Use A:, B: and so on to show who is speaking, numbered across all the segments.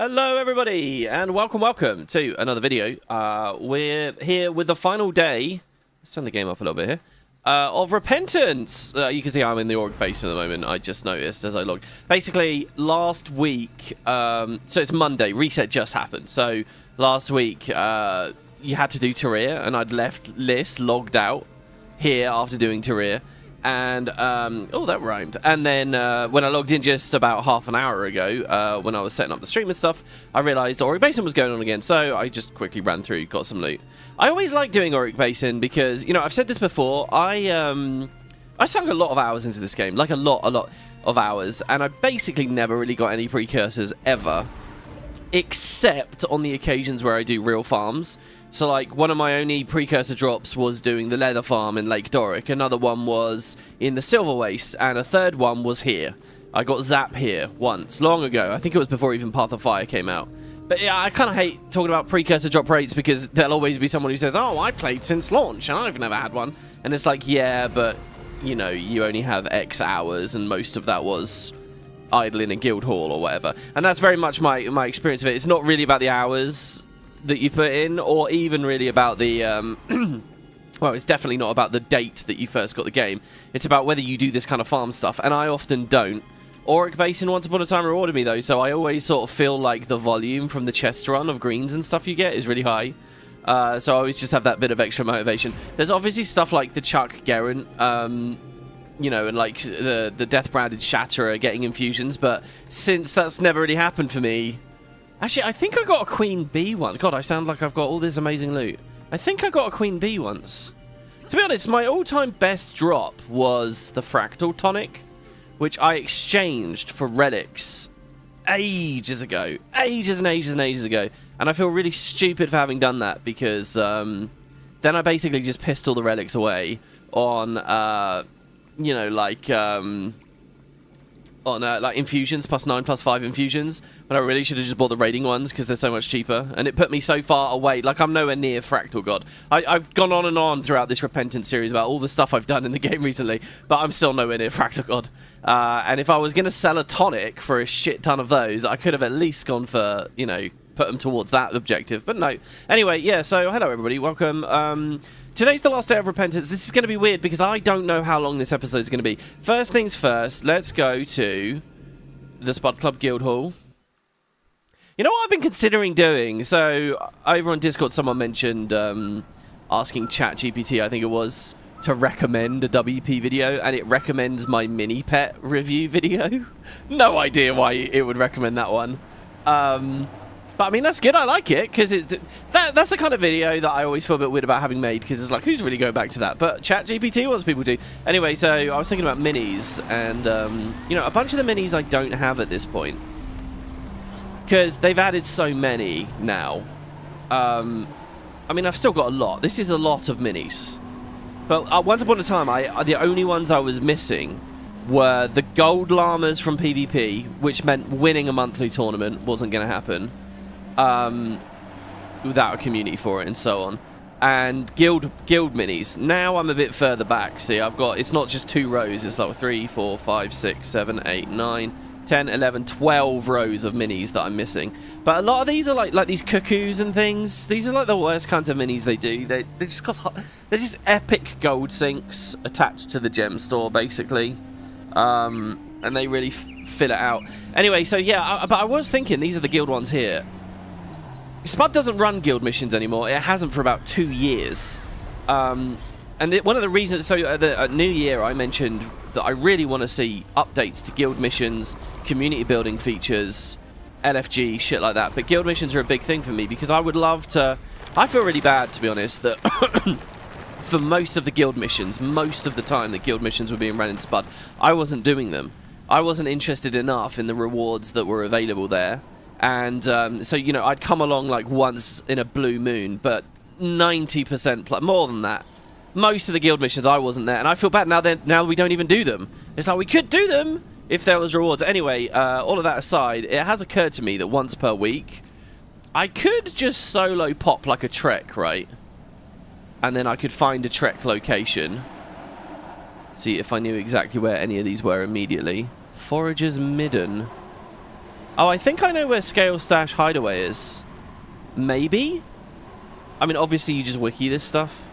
A: Hello everybody and welcome to another video. We're here with the final day, let's turn the game up a little bit here, of Repentance. You can see I'm in the Auric Basin at the moment, I just noticed as I logged. Basically, last week, so it's Monday, reset just happened. So last week, you had to do Tyria and I'd left Liss logged out here after doing Tyria. And, oh, that rhymed. And then, when I logged in just about half an hour ago, when I was setting up the stream and stuff, I realized Auric Basin was going on again, so I just quickly ran through, got some loot. I always like doing Auric Basin because, you know, I've said this before, I sunk a lot of hours into this game, like a lot of hours, and I basically never really got any precursors ever, except on the occasions where I do real farms. So, like, one of my only precursor drops was doing the leather farm in Lake Doric. Another one was in the Silver Waste. And a third one was here. I got Zap here once, long ago. I think it was before even Path of Fire came out. But, yeah, I kind of hate talking about precursor drop rates because there'll always be someone who says, oh, I played since launch and I've never had one. And it's like, yeah, but, you know, you only have X hours and most of that was idling in Guild Hall or whatever. And that's very much my experience of it. It's not really about the hours that you put in, or even really about the well, it's definitely not about the date that you first got the game. It's about whether you do this kind of farm stuff, and I often don't. Auric Basin once upon a time rewarded me though, so I always sort of feel like the volume from the chest run of greens and stuff you get is really high. So I always just have that bit of extra motivation. There's obviously stuff like the Chuck Gerrant, you know, and like the Death Branded Shatterer getting infusions, but since that's never really happened for me. Actually, I think I got a Queen Bee once. God, I sound like I've got all this amazing loot. I think I got a Queen Bee once. To be honest, my all-time best drop was the Fractal Tonic, which I exchanged for relics ages ago. Ages and ages and ages ago. And I feel really stupid for having done that because then I basically just pissed all the relics away on, you know, like infusions, +9/+5 infusions, when I really should have just bought the raiding ones because they're so much cheaper, and it put me so far away. Like, I'm nowhere near Fractal God. I've gone on and on throughout this Repentance series about all the stuff I've done in the game recently, but I'm still nowhere near Fractal God. And if I was going to sell a tonic for a shit ton of those, I could have at least gone for, you know, put them towards that objective, but no. Anyway, yeah, so hello everybody, welcome. Today's the last day of Repentance. This is going to be weird because I don't know how long this episode is going to be. First things first, let's go to the Spud Club Guild Hall. You know what I've been considering doing? So, over on Discord, someone mentioned asking ChatGPT, I think it was, to recommend a WP video, and it recommends my mini pet review video. No idea why it would recommend that one. But I mean, that's good. I like it because that's the kind of video that I always feel a bit weird about having made because it's like, who's really going back to that? But ChatGPT wants people to. Anyway, so I was thinking about minis, and you know, a bunch of the minis I don't have at this point because they've added so many now. I mean, I've still got a lot. This is a lot of minis, but once upon a time, the only ones I was missing were the gold llamas from PvP, which meant winning a monthly tournament wasn't going to happen. Without a community for it and so on, and guild minis. Now I'm a bit further back. See, I've got, it's not just 2 rows, it's like 3, 4, 5, 6, 7, 8, 9, 10, 11, 12 rows of minis that I'm missing. But a lot of these are like these cuckoos and things. These are like the worst kinds of minis they do. They just cost, they're just epic gold sinks attached to the gem store basically, and they really fill it out. Anyway, so yeah, but I was thinking these are the guild ones here. Spud doesn't run guild missions anymore. It hasn't for about 2 years. And one of the reasons, so at New Year I mentioned that I really want to see updates to guild missions, community building features, LFG, shit like that. But guild missions are a big thing for me because I would love to... I feel really bad, to be honest, that for most of the guild missions, most of the time that guild missions were being run in Spud, I wasn't doing them. I wasn't interested enough in the rewards that were available there. And so, you know, I'd come along like once in a blue moon, but 90% more than that. Most of the guild missions, I wasn't there. And I feel bad now we don't even do them. It's like we could do them if there was rewards. Anyway, all of that aside, it has occurred to me that once per week, I could just solo pop like a trek, right? And then I could find a trek location. See if I knew exactly where any of these were immediately. Forager's Midden. Oh, I think I know where Scale Stash Hideaway is. Maybe? I mean, obviously you just wiki this stuff.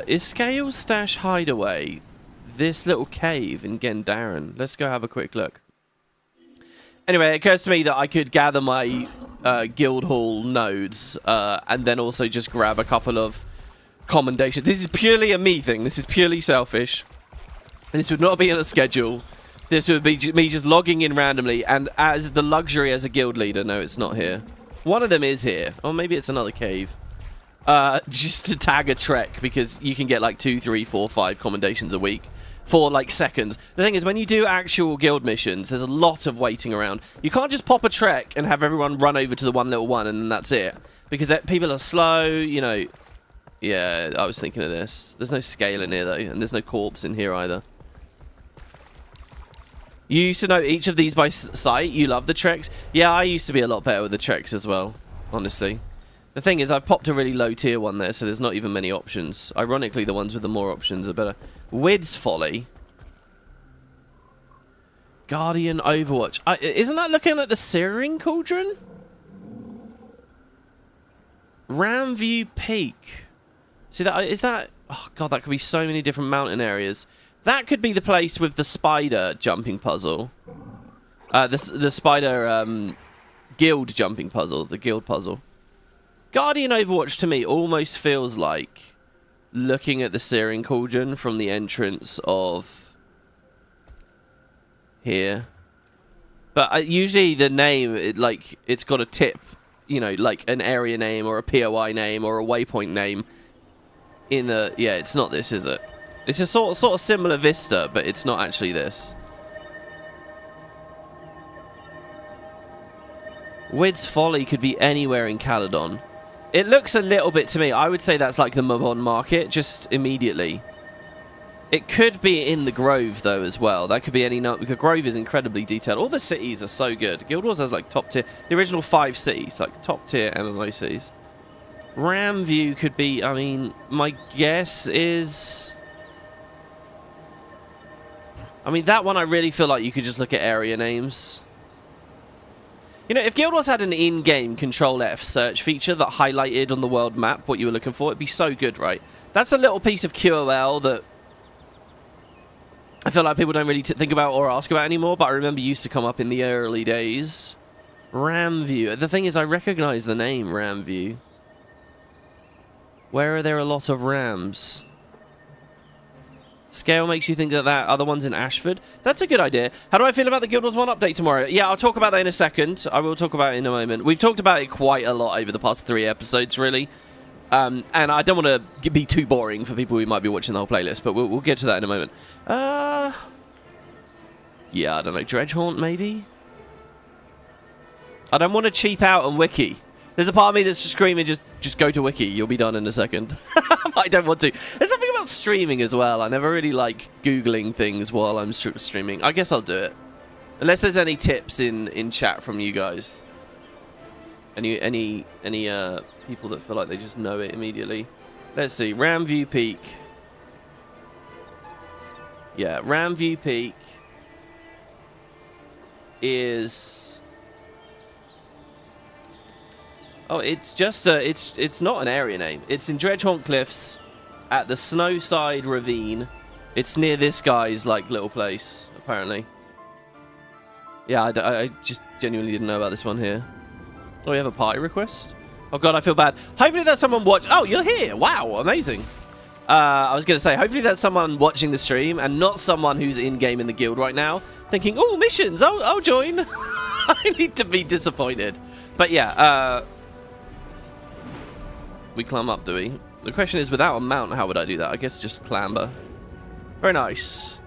A: Is Scale Stash Hideaway this little cave in Gendaran? Let's go have a quick look. Anyway, it occurs to me that I could gather my Guildhall nodes and then also just grab a couple of commendations. This is purely a me thing. This is purely selfish. This would not be in a schedule. This would be me just logging in randomly, and as the luxury as a guild leader. No, it's not here. One of them is here. Or maybe it's another cave. Just to tag a trek, because you can get like 2, 3, 4, 5 commendations a week for like seconds. The thing is, when you do actual guild missions, there's a lot of waiting around. You can't just pop a trek and have everyone run over to the one little one and then that's it. Because people are slow, you know. Yeah, I was thinking of this. There's no scale in here though, and there's no corpse in here either. You used to know each of these by sight. You love the treks. Yeah, I used to be a lot better with the treks as well, honestly. The thing is, I've popped a really low tier one there, so there's not even many options. Ironically, the ones with the more options are better. Wid's Folly. Guardian Overwatch. Isn't that looking like the Searing Cauldron? Ramview Peak. See, that is that... Oh, God, that could be so many different mountain areas. That could be the place with the spider jumping puzzle. The spider guild jumping puzzle. The guild puzzle. Guardian Overwatch to me almost feels like looking at the Searing Cauldron from the entrance of here. But usually the name, it's got a tip, you know, like an area name or a POI name or a waypoint name. In the... Yeah, it's not this, is it? It's a sort of similar vista, but it's not actually this. Wid's Folly could be anywhere in Caledon. It looks a little bit to me, I would say that's like the Mabon Market, just immediately. It could be in the Grove, though, as well. That could be any... The Grove is incredibly detailed. All the cities are so good. Guild Wars has, like, top tier... The original 5 cities, like, top tier MMO cities. Ramview could be... I mean, my guess is... I mean, that one I really feel like you could just look at area names. You know, if Guild Wars had an in-game Control-F search feature that highlighted on the world map what you were looking for, it'd be so good, right? That's a little piece of QOL that I feel like people don't really think about or ask about anymore, but I remember used to come up in the early days. Ramview. The thing is, I recognize the name Ramview. Where are there a lot of rams? Scale makes you think that other one's in Ashford. That's a good idea. How do I feel about the Guild Wars 1 update tomorrow? Yeah, I'll talk about that in a second. I will talk about it in a moment. We've talked about it quite a lot over the past 3 episodes, really. And I don't want to be too boring for people who might be watching the whole playlist, but we'll get to that in a moment. Yeah, I don't know. Dredgehaunt, maybe? I don't want to cheap out on Wiki. There's a part of me that's screaming, just go to Wiki. You'll be done in a second. I don't want to. There's something about streaming as well. I never really like Googling things while I'm streaming. I guess I'll do it. Unless there's any tips in chat from you guys. Any people that feel like they just know it immediately. Let's see. Ramview Peak. Yeah, Ramview Peak is... Oh, it's just it's not an area name. It's in Dredgehaunt Cliffs at the Snowside Ravine. It's near this guy's like little place, apparently. Yeah, I just genuinely didn't know about this one here. Oh, we have a party request? Oh god, I feel bad. Hopefully that's someone Oh, you're here. Wow, amazing. I was going to say, hopefully that's someone watching the stream and not someone who's in-game in the guild right now thinking, oh, missions, I'll join. I need to be disappointed. But yeah, we climb up, do we? The question is, without a mount, how would I do that? I guess just clamber. Very nice.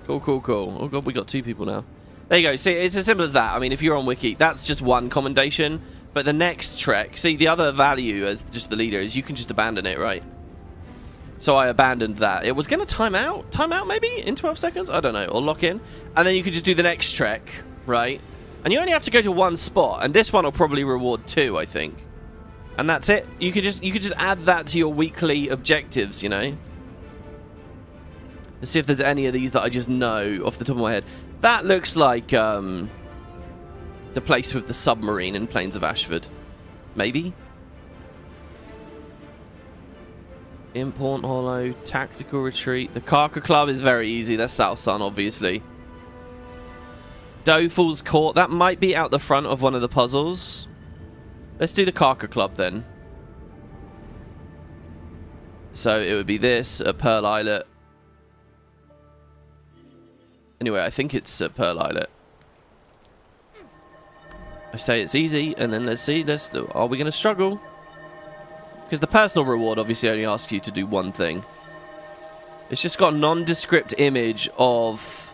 A: Cool, cool, cool. Oh god, we got 2 people now. There you go. See, it's as simple as that. I mean, if you're on Wiki, that's just one commendation. But the next trek, see, the other value as just the leader is you can just abandon it, right? So I abandoned that. It was going to time out maybe in 12 seconds? I don't know. Or lock in. And then you could just do the next trek, right? And you only have to go to 1 spot. And this one will probably reward 2, I think. And that's it. You could just add that to your weekly objectives, you know? Let's see if there's any of these that I just know off the top of my head. That looks like the place with the submarine in Plains of Ashford. Maybe? Import Hollow, Tactical Retreat. The Karka Club is very easy. That's South Sun, obviously. Dofal's Court. That might be out the front of one of the puzzles. Let's do the Karka Club then. So it would be this, a Pearl Islet. Anyway, I think it's a Pearl Islet. I say it's easy, and then let's see. Are we going to struggle? Because the personal reward obviously only asks you to do one thing. It's just got a nondescript image of...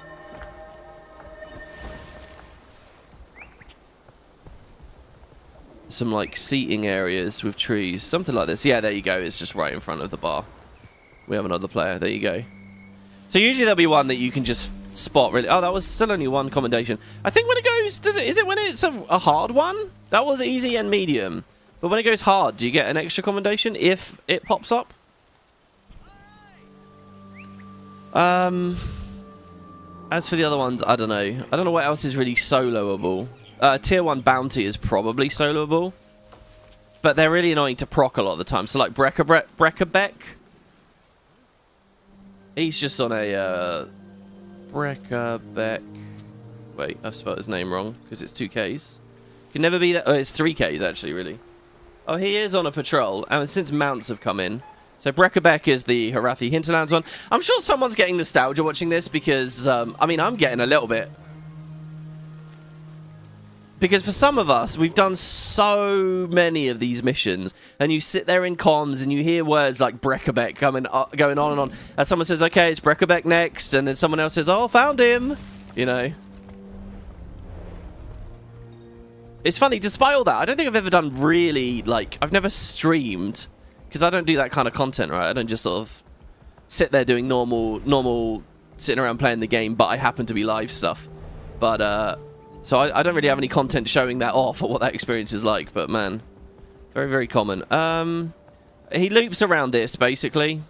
A: some, like, seating areas with trees. Something like this. Yeah, there you go. It's just right in front of the bar. We have another player. There you go. So usually there'll be one that you can just spot, really. Oh, that was still only one commendation. I think when it goes... is it when it's a hard one? That was easy and medium. But when it goes hard, do you get an extra commendation if it pops up? As for the other ones, I don't know. I don't know what else is really soloable. Tier 1 Bounty is probably soloable. But they're really annoying to proc a lot of the time. So like Breckerbeck. He's just on a... Breckerbeck. Wait, I've spelled his name wrong because it's 2 Ks. Can never be that... Oh, it's 3 Ks actually, really. Oh, he is on a patrol, and since mounts have come in. So Breckerbeck is the Harathi Hinterlands one. I'm sure someone's getting nostalgia watching this because, I mean, I'm getting a little bit. Because for some of us, we've done so many of these missions, and you sit there in comms and you hear words like Breckerbeck going on and on. And someone says, okay, it's Breckerbeck next, and then someone else says, oh, found him, you know. It's funny, despite all that, I don't think I've ever done really, like, I've never streamed, because I don't do that kind of content, right? I don't just sort of sit there doing normal sitting around playing the game, but I happen to be live stuff. But, so I don't really have any content showing that off or what that experience is like, but man, very, very common. He loops around this, basically,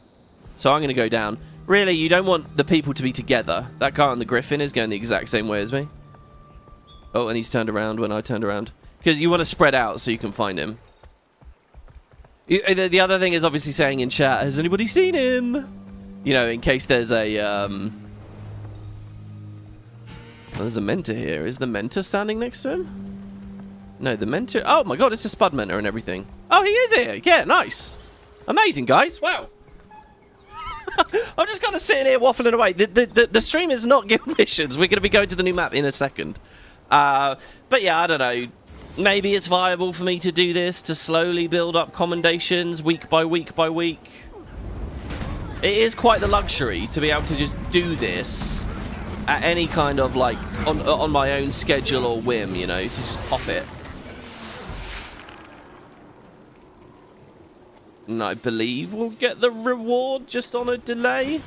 A: so I'm going to go down. Really, you don't want the people to be together. That guy on the Griffin is going the exact same way as me. Oh, and he's turned around when I turned around. Because you want to spread out so you can find him. The other thing is obviously saying in chat, has anybody seen him? You know, in case there's a... Well, there's a mentor here. Is the mentor standing next to him? No, the mentor... Oh my god, it's a spud mentor and everything. Oh, he is here. Yeah, nice. Amazing, guys. Wow. I'm just kind of sitting here waffling away. The stream is not guild missions. We're going to be going to the new map in a second. But yeah, I don't know. Maybe it's viable for me to do this, to slowly build up commendations week by week by week. It is quite the luxury to be able to just do this at any kind of, like, on my own schedule or whim, you know, to just pop it. And I believe we'll get the reward just on a delay.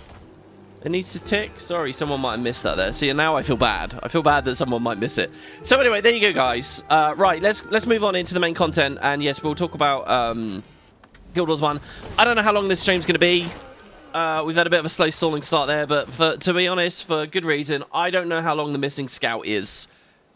A: It needs to tick. Sorry, someone might have missed that there. See, now I feel bad. I feel bad that someone might miss it. So anyway, there you go, guys. Right, let's move on into the main content. And yes, we'll talk about Guild Wars 1. I don't know how long this stream's going to be. We've had a bit of a slow stalling start there, but to be honest, for good reason, I don't know how long the missing scout is.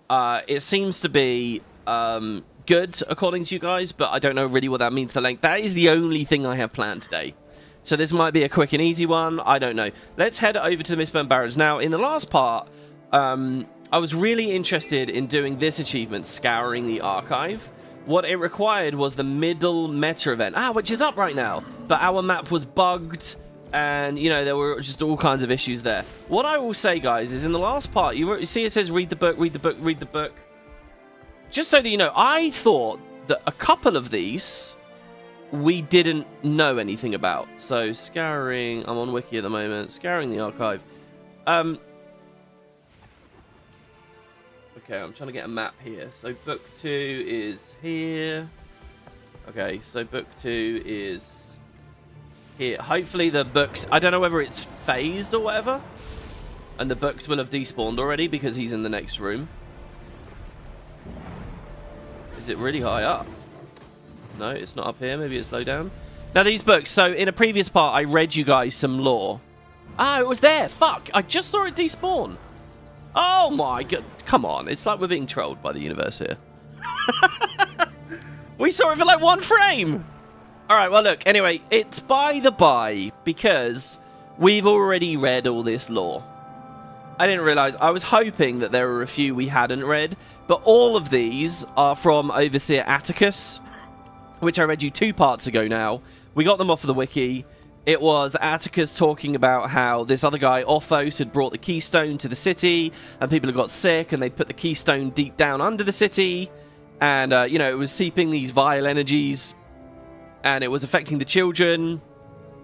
A: It seems to be good, according to you guys, but I don't know really what that means to length. That is the only thing I have planned today. So this might be a quick and easy one. I don't know. Let's head over to the Mistburn Barrows. Now, in the last part, I was really interested in doing this achievement, Scouring the Archive. What it required was the middle meta event, which is up right now. But our map was bugged, and, you know, there were just all kinds of issues there. What I will say, guys, is in the last part, you see it says read the book, read the book, read the book. Just so that you know, I thought that a couple of these we didn't know anything about. So, Scouring, I'm on Wiki at the moment, Scouring the Archive. Okay, I'm trying to get a map here. So, book 2 is here. Okay, so book 2 is here. Hopefully the books, I don't know whether it's phased or whatever, and the books will have despawned already because he's in the next room. Is it really high up? No, it's not up here. Maybe it's low down. Now, these books. So, in a previous part, I read you guys some lore. Ah, it was there. Fuck. I just saw it despawn. Oh my god. Come on. It's like we're being trolled by the universe here. We saw it for like 1 frame. All right, well, look. Anyway, it's by the by because we've already read all this lore. I didn't realize. I was hoping that there were a few we hadn't read, but all of these are from Overseer Atticus, which I read you 2 parts ago now. We got them off of the wiki. It was Atticus talking about how this other guy, Othos, had brought the keystone to the city, and people had got sick, and they put the keystone deep down under the city, and, you know, it was seeping these vile energies, and it was affecting the children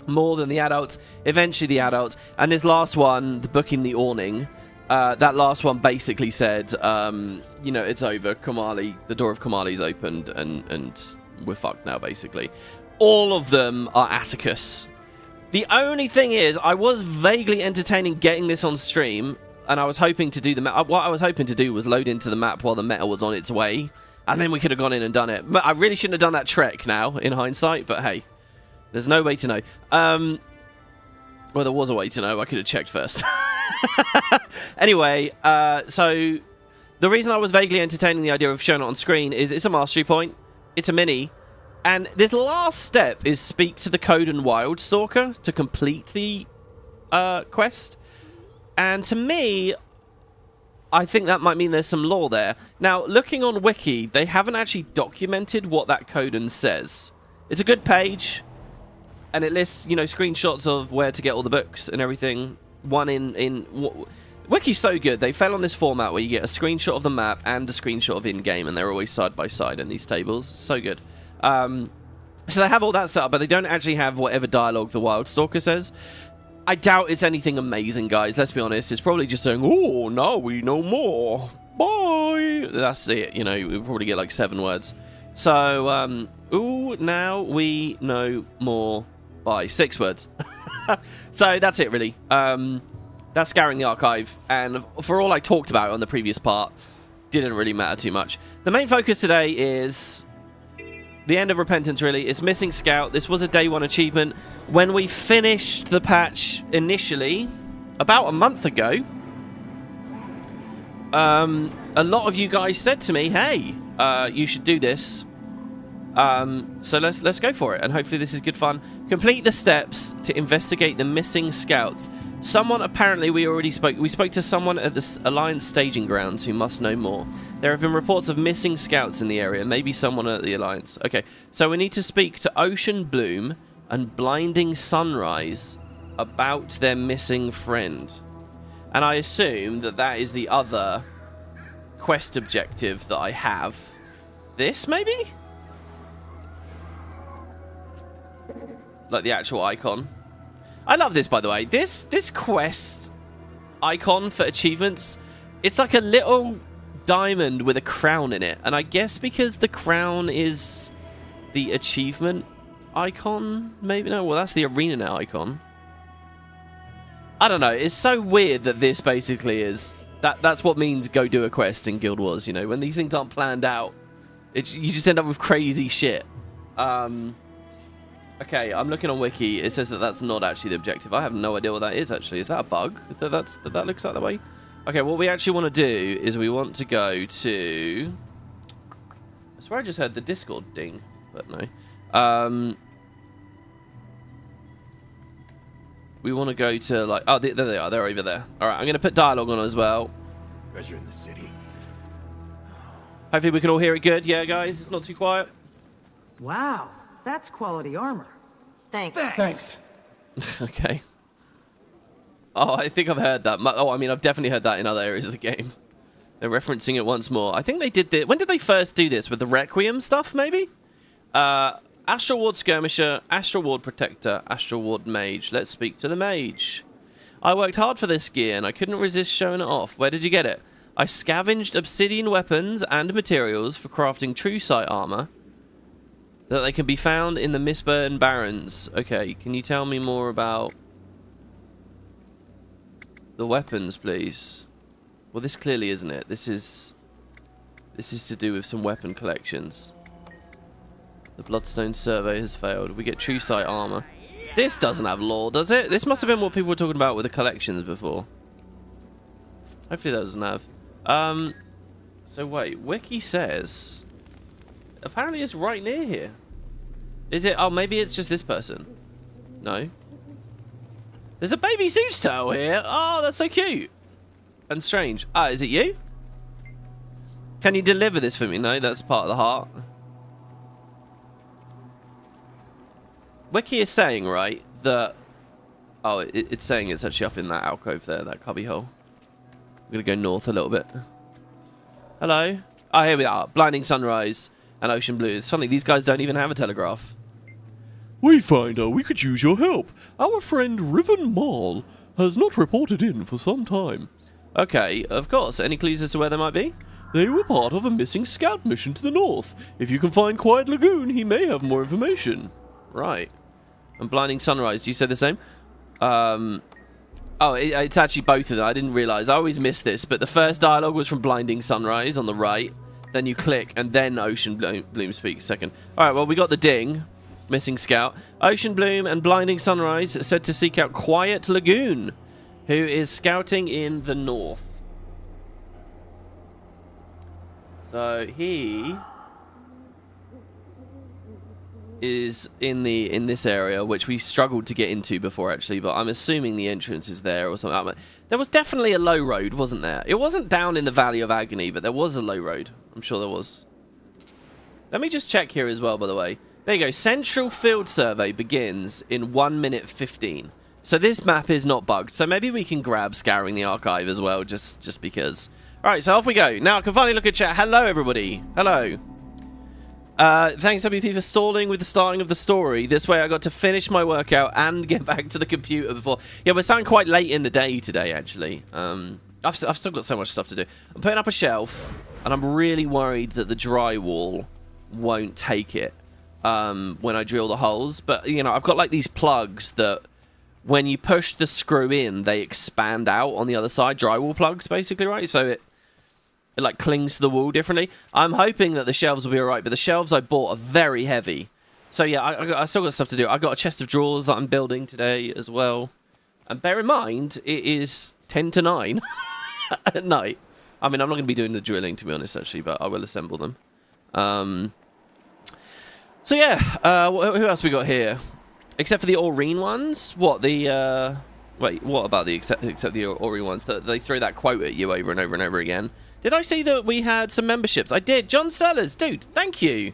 A: more than the adults, eventually the adults. And this last one, the book in the awning, that last one basically said, you know, it's over. Kamali, the door of Kamali's opened, and we're fucked now, basically. All of them are Atticus. The only thing is, I was vaguely entertaining getting this on stream, and I was hoping to do the map. What I was hoping to do was load into the map while the meta was on its way, and then we could have gone in and done it. But I really shouldn't have done that trek now, in hindsight, but hey, there's no way to know. Well, there was a way to know. I could have checked first. Anyway, so the reason I was vaguely entertaining the idea of showing it on screen is it's a mastery point. It's a mini. And this last step is speak to the Coden Wildstalker to complete the quest. And to me, I think that might mean there's some lore there. Now, looking on Wiki, they haven't actually documented what that Coden says. It's a good page, and it lists, you know, screenshots of where to get all the books and everything. Wiki's so good. They fell on this format where you get a screenshot of the map and a screenshot of in-game, and they're always side by side in these tables. So good. So they have all that set up, but they don't actually have whatever dialogue the Wildstalker says. I doubt it's anything amazing, guys. Let's be honest. It's probably just saying, oh, now we know more. Bye. That's it. You know, we'll probably get like 7 words. So, ooh, now we know more by 6 words. So that's it, really. That's Scouring the Archive. And for all I talked about on the previous part, didn't really matter too much. The main focus today is the end of Repentance, really. It's Missing Scout. This was a day 1 achievement. When we finished the patch initially, about a month ago, a lot of you guys said to me, hey, you should do this. So let's go for it, and hopefully this is good fun. Complete the steps to investigate the missing scouts. Someone, apparently we spoke to someone at the Alliance staging grounds who must know more. There have been reports of missing scouts in the area, maybe someone at the Alliance. Okay, so we need to speak to Ocean Bloom and Blinding Sunrise about their missing friend. And I assume that that is the other quest objective that I have. This, maybe? Like the actual icon. I love this, by the way. This quest icon for achievements, it's like a little diamond with a crown in it. And I guess because the crown is the achievement icon, maybe? No, well, that's the Arenanet icon. I don't know. It's so weird that this basically is... That's what means go do a quest in Guild Wars, you know? When these things aren't planned out, you just end up with crazy shit. Okay, I'm looking on Wiki. It says that that's not actually the objective. I have no idea what that is, actually. Is that a bug? That looks like that way? Okay, what we actually want to do is we want to go to... I swear I just heard the Discord ding, but no. We want to go to, like... Oh, there they are. They're over there. All right, I'm going to put dialogue on as well.
B: Treasure in the city.
A: Hopefully we can all hear it good. Yeah, guys? It's not too quiet.
C: Wow. That's quality armor.
B: Thanks.
A: Okay. Oh, I think I've heard that. Oh, I mean, I've definitely heard that in other areas of the game. They're referencing it once more. I think they did this. When did they first do this? With the Requiem stuff, maybe? Astral Ward Skirmisher, Astral Ward Protector, Astral Ward Mage. Let's speak to the Mage. I worked hard for this gear, and I couldn't resist showing it off. Where did you get it? I scavenged obsidian weapons and materials for crafting true sight armor. That they can be found in the Mistburn Barrens. Okay, can you tell me more about the weapons, please? Well, this clearly isn't it. This is to do with some weapon collections. The Bloodstone survey has failed. We get true sight armor. This doesn't have lore, does it? This must have been what people were talking about with the collections before. Hopefully that doesn't have. So wait, Wiki says apparently it's right near here. Is it? Oh, maybe it's just this person. No. There's a baby Zeus turtle here. Oh, that's so cute and strange. Ah, is it you? Can you deliver this for me? No, that's part of the heart. Wiki is saying, right, that... Oh, it's saying it's actually up in that alcove there, that cubby hole. I'm going to go north a little bit. Hello? Oh, here we are. Blinding sunrise and ocean blue. It's funny, these guys don't even have a telegraph.
D: Wayfinder, we could use your help. Our friend Riven Mall has not reported in for some time.
A: Okay, of course. Any clues as to where they might be?
D: They were part of a missing scout mission to the north. If you can find Quiet Lagoon, he may have more information.
A: Right. And Blinding Sunrise, you said the same? Oh, it's actually both of them. I didn't realise. I always miss this, but the first dialogue was from Blinding Sunrise on the right. Then you click, and then Ocean Bloom speaks second. All right, well, we got the ding. Missing scout. Ocean Bloom and Blinding Sunrise said to seek out Quiet Lagoon, who is scouting in the north. So he is in this area, which we struggled to get into before, actually, but I'm assuming the entrance is there or something. There was definitely a low road, wasn't there? It wasn't down in the Valley of Agony, but there was a low road. I'm sure there was. Let me just check here as well, by the way. There you go. Central Field Survey begins in 1 minute 15. So this map is not bugged. So maybe we can grab Scouring the Archive as well, just because. All right, so off we go. Now I can finally look at chat. Hello, everybody. Hello. Thanks, WP, for stalling with the starting of the story. This way I got to finish my workout and get back to the computer before... Yeah, we're starting quite late in the day today, actually. I've still got so much stuff to do. I'm putting up a shelf, and I'm really worried that the drywall won't take it when I drill the holes. But, you know, I've got, like, these plugs that when you push the screw in, they expand out on the other side. Drywall plugs, basically, right? So it like clings to the wall differently. I'm hoping that the shelves will be alright, but the shelves I bought are very heavy. So yeah, I still got stuff to do. I got a chest of drawers that I'm building today as well. And bear in mind, it is 10 to 9 at night. I mean, I'm not going to be doing the drilling, to be honest, actually, but I will assemble them. So yeah, who else we got here? Except for the Aurene ones? What, the... Wait, what about the except the Aurene ones? That they throw that quote at you over and over and over again. Did I see that we had some memberships? I did. John Sellers, dude, thank you.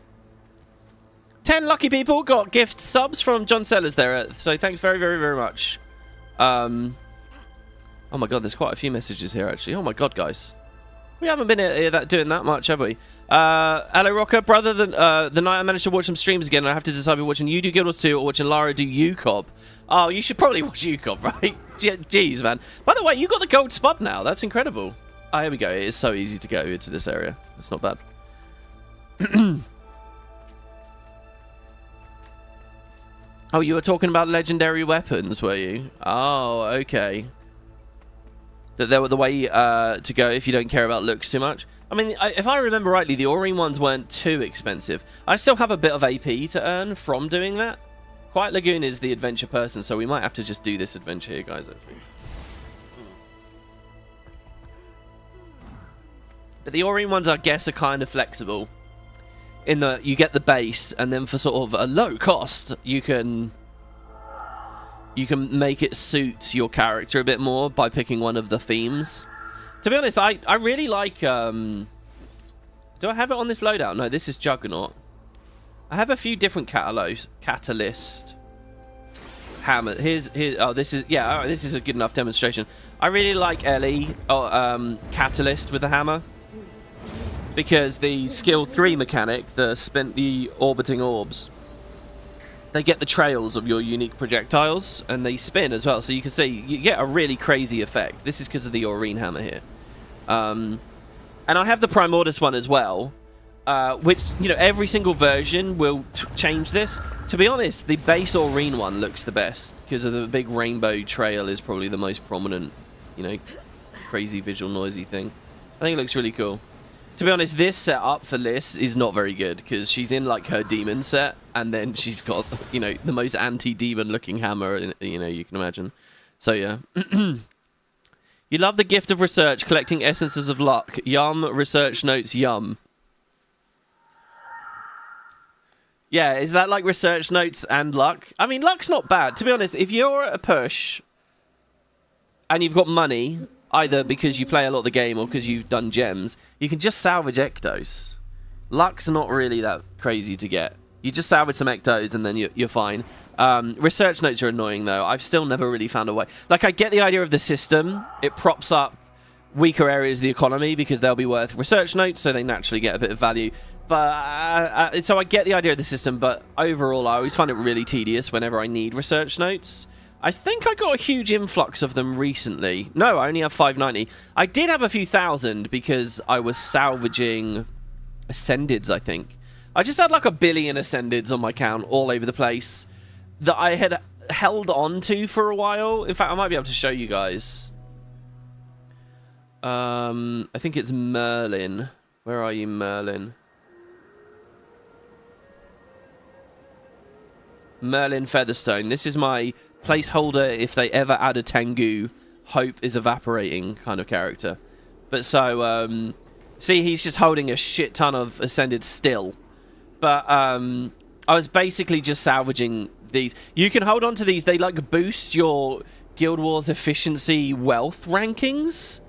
A: 10 lucky people got gift subs from John Sellers there. So thanks very, very, very much. Oh my god, there's quite a few messages here, actually. Oh my god, guys. We haven't been doing that much, have we? Hello, Rocker. Brother, the night I managed to watch some streams again, I have to decide if watching you do Guild Wars 2 or watching Lara do UCOB. Oh, you should probably watch UCOB, right? Jeez, man. By the way, you got the gold spot now. That's incredible. Oh, here we go. It is so easy to go into this area. That's not bad. Oh, you were talking about legendary weapons, were you? Oh, okay. That they were the way to go if you don't care about looks too much. I mean, if I remember rightly, the Aurene ones weren't too expensive. I still have a bit of AP to earn from doing that. Quiet Lagoon is the adventure person, so we might have to just do this adventure here, guys, actually. But the Aurene ones, I guess, are kind of flexible. In that you get the base, and then for sort of a low cost, you can make it suit your character a bit more by picking one of the themes. To be honest, I really like... do I have it on this loadout? No, this is Juggernaut. I have a few different catalyst hammer. Here's oh, this is, yeah, all right, this is a good enough demonstration. I really like Ellie catalyst with the hammer, because the skill 3 mechanic, the orbiting orbs, they get the trails of your unique projectiles, and they spin as well. So you can see you get a really crazy effect. This is because of the Aurene hammer here. And I have the Primordus one as well, which, you know, every single version will change this. To be honest, the base Aurene one looks the best because of the big rainbow trail is probably the most prominent, you know, crazy visual noisy thing. I think it looks really cool. To be honest, this setup for Liz is not very good because she's in like her demon set, and then she's got, you know, the most anti-demon looking hammer, you know, you can imagine. So yeah. You love the gift of research, collecting essences of luck. Yum, research notes, yum. Yeah, is that like research notes and luck? I mean, luck's not bad. To be honest, if you're at a push and you've got money, either because you play a lot of the game or because you've done gems, you can just salvage ectos. Luck's not really that crazy to get. You just salvage some ectos and then you're fine. Research notes are annoying, though. I've still never really found a way. Like, I get the idea of the system. It props up weaker areas of the economy because they'll be worth research notes, so they naturally get a bit of value. But so I get the idea of the system, but overall, I always find it really tedious whenever I need research notes. I think I got a huge influx of them recently. No, I only have 590. I did have a few thousand because I was salvaging Ascendids, I think. I just had like 1 billion Ascendids on my account all over the place that I had held on to for a while. In fact, I might be able to show you guys. I think it's Merlin. Where are you, Merlin? Merlin Featherstone. This is my placeholder if they ever add a Tengu, hope is evaporating kind of character. But so, see, he's just holding a shit ton of Ascended still. But I was basically just salvaging these. You can hold on to these. They like boost your Guild Wars efficiency wealth rankings.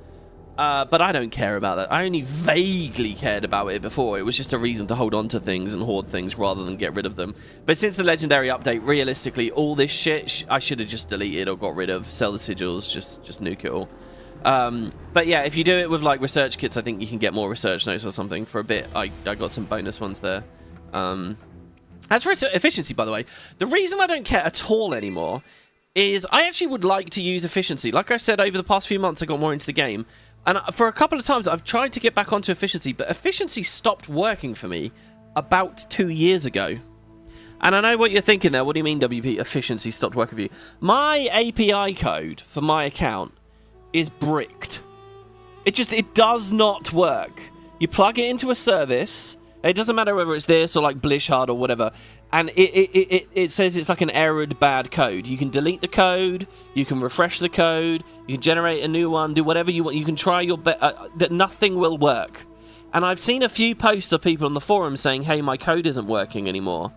A: But I don't care about that. I only vaguely cared about it before. It was just a reason to hold on to things and hoard things rather than get rid of them. But since the Legendary update, realistically, all this shit I should have just deleted or got rid of. Sell the sigils, just nuke it all. But yeah, if you do it with like research kits, I think you can get more research notes or something. For a bit, I got some bonus ones there. As for efficiency, by the way, the reason I don't care at all anymore is I actually would like to use efficiency. Like I said, over the past few months, I got more into the game. And for a couple of times, I've tried to get back onto efficiency, but efficiency stopped working for me about 2 years ago. And I know what you're thinking there. What do you mean, WP, efficiency stopped working for you? My API code for my account is bricked. It does not work. You plug it into a service. It doesn't matter whether it's this or like Blishard or whatever. And it says it's like an errored bad code. You can delete the code. You can refresh the code. You can generate a new one. Do whatever you want. You can try your best. That nothing will work. And I've seen a few posts of people on the forum saying, hey, my code isn't working anymore.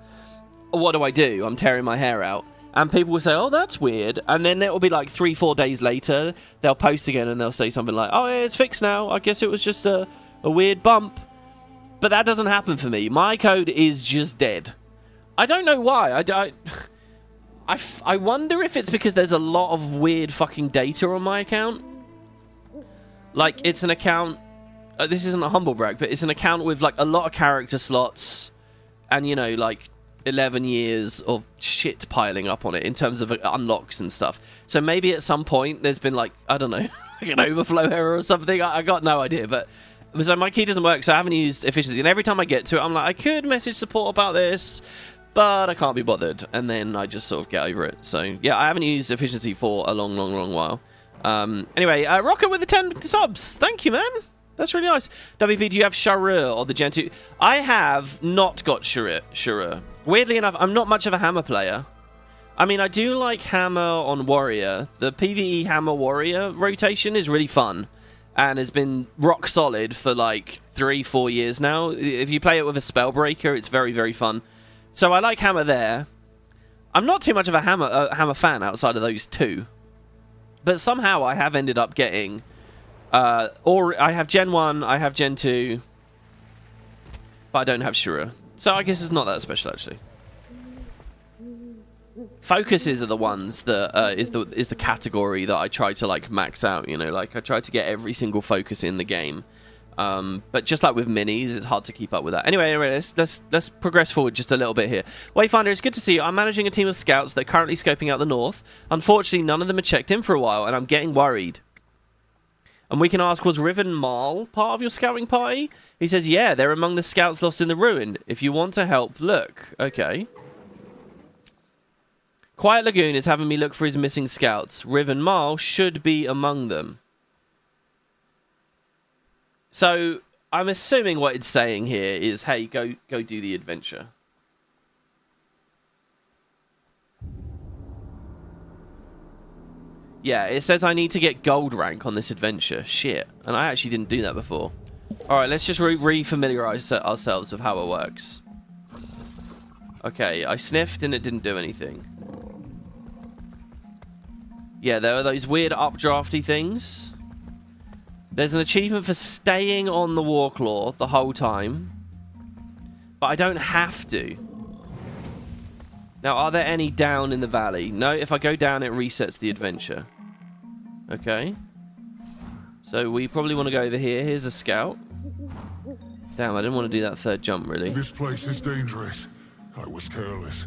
A: What do? I'm tearing my hair out. And people will say, oh, that's weird. And then it will be like 3-4 days later. They'll post again and they'll say something like, oh, yeah, it's fixed now. I guess it was just a weird bump. But that doesn't happen for me. My code is just dead. I don't know why. I wonder if it's because there's a lot of weird fucking data on my account. Like, it's an account... this isn't a humble brag, but it's an account with, like, a lot of character slots. And, you know, like, 11 years of shit piling up on it in terms of unlocks and stuff. So maybe at some point there's been, like, I don't know, like an overflow error or something. I got no idea, but... So my key doesn't work, so I haven't used efficiency. And every time I get to it, I'm like, I could message support about this, but I can't be bothered. And then I just sort of get over it. So, yeah, I haven't used efficiency for a long while. Anyway, Rocket with the 10 subs. Thank you, man. That's really nice. WP, do you have Sharur or the Gen 2? I have not got Sharur. Weirdly enough, I'm not much of a hammer player. I mean, I do like hammer on warrior. The PvE hammer warrior rotation is really fun. And has been rock solid for like 3-4 years now. If you play it with a Spellbreaker, it's very fun. So I like hammer there. I'm not too much of a hammer fan outside of those two. But somehow I have ended up getting... or I have Gen 1, I have Gen 2. But I don't have Shura. So I guess it's not that special, actually. Focuses are the ones that is the category that I try to like max out, you know, like I try to get every single focus in the game. But just like with minis, it's hard to keep up with that. Anyway, let's progress forward just a little bit here. Wayfinder, it's good to see you. I'm managing a team of scouts that are currently scoping out the north. Unfortunately, none of them are checked in for a while, and I'm getting worried. And we can ask, was Riven Marl part of your scouting party? He says, yeah, they're among the scouts lost in the ruin. If you want to help, look. Okay. Quiet Lagoon is having me look for his missing scouts. Riven Marl should be among them. So, I'm assuming what it's saying here is, hey, go do the adventure. Yeah, it says I need to get gold rank on this adventure. Shit. And I actually didn't do that before. Alright, let's just re-familiarize ourselves with how it works. Okay, I sniffed and it didn't do anything. Yeah, there are those weird updrafty things. There's an achievement for staying on the Warclaw the whole time. But I don't have to. Now, are there any down in the valley? No, if I go down, it resets the adventure. Okay. So we probably want to go over here. Here's a scout. Damn, I didn't want to do that third jump, really.
E: This place is dangerous. I was careless.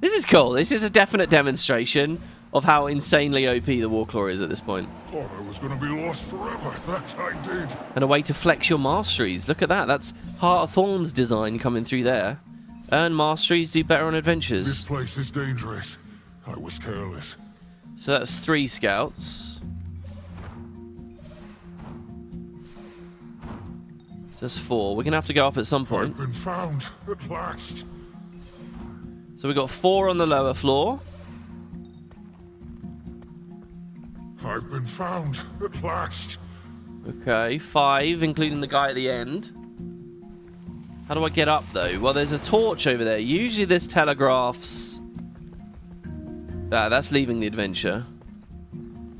A: This is cool. This is a definite demonstration of how insanely OP the Warclaw is at this point.
E: Thought I was going to be lost forever. That I did.
A: And a way to flex your masteries. Look at that. That's Heart of Thorns design coming through there. Earn masteries, do better on adventures.
E: This place is dangerous. I was careless.
A: So that's 3 scouts. So that's 4. We're going to have to go up at some point.
E: I've been found at last.
A: So we've got 4 on the lower floor.
E: I've been found at last.
A: Okay, 5, including the guy at the end. How do I get up, though? Well, there's a torch over there. Usually this telegraphs... that's leaving the adventure.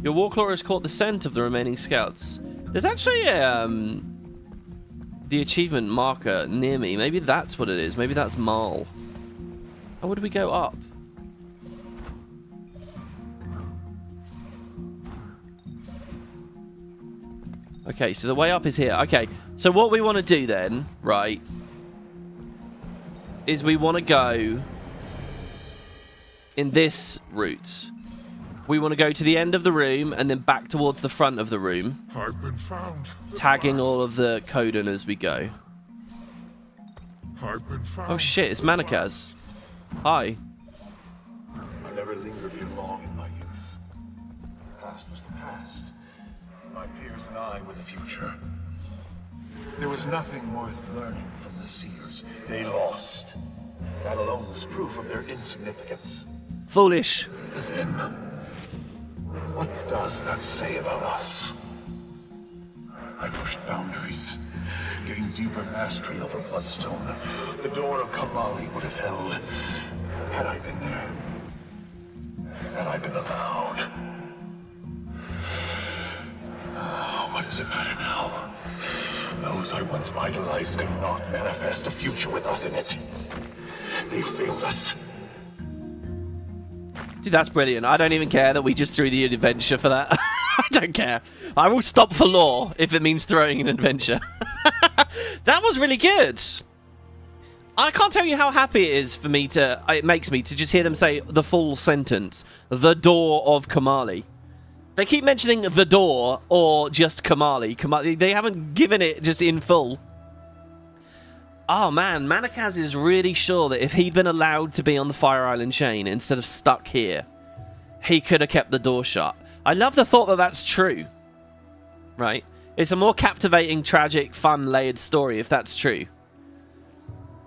A: Your Warclaw has caught the scent of the remaining scouts. There's actually a, the achievement marker near me. Maybe that's what it is. Maybe that's Marl. How would we go up? Okay, so the way up is here. Okay, so what we want to do then, right, is we want to go in this route. We want to go to the end of the room and then back towards the front of the room.
E: I've been found.
A: Tagging all of the codon as we go.
E: I've been found.
A: Oh shit, it's Manakaz. Hi.
F: I never lingered here long in my youth. The past was the past. My peers and I were the future. There was nothing worth learning from the seers. They lost. That alone was proof of their insignificance.
A: Foolish.
F: But then, what does that say about us? I pushed boundaries, gained deeper mastery over Bloodstone. The door of Kamali would have held, had I been there. Had I been allowed. What does it matter now? Those I once idolized could not manifest a future with us in it. They failed us.
A: Dude, that's brilliant. I don't even care that we just threw the adventure for that. I don't care. I will stop for lore if it means throwing an adventure. That was really good. I can't tell you how happy it is for me to... It makes me to just hear them say the full sentence. The door of Kamali. They keep mentioning the door or just Kamali. They haven't given it just in full. Oh man, Manakaz is really sure that if he'd been allowed to be on the Fire Island chain instead of stuck here, he could have kept the door shut. I love the thought that that's true. Right? It's a more captivating, tragic, fun, layered story if that's true.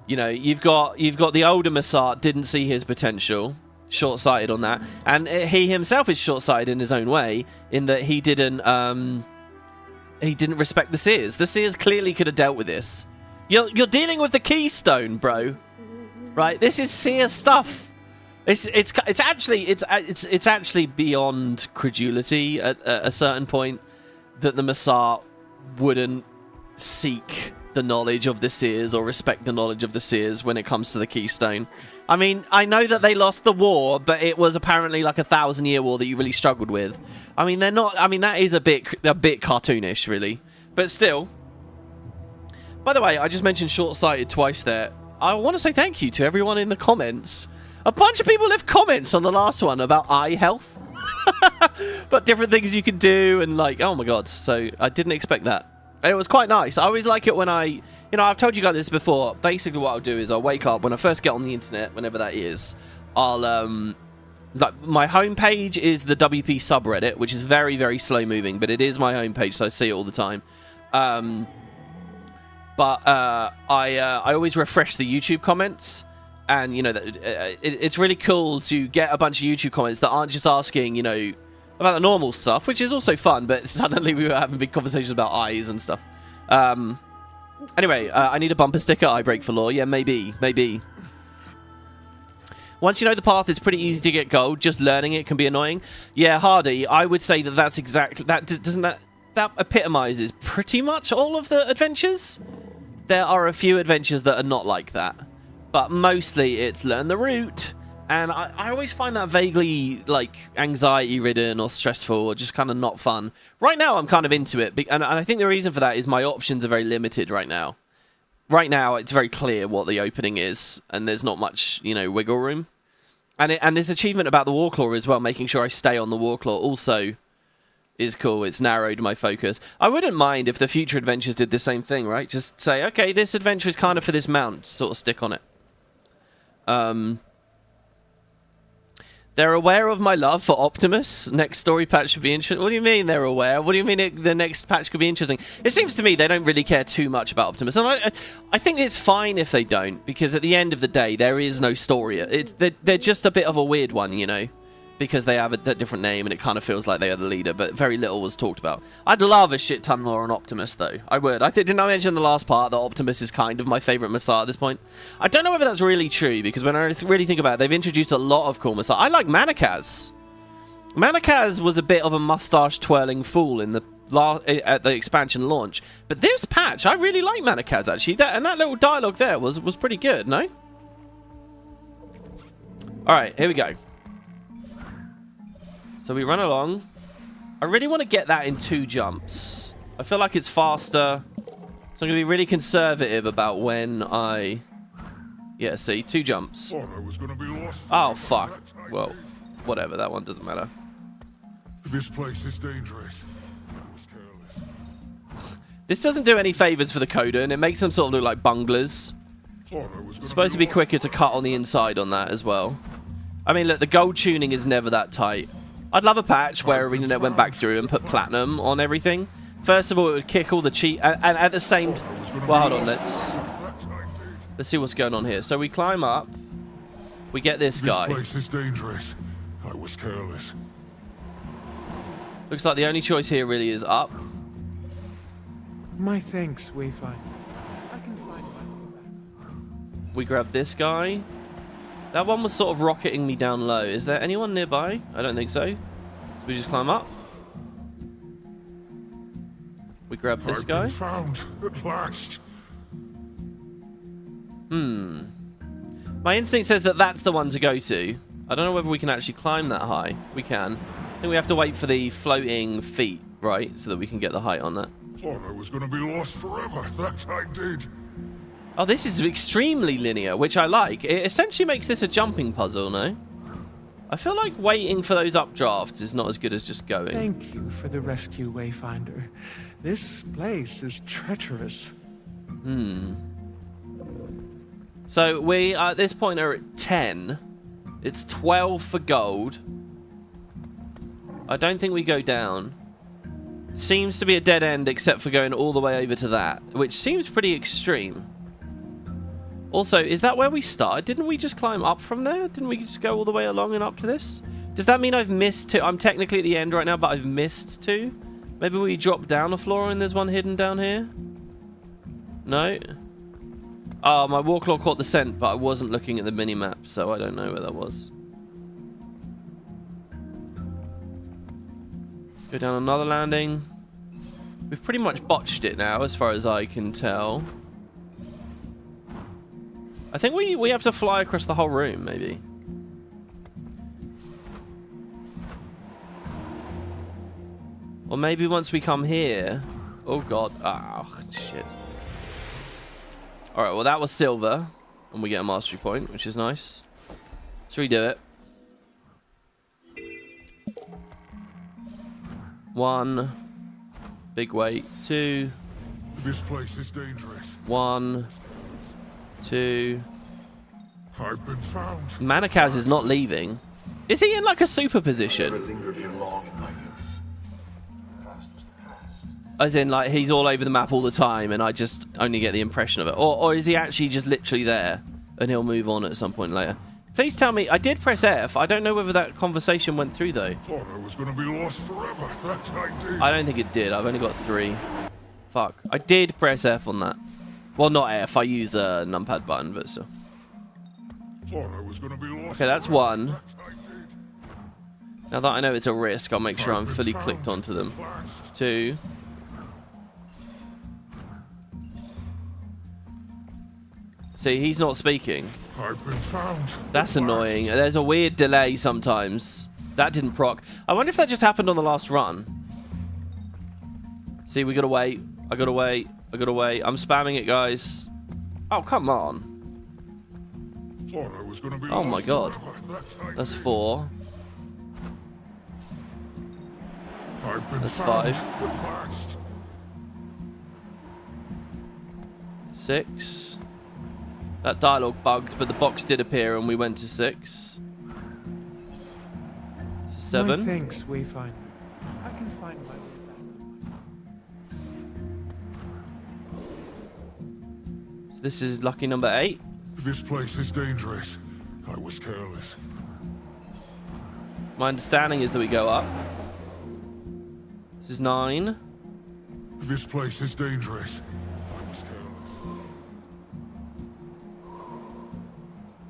A: You know, you've got the older Mursaat didn't see his potential. Short-sighted on that, and he himself is short-sighted in his own way in that he didn't respect the seers. The seers clearly could have dealt with this. You're dealing with the keystone, bro. Right? This is seer stuff. It's actually beyond credulity at a certain point that the Mursaat wouldn't seek the knowledge of the seers or respect the knowledge of the seers when it comes to the keystone. I mean, I know that they lost the war, but it was apparently like a 1,000-year war that you really struggled with. I mean, they're not... I mean, that is a bit cartoonish, really. But still. By the way, I just mentioned short-sighted twice there. I want to say thank you to everyone in the comments. A bunch of people left comments on the last one about eye health. But different things you can do and like... Oh, my God. So, I didn't expect that. And it was quite nice. I always like it when I... You know, I've told you guys this before. Basically, what I'll do is I'll wake up when I first get on the internet, whenever that is. I'll, like, my homepage is the WP subreddit, which is very, very slow moving, but it is my homepage, so I see it all the time. I always refresh the YouTube comments, And, you know, it's really cool to get a bunch of YouTube comments that aren't just asking, you know, about the normal stuff, which is also fun, but suddenly we were having big conversations about eyes and stuff. Anyway, I need a bumper sticker. I break for law. Yeah, maybe. Once you know the path, it's pretty easy to get gold. Just learning it can be annoying. Yeah, Hardy, I would say that that's exactly... That epitomizes pretty much all of the adventures. There are a few adventures that are not like that. But mostly it's learn the route. And I always find that vaguely, like, anxiety-ridden or stressful or just kind of not fun. Right now, I'm kind of into it. And I think the reason for that is my options are very limited right now. Right now, it's very clear what the opening is. And there's not much, you know, wiggle room. And this achievement about the Warclaw as well, making sure I stay on the Warclaw also is cool. It's narrowed my focus. I wouldn't mind if the future adventures did the same thing, right? Just say, okay, this adventure is kind of for this mount. Sort of stick on it. They're aware of my love for Optimus. Next story patch should be interesting. What do you mean they're aware? What do you mean the next patch could be interesting? It seems to me they don't really care too much about Optimus. And I think it's fine if they don't, because at the end of the day, there is no story. They're just a bit of a weird one, you know, because they have a different name and it kind of feels like they are the leader, but very little was talked about. I'd love a shit ton more on Optimus, though. I would. Didn't I mention in the last part that Optimus is kind of my favourite Mursaat at this point? I don't know whether that's really true, because when I really think about it, they've introduced a lot of cool Mursaat. I like Manakaz. Manakaz was a bit of a mustache-twirling fool in at the expansion launch. But this patch, I really like Manakaz, actually. That little dialogue there was pretty good, no? Alright, here we go. So we run along. I really want to get that in 2 jumps. I feel like it's faster. So I'm going to be really conservative about when I... Yeah, see, 2 jumps.
E: Thought I was gonna be lost
A: Oh,
E: forever.
A: fuck.
E: That I
A: Well,
E: did.
A: whatever. That one doesn't matter.
E: This place is dangerous. I was careless.
A: This doesn't do any favors for the coder, and it makes them sort of look like bunglers.
E: Thought I was
A: It's supposed to be
E: lost
A: quicker to cut on the inside on that as well. I mean, look, the gold tuning is never that tight. I'd love a patch where Arenanet went back through and put platinum on everything. First of all, it would kick all the cheat, and at the same... Well, hold on, let's see what's going on here. So we climb up. We get this guy.
E: This place is dangerous. I was careless.
A: Looks like the only choice here really is up.
G: My thanks, Wayfinder. I can find my way back.
A: We grab this guy. That one was sort of rocketing me down low. Is there anyone nearby? I don't think so. We just climb up. We grab this
E: I've
A: guy.
E: been found at last.
A: My instinct says that that's the one to go to. I don't know whether we can actually climb that high. We can. I think we have to wait for the floating feet, right? So that we can get the height on that.
E: Thought I was gonna be lost forever. That I did.
A: Oh, this is extremely linear, which I like. It essentially makes this a jumping puzzle, no? I feel like waiting for those updrafts is not as good as just going.
G: Thank you for the rescue, Wayfinder. This place is treacherous.
A: So we, at this point, are at 10. It's 12 for gold. I don't think we go down. Seems to be a dead end except for going all the way over to that, which seems pretty extreme. Also, is that where we started? Didn't we just climb up from there? Didn't we just go all the way along and up to this? Does that mean I've missed 2? I'm technically at the end right now, but I've missed 2. Maybe we drop down a floor and there's one hidden down here? No? Oh, my Warclaw caught the scent, but I wasn't looking at the mini-map, so I don't know where that was. Go down another landing. We've pretty much botched it now, as far as I can tell. I think we have to fly across the whole room, maybe. Or maybe once we come here... Oh, God. Oh, shit. Alright, well, that was silver. And we get a mastery point, which is nice. Let's redo it. 1. Big weight. 2.
E: This place is dangerous.
A: 1. 2.
E: I've been found.
A: Manakaz is not leaving. Is he in like a super position?
F: Never lingered here long in my youth. The past was the past.
A: As in, like, he's all over the map all the time and I just only get the impression of it. Or is he actually just literally there? and he'll move on at some point later. Please tell me, I did press F. I don't know whether that conversation went through, though.
E: Thought I was gonna be lost forever. That I did.
A: I don't think it did. I've only got 3. Fuck. I did press F on that. Well, not F. I use a numpad button, but still.
E: Thought I was gonna be lost.
A: Okay, that's
E: forever.
A: 1.
E: That I did.
A: Now that I know it's a risk, I'll make sure I'm fully clicked onto them. 2. See, he's not speaking.
E: I've been found.
A: That's
E: At last.
A: annoying. There's a weird delay sometimes. That didn't proc. I wonder if that just happened on the last run. See, we gotta wait. I gotta wait. I gotta wait. I'm spamming it, guys. Oh, come on.
E: Thought I was gonna be
A: Oh
E: lost
A: my god.
E: forever. That I
A: That's
E: did.
A: 4.
E: I've been
A: That's
E: found.
A: 5.
E: At last.
A: 6. That dialogue bugged, but the box did appear and we went to 6. So 7.
G: My thanks, Wayfinder. I can find my way back.
A: So this is lucky number 8.
E: This place is dangerous. I was careless.
A: My understanding is that we go up. This is 9.
E: This place is dangerous. I was careless.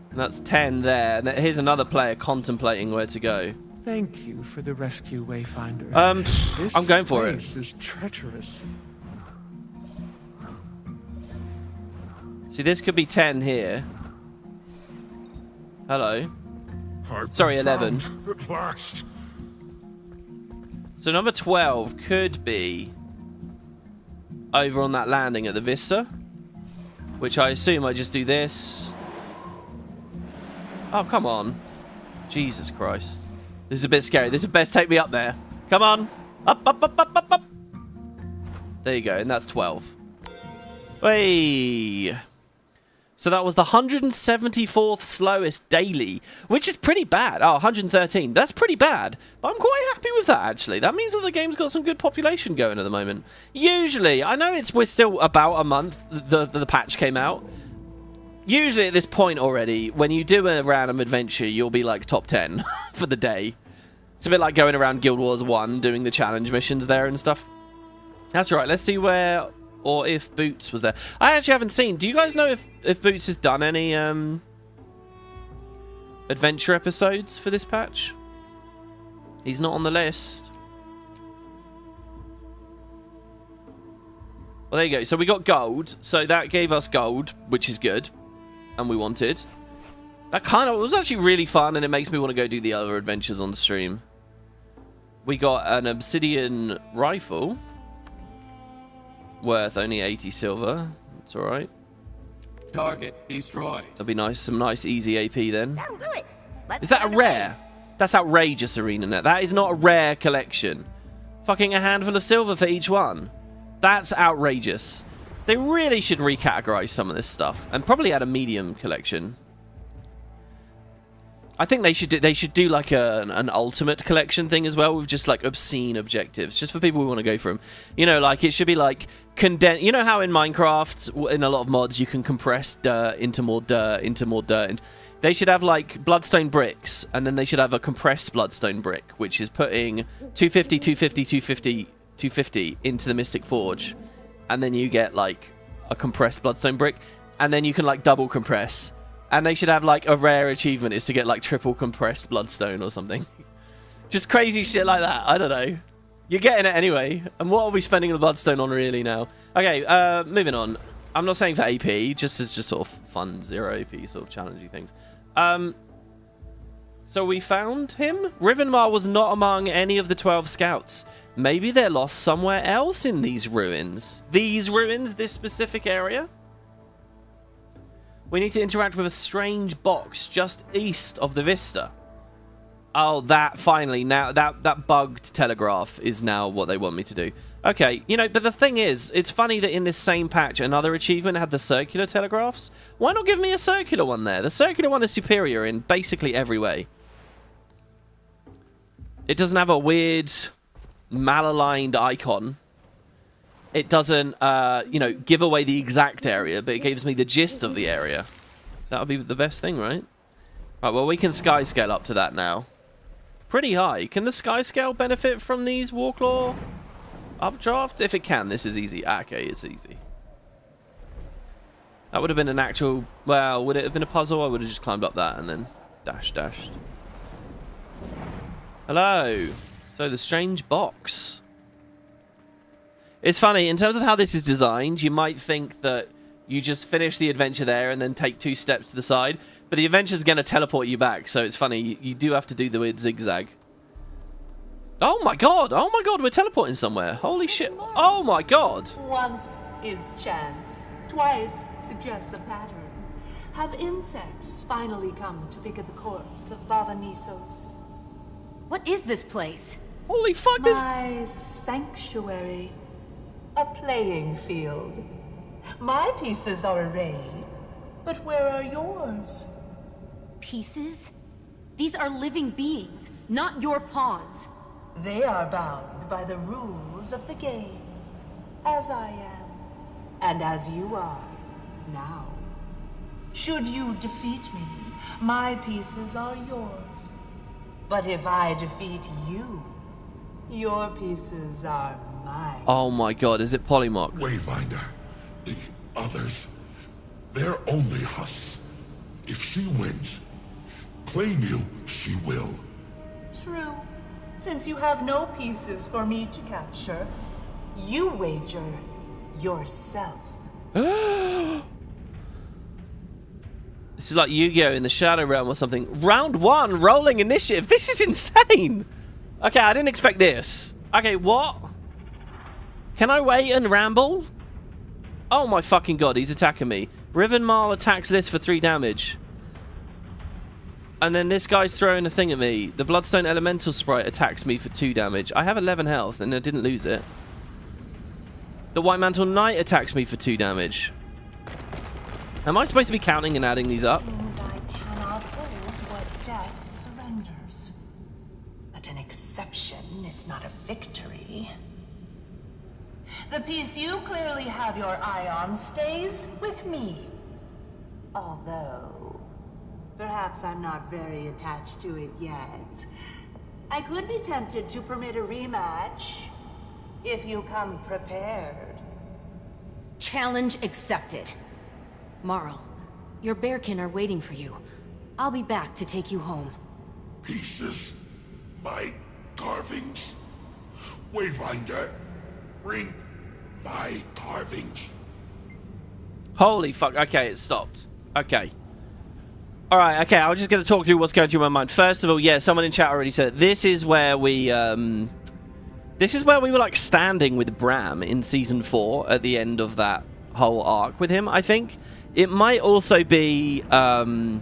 A: And that's 10 there. And here's another player contemplating where to go.
G: Thank you for the rescue, Wayfinder. This
A: I'm going for it.
G: place is treacherous.
A: See, this could be 10 here. Hello.
E: I've been
A: Sorry, 11.
E: found. At last.
A: So number 12 could be over on that landing at the Vista, which I assume I just do this. Oh, come on. Jesus Christ. This is a bit scary. This would best take me up there. Come on. Up, up, up, up, up, up. There you go, and that's 12. Hey. So that was the 174th slowest daily, which is pretty bad. Oh, 113. That's pretty bad. But I'm quite happy with that, actually. That means that the game's got some good population going at the moment. Usually, I know we're still about a month, the patch came out. Usually at this point already, when you do a random adventure, you'll be like top 10 for the day. It's a bit like going around Guild Wars 1, doing the challenge missions there and stuff. That's right. Let's see where or if Boots was there. I actually haven't seen. Do you guys know if Boots has done any adventure episodes for this patch? He's not on the list. Well, there you go. So we got gold. So that gave us gold, which is good. And we wanted. That kind of was actually really fun, and it makes me want to go do the other adventures on stream. We got an obsidian rifle. Worth only 80 silver. That's alright.
B: Target destroyed.
A: That'll be nice. Some nice easy AP then.
H: That'll do it. Let's
A: Is that
H: get
A: a
H: underway.
A: rare? That's outrageous, Arenanet. That is not a rare collection. Fucking a handful of silver for each one. That's outrageous. They really should recategorize some of this stuff. And probably add a medium collection. I think they should do like an ultimate collection thing as well, with just like obscene objectives, just for people who want to go for them. You know, like it should be like condensed. You know how in Minecraft, in a lot of mods, you can compress dirt into more dirt into more dirt. And they should have like bloodstone bricks, and then they should have a compressed bloodstone brick, which is putting 250, 250, 250, 250 into the Mystic Forge, and then you get like a compressed bloodstone brick, and then you can like double compress. And they should have, like, a rare achievement is to get, like, triple compressed bloodstone or something. Just crazy shit like that. I don't know. You're getting it anyway. And what are we spending the bloodstone on really now? Okay, moving on. I'm not saying for AP, just as just sort of fun 0 AP sort of challenging things. So we found him. Rivenmar was not among any of the 12 scouts. Maybe they're lost somewhere else in these ruins. These ruins, this specific area? We need to interact with a strange box just east of the Vista. Oh, that finally, now that bugged telegraph is now what they want me to do. Okay, you know, but the thing is, it's funny that in this same patch, another achievement had the circular telegraphs. Why not give me a circular one there? The circular one is superior in basically every way. It doesn't have a weird malaligned icon. It doesn't, you know, give away the exact area, but it gives me the gist of the area. That would be the best thing, right? Right, well, we can sky scale up to that now. Pretty high. Can the sky scale benefit from these Warclaw updrafts? If it can, this is easy. Ah, okay, it's easy. That would have been an actual... Well, would it have been a puzzle? I would have just climbed up that and then dashed. Hello. So, the strange box. It's funny, in terms of how this is designed, you might think that you just finish the adventure there and then take 2 steps to the side. But the adventure's going to teleport you back, so it's funny. You do have to do the weird zigzag. Oh my god! Oh my god, we're teleporting somewhere. Holy shit. Oh my god!
H: Once is chance. Twice suggests a pattern. Have insects finally come to pick at the corpse of Bavanisos?
I: What is this place?
A: Holy fuck, this...
H: My sanctuary. A playing field. My pieces are arrayed, but where are yours?
I: Pieces? These are living beings, not your pawns.
H: They are bound by the rules of the game, as I am, and as you are now. Should you defeat me, my pieces are yours. But if I defeat you, your pieces are mine.
A: Oh my god, is it Polymock?
E: Wayfinder, the others, they're only husks. If she wins, claim you, she will.
H: True. Since you have no pieces for me to capture, you wager yourself.
A: This is like Yu-Gi-Oh! In the Shadow Realm or something. Round 1, rolling initiative. This is insane. Okay, I didn't expect this. Okay, what? Can I wait and ramble? Oh my fucking god, he's attacking me. Riven Marl attacks this for 3 damage. And then this guy's throwing a thing at me. The Bloodstone Elemental Sprite attacks me for 2 damage. I have 11 health and I didn't lose it. The White Mantle Knight attacks me for 2 damage. Am I supposed to be counting and adding these up?
H: Seems I cannot hold what death surrenders. But an exception is not a victory. The piece you clearly have your eye on stays with me. Although, perhaps I'm not very attached to it yet. I could be tempted to permit a rematch, if you come prepared.
I: Challenge accepted. Marl, your bearkin are waiting for you. I'll be back to take you home.
E: Pieces, my carvings. Wayfinder, bring my carvings.
A: Holy fuck. Okay, it stopped. Okay. Alright, okay, I was just going to talk through what's going through my mind. First of all, yeah, someone in chat already said it. This is where we were, like, standing with Bram in Season 4 at the end of that whole arc with him, I think. It might also be, you know,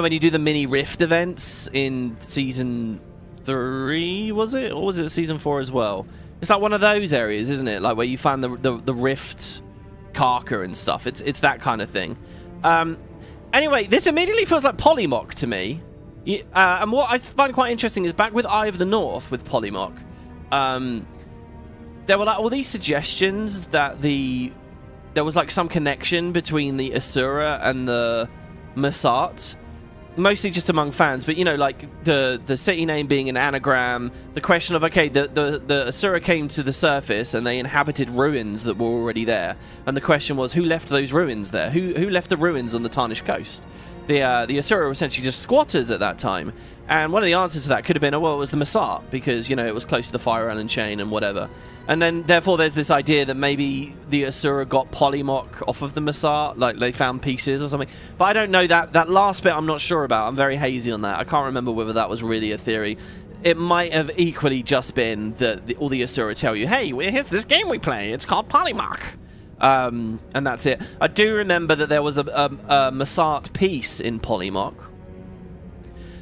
A: when you do the mini Rift events in Season 3, was it? Or was it Season 4 as well? It's like one of those areas, isn't it? Like where you find the Rift Karka and stuff. It's that kind of thing. Anyway, this immediately feels like Polymock to me. And what I find quite interesting is back with Eye of the North with Polymock, there were like all these suggestions that there was like some connection between the Asura and the Mursaat, mostly just among fans, but you know, like the city name being an anagram, the question of, okay, the Asura came to the surface and they inhabited ruins that were already there, and the question was, who left those ruins there? Who left the ruins on the Tarnished Coast? The Asura were essentially just squatters at that time, and one of the answers to that could have been, oh, well, it was the Mursaat, because, you know, it was close to the Fire Island chain and whatever. And then, therefore, there's this idea that maybe the Asura got Polymock off of the Mursaat, like they found pieces or something. But I don't know, that last bit I'm not sure about. I'm very hazy on that. I can't remember whether that was really a theory. It might have equally just been that all the Asura tell you, hey, here's this game we play. It's called Polymock. And that's it. I do remember that there was a Mursaat piece in Polymock.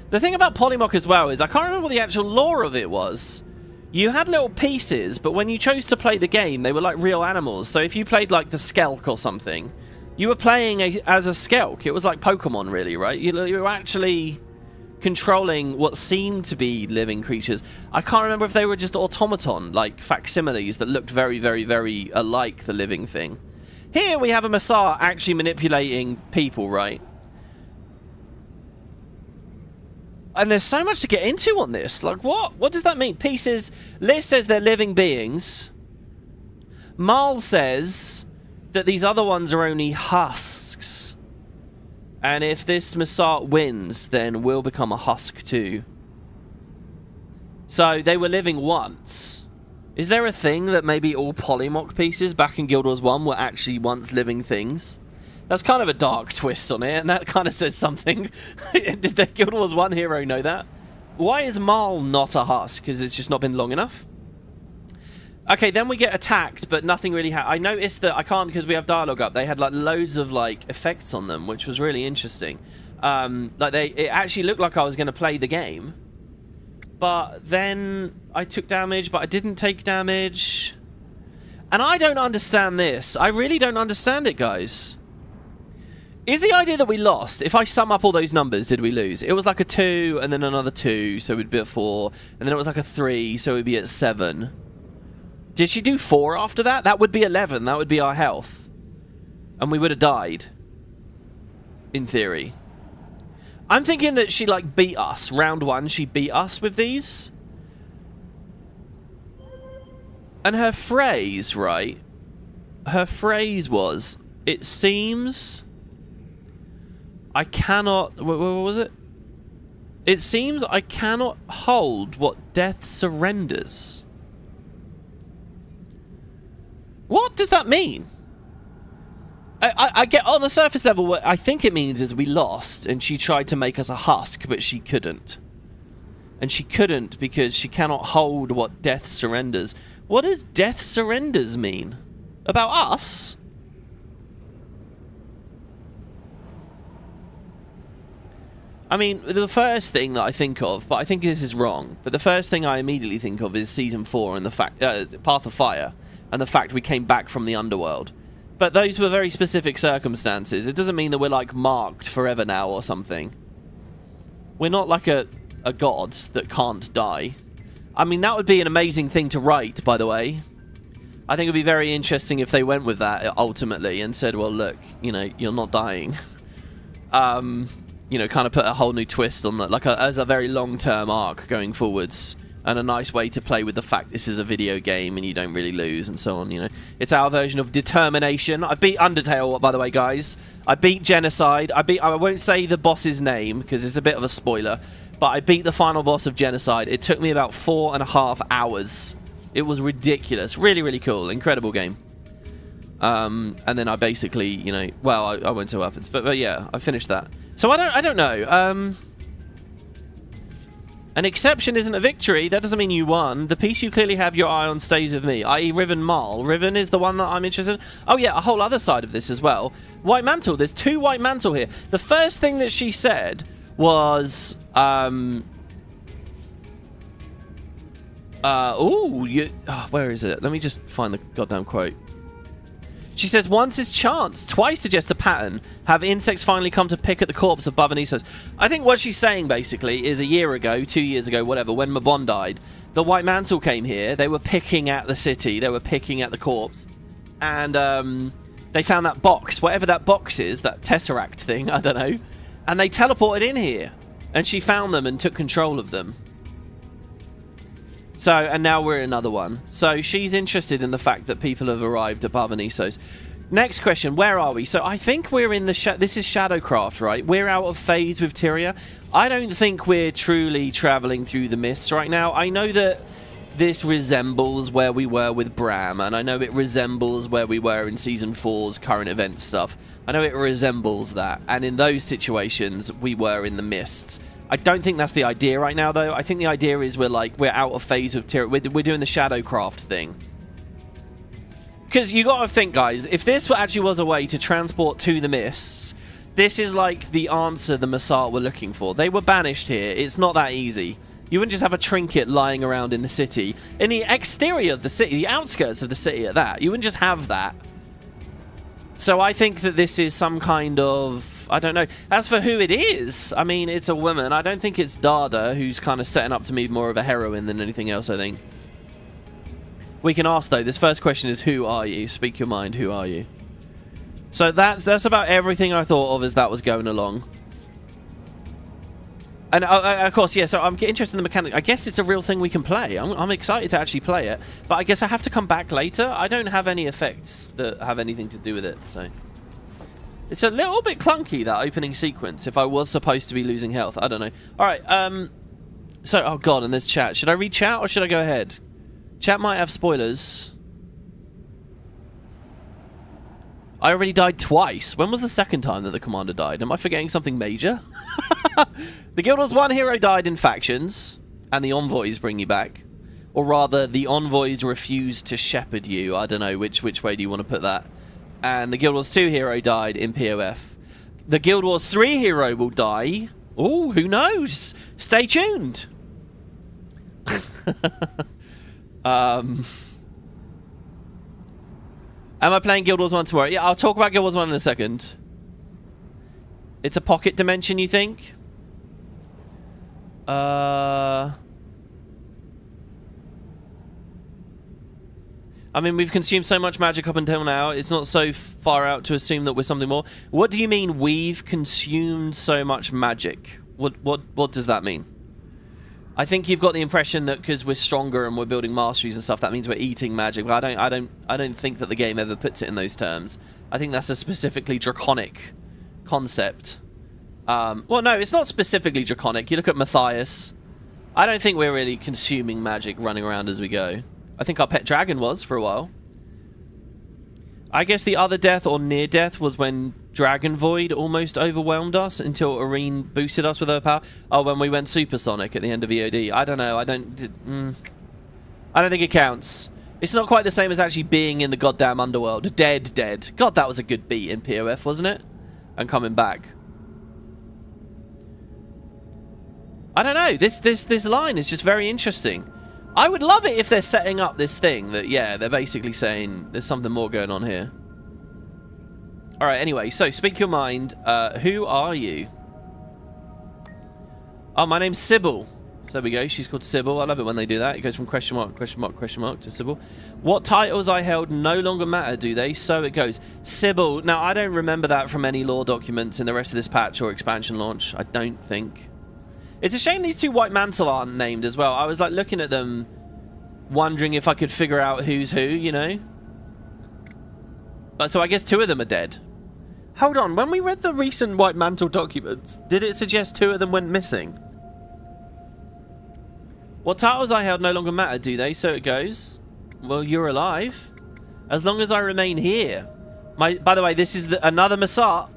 A: The thing about Polymock as well is I can't remember what the actual lore of it was. You had little pieces, but when you chose to play the game, they were like real animals. So if you played like the Skelk or something, you were playing as a Skelk. It was like Pokemon, really, right? You were actually controlling what seemed to be living creatures. I can't remember if they were just automaton, like facsimiles that looked very, very, very alike the living thing. Here we have a Mursaat actually manipulating people, right? And there's so much to get into on this. Like, what? What does that mean? Pieces. Liz says they're living beings. Marl says that these other ones are only husks. And if this Mursaat wins, then we'll become a husk too. So they were living once. Is there a thing that maybe all polymorph pieces back in Guild Wars 1 were actually once living things? That's kind of a dark twist on it, and that kind of says something. Did the Guild Wars 1 hero know that? Why is Marl not a husk? Because it's just not been long enough? Okay, then we get attacked, but nothing really I noticed that I can't because we have dialogue up. They had like loads of like effects on them, which was really interesting. It actually looked like I was going to play the game. But then I took damage, but I didn't take damage. And I don't understand this. I really don't understand it, guys. Is the idea that we lost, if I sum up all those numbers, did we lose? It was like a 2, and then another 2, so we'd be at 4. And then it was like a 3, so we'd be at 7. Did she do 4 after that? That would be 11. That would be our health. And we would have died. In theory. I'm thinking that she, like, beat us. Round 1, she beat us with these. And her phrase, right? Her phrase was, it seems... I cannot... What was it? It seems I cannot hold what death surrenders. What does that mean? I get on the surface level, what I think it means is we lost, and she tried to make us a husk, but she couldn't. And she couldn't because she cannot hold what death surrenders. What does death surrenders mean? About us? I mean, the first thing that I think of, but I think this is wrong, but the first thing I immediately think of is Season 4 and the fact, Path of Fire, and the fact we came back from the underworld. But those were very specific circumstances. It doesn't mean that we're, like, marked forever now or something. We're not like a god that can't die. I mean, that would be an amazing thing to write, by the way. I think it would be very interesting if they went with that, ultimately, and said, well, look, you know, you're not dying. You know, kind of put a whole new twist on that, like as a very long-term arc going forwards, and a nice way to play with the fact this is a video game and you don't really lose and so on, you know. It's our version of determination. I beat Undertale, by the way, guys. I beat Genocide. I won't say the boss's name because it's a bit of a spoiler, but I beat the final boss of Genocide. It took me about 4.5 hours. It was ridiculous. Really, really cool. Incredible game. And then I basically, you know, well, I won't say what happens, but yeah, I finished that. So I don't know. An exception isn't a victory. That doesn't mean you won. The piece you clearly have your eye on stays with me, i.e. Riven Marl. Riven is the one that I'm interested in. Oh yeah, a whole other side of this as well. White Mantle. There's 2 White Mantle here. The first thing that she said was, where is it? Let me just find the goddamn quote. She says, once is chance, twice suggests a pattern. Have insects finally come to pick at the corpse of Bavanisos? I think what she's saying, basically, is a year ago, 2 years ago, whatever, when Mabon died, the White Mantle came here. They were picking at the city. They were picking at the corpse. And they found that box, whatever that box is, that Tesseract thing, I don't know. And they teleported in here. And she found them and took control of them. So, and now we're in another one. So she's interested in the fact that people have arrived at Bavanisos. Next question, where are we? So I think we're in the... This is Shadowcraft, right? We're out of phase with Tyria. I don't think we're truly traveling through the mists right now. I know that this resembles where we were with Bram, and I know it resembles where we were in Season 4's current event stuff. I know it resembles that. And in those situations, we were in the mists. I don't think that's the idea right now, though. I think the idea is we're out of phase with Tyria. We're doing the Shadowcraft thing. Because you got to think, guys, if this actually was a way to transport to the mists, this is like the answer the Mursaat were looking for. They were banished here. It's not that easy. You wouldn't just have a trinket lying around in the city. In the exterior of the city, the outskirts of the city at that, you wouldn't just have that. So I think that this is some kind of... I don't know. As for who it is, I mean, it's a woman. I don't think it's Dada, who's kind of setting up to me more of a heroine than anything else, I think. We can ask, though. This first question is, who are you? Speak your mind. Who are you? So that's about everything I thought of as that was going along. And of course, yeah, so I'm interested in the mechanic. I guess it's a real thing we can play. I'm excited to actually play it. But I guess I have to come back later. I don't have any effects that have anything to do with it, so... It's a little bit clunky, that opening sequence, if I was supposed to be losing health. I don't know. Alright, so, oh god, and there's chat. Should I read chat or should I go ahead? Chat might have spoilers. I already died twice. When was the second time that the commander died? Am I forgetting something major? The Guild Wars 1 hero died in factions, and the envoys bring you back. Or rather, the envoys refuse to shepherd you. I don't know, which way do you want to put that? And the Guild Wars 2 hero died in POF. The Guild Wars 3 hero will die. Oh, who knows? Stay tuned. Am I playing Guild Wars 1 tomorrow? Yeah, I'll talk about Guild Wars 1 in a second. It's a pocket dimension, you think? I mean, we've consumed so much magic up until now, it's not so far out to assume that we're something more. What do you mean, we've consumed so much magic? What does that mean? I think you've got the impression that because we're stronger and we're building masteries and stuff, that means we're eating magic. But I don't think that the game ever puts it in those terms. I think that's a specifically draconic concept. Well, no, it's not specifically draconic. You look at Matthias. I don't think we're really consuming magic running around as we go. I think our pet dragon was for a while. I guess the other death or near death was when Dragon Void almost overwhelmed us until Arene boosted us with her power. Oh, when we went supersonic at the end of EOD. I don't know. I don't think it counts. It's not quite the same as actually being in the goddamn underworld. Dead. God, that was a good beat in POF, wasn't it? And coming back. I don't know. This line is just very interesting. I would love it if they're setting up this thing that, yeah, they're basically saying there's something more going on here. Alright, anyway, so speak your mind. Who are you? Oh, my name's Sybil. So there we go, she's called Sybil. I love it when they do that. It goes from question mark to Sybil. What titles I held no longer matter, do they? So it goes. Sybil. Now, I don't remember that from any lore documents in the rest of this patch or expansion launch. I don't think. It's a shame these two White Mantle aren't named as well. I was like looking at them, wondering if I could figure out who's who, you know? So I guess two of them are dead. Hold on, when we read the recent White Mantle documents, did it suggest two of them went missing? What titles I held no longer matter, do they? So it goes. Well, you're alive. As long as I remain here. By the way, this is another Mursaat.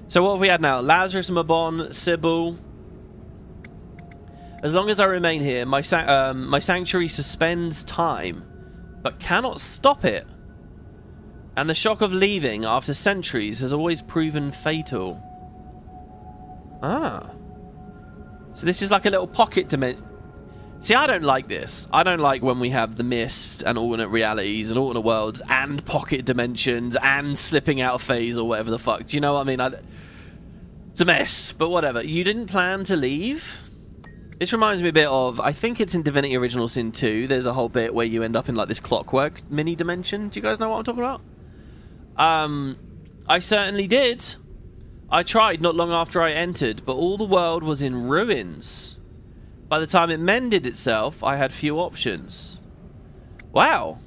A: So what have we had now? Lazarus, Mabon, Sybil. As long as I remain here, my sanctuary suspends time, but cannot stop it. And the shock of leaving after centuries has always proven fatal. Ah. So this is like a little pocket dimension. See, I don't like this. I don't like when we have the mist and alternate realities and alternate worlds and pocket dimensions and slipping out of phase or whatever the fuck. Do you know what I mean? It's a mess, but whatever. You didn't plan to leave? This reminds me a bit of, I think it's in Divinity Original Sin 2. There's a whole bit where you end up in like this clockwork mini dimension. Do you guys know what I'm talking about? I certainly did. I tried not long after I entered, but all the world was in ruins. By the time it mended itself, I had few options. Wow.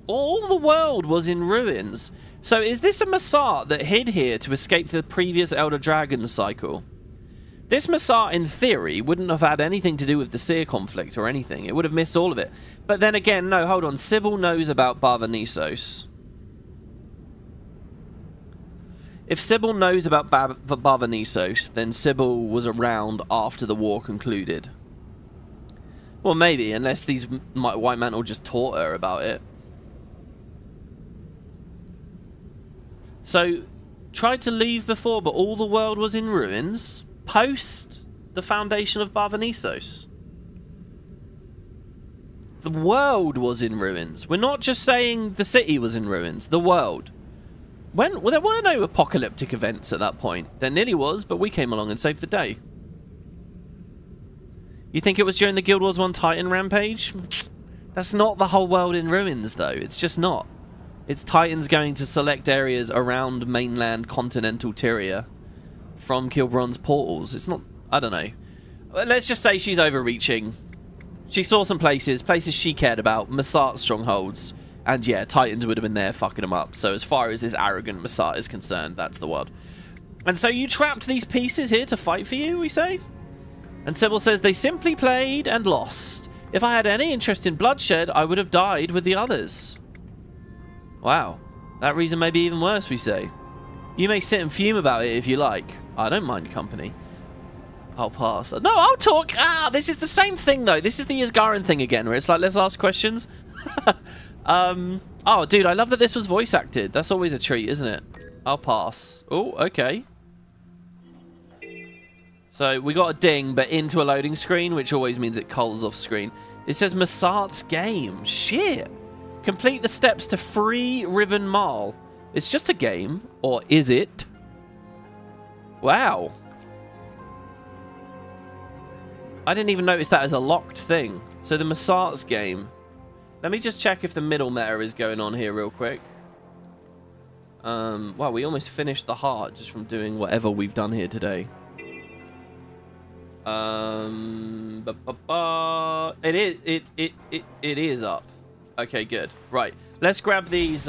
A: All the world was in ruins. So is this a Mursaat that hid here to escape the previous Elder Dragon cycle? This Mursaat, in theory, wouldn't have had anything to do with the Seer conflict or anything. It would have missed all of it. But then again, no, hold on. Sybil knows about Barvanisos. If Sybil knows about Barvanisos, then Sybil was around after the war concluded. Well, maybe, unless these White Mantle just taught her about it. So, tried to leave before, but all the world was in ruins? Post the foundation of Barvanisos. The world was in ruins. We're not just saying the city was in ruins. The world. Well, there were no apocalyptic events at that point. There nearly was, but we came along and saved the day. You think it was during the Guild Wars 1 Titan rampage? That's not the whole world in ruins, though. It's just not. It's Titan's going to select areas around mainland continental Tyria from Kilbron's portals. It's not... I don't know. Let's just say she's overreaching. She saw some places she cared about, Mursaat strongholds, and yeah, Titans would have been there fucking them up. So as far as this arrogant Mursaat is concerned, that's the word. And so you trapped these pieces here to fight for you, we say? And Sybil says, they simply played and lost. If I had any interest in bloodshed, I would have died with the others. Wow. That reason may be even worse, we say. You may sit and fume about it if you like. I don't mind company. I'll pass. No, I'll talk. This is the same thing, though. This is the Asgarin thing again, where it's like, let's ask questions. Oh, dude, I love that this was voice acted. That's always a treat, isn't it? I'll pass. Oh, okay. So we got a ding, but into a loading screen, which always means it culls off screen. It says Mursaat's game. Shit. Complete the steps to free Riven Marl. It's just a game, or is it? Wow. I didn't even notice that as a locked thing. So the Mursaat's game. Let me just check if the middle meta is going on here real quick. Wow, we almost finished the heart just from doing whatever we've done here today. It is up. Okay, good. Right. Let's grab these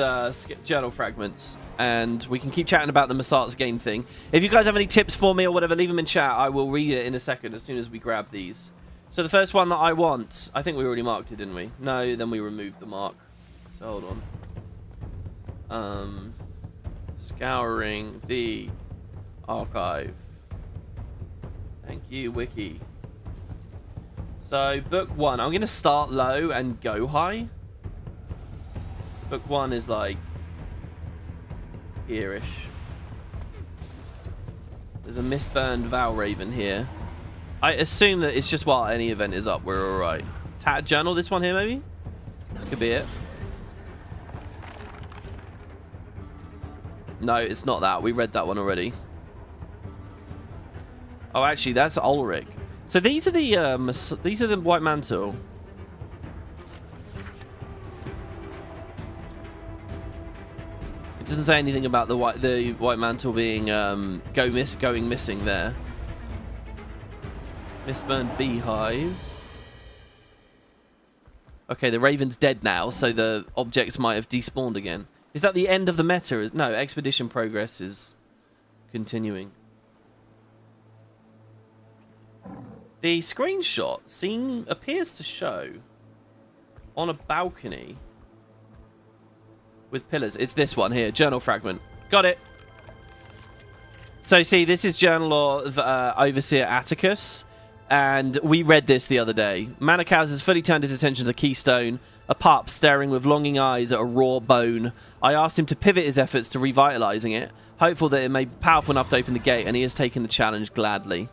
A: journal fragments, and we can keep chatting about the Mursaat's game thing. If you guys have any tips for me or whatever, leave them in chat. I will read it in a second as soon as we grab these. So the first one that I want, I think we already marked it, didn't we? No, then we removed the mark. So hold on. Scouring the archive. Thank you, Wiki. So book 1, I'm going to start low and go high. Book 1 is like here-ish. There's a Mistburned Valraven here. I assume that it's just while any event is up, we're alright. Tattered Journal, this one here maybe? This could be it. No, it's not that. We read that one already. Oh, actually, that's Ulrich. So these are the White Mantle. It doesn't say anything about the White Mantle being going missing there. Mistburned Beehive. Okay, the Raven's dead now, so the objects might have despawned again. Is that the end of the meta? No, expedition progress is continuing. The screenshot appears to show on a balcony with pillars. It's this one here, journal fragment. Got it. So see, this is Journal of Overseer Atticus, and we read this the other day. Manakaz has fully turned his attention to the keystone, a pup staring with longing eyes at a raw bone. I asked him to pivot his efforts to revitalizing it, hopeful that it may be powerful enough to open the gate, and he has taken the challenge gladly.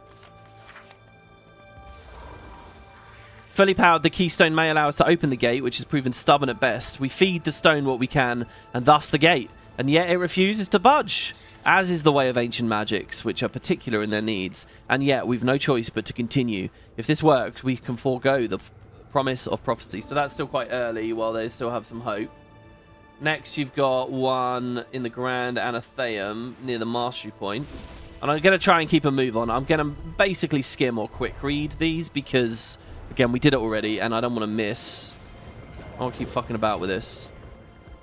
A: Fully powered, the keystone may allow us to open the gate, which has proven stubborn at best. We feed the stone what we can, and thus the gate, and yet it refuses to budge, as is the way of ancient magics, which are particular in their needs, and yet we've no choice but to continue. If this works, we can forego the promise of prophecy. So that's still quite early, while they still have some hope. Next, you've got one in the Grand Anatheum, near the Mastery Point. And I'm going to try and keep a move on. I'm going to basically skim or quick read these, because... again, we did it already, and I don't want to miss. I won't keep fucking about with this.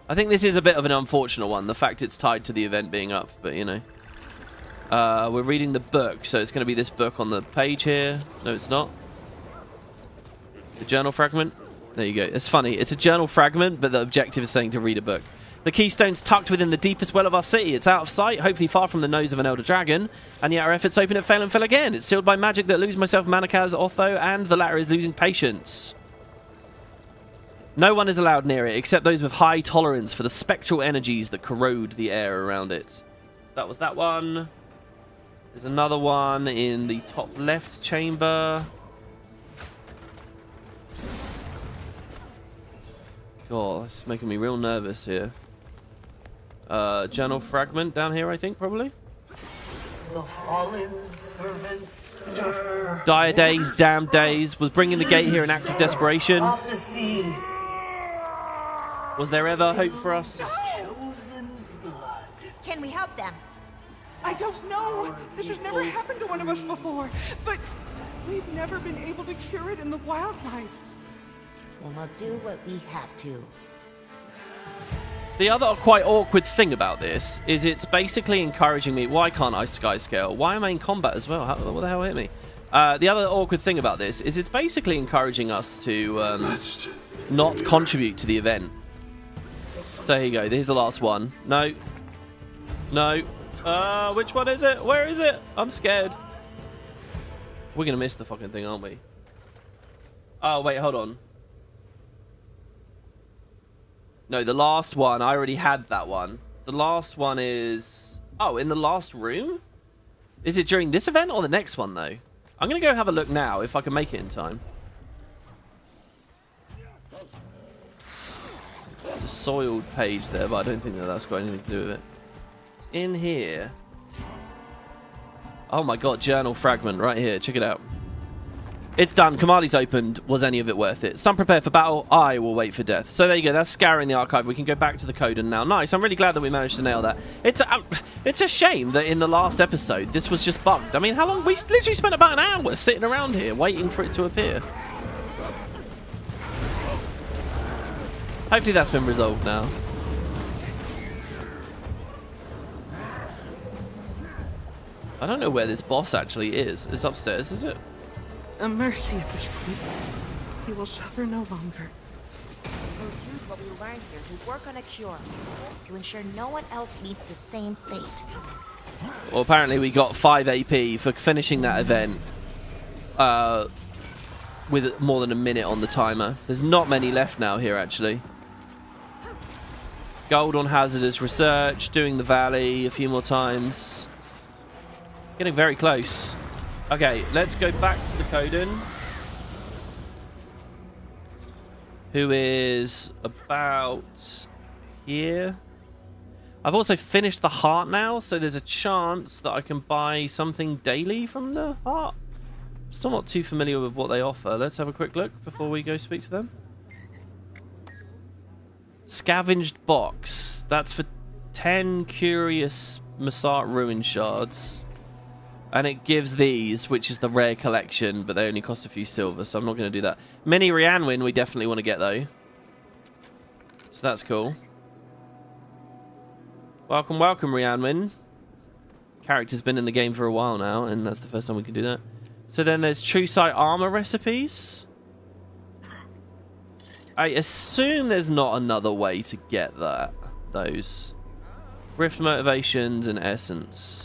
A: I think this is a bit of an unfortunate one, the fact it's tied to the event being up, but you know. We're reading the book, so it's going to be this book on the page here. No, it's not. The journal fragment. There you go. It's funny. It's a journal fragment, but the objective is saying to read a book. The keystone's tucked within the deepest well of our city. It's out of sight, hopefully far from the nose of an elder dragon, and yet our efforts open it fail and fail again. It's sealed by magic that lose myself, Manakaz, Otho, and the latter is losing patience. No one is allowed near it, except those with high tolerance for the spectral energies that corrode the air around it. So that was that one. There's another one in the top left chamber. God, it's making me real nervous here. Journal fragment down here, I think, probably.
H: The fallen servants stir.
A: Dire days, damned days. Was bringing the gate here in act of desperation.
H: Prophecy.
A: Was there ever hope for us?
J: can we help them?
G: I don't know. This has never happened to one of us before. But we've never been able to cure it in the wildlife.
J: Well, we'll do what we have to.
A: The other quite awkward thing about this is it's basically encouraging me. Why can't I sky scale? Why am I in combat as well? What the hell hit me? The other awkward thing about this is it's basically encouraging us to not contribute to the event. So here you go. Here's the last one. No. No. Which one is it? Where is it? I'm scared. We're going to miss the fucking thing, aren't we? Oh, wait, hold on. No, the last one, I already had that one. The last one is... Oh, in the last room? Is it during this event or the next one, though? I'm going to go have a look now if I can make it in time. There's a soiled page there, but I don't think that that's got anything to do with it. It's in here. Oh my god, journal fragment right here. Check it out. It's done. Kamali's opened. Was any of it worth it? Some prepare for battle. I will wait for death. So there you go. That's Scouring the archive. We can go back to the code and now. Nice. I'm really glad that we managed to nail that. It's a shame that in the last episode this was just bugged. I mean, how long? We literally spent about an hour sitting around here waiting for it to appear. Hopefully that's been resolved now. I don't know where this boss actually is. It's upstairs, is it?
G: A mercy at this point. He will suffer no longer.
J: We'll use what we learned here to work on a cure, to ensure no one else meets the same fate.
A: Well, apparently we got 5 AP for finishing that event with more than a minute on the timer. There's not many left now here, actually. Gold on hazardous research, doing the valley a few more times. Getting very close. Okay, let's go back to the Coden, who is about here. I've also finished the heart now, so there's a chance that I can buy something daily from the heart. Still not too familiar with what they offer. Let's have a quick look before we go speak to them. Scavenged box. That's for 10 curious Mursaat ruin shards. And it gives these, which is the rare collection, but they only cost a few silver, so I'm not going to do that. Mini Rianwin we definitely want to get, though. So that's cool. Welcome, welcome, Rianwin. Character's been in the game for a while now, and that's the first time we can do that. So then there's True Sight armor recipes. I assume there's not another way to get those. Rift motivations and essence.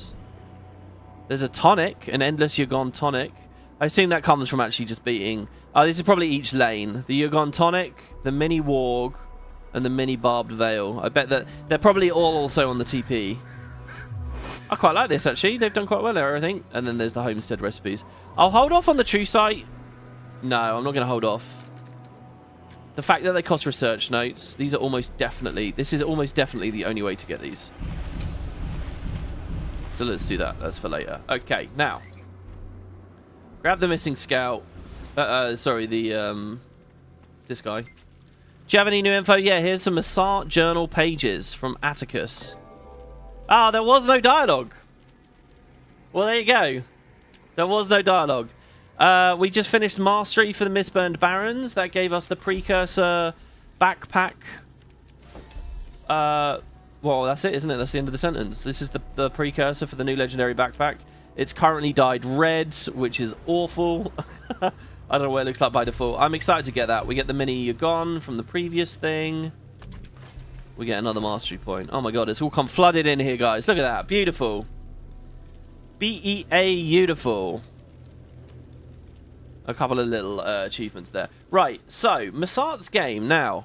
A: There's a tonic, an Endless Yagon tonic. I assume that comes from actually just beating... Oh, this is probably each lane. The Yagon tonic, the mini warg, and the mini barbed veil. I bet that they're probably all also on the TP. I quite like this, actually. They've done quite well there, I think. And then there's the homestead recipes. I'll hold off on the True Sight. No, I'm not going to hold off. The fact that they cost research notes, these are almost definitely... This is almost definitely the only way to get these. So let's do that. That's for later. Okay, now. Grab the missing scout. Sorry, this guy. Do you have any new info? Yeah, here's some Mursaat journal pages from Atticus. Ah, there was no dialogue. Well, there you go. There was no dialogue. We just finished Mastery for the Mistburned Barons. That gave us the precursor backpack. Well, that's it, isn't it? That's the end of the sentence. This is the precursor for the new legendary backpack. It's currently dyed red, which is awful. I don't know what it looks like by default. I'm excited to get that. We get the mini Yagon from the previous thing. We get another mastery point. Oh my god, it's all come flooded in here, guys. Look at that. Beautiful. B-E-A beautiful. A couple of little achievements there. Right, so, Mursaat's game now.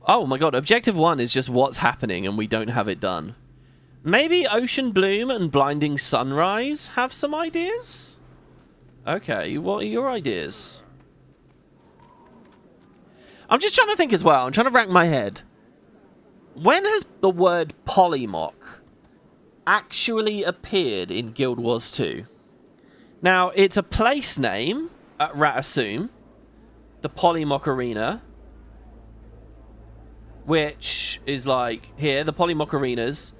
A: Oh my god, objective 1 is just what's happening and we don't have it done. Maybe Ocean Bloom and Blinding Sunrise have some ideas? Okay, what are your ideas? I'm just trying to think as well. I'm trying to rack my head. When has the word Polymock actually appeared in Guild Wars 2? Now, it's a place name at Ratasum, the Polymock Arena, which is like here, the Polymock Arenas.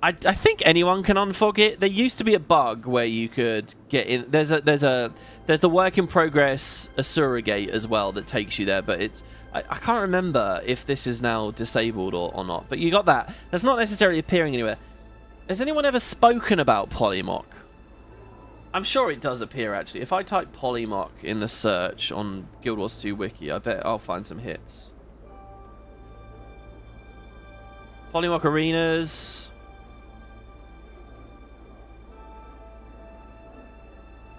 A: I think anyone can unfog it. There used to be a bug where you could get in. There's the work in progress Asura gate as well that takes you there, but it's I can't remember if this is now disabled or not. But you got that. That's not necessarily appearing anywhere. Has anyone ever spoken about Polymock? I'm sure it does appear actually. If I type Polymock in the search on Guild Wars 2 wiki, I bet I'll find some hits. Polymock arenas.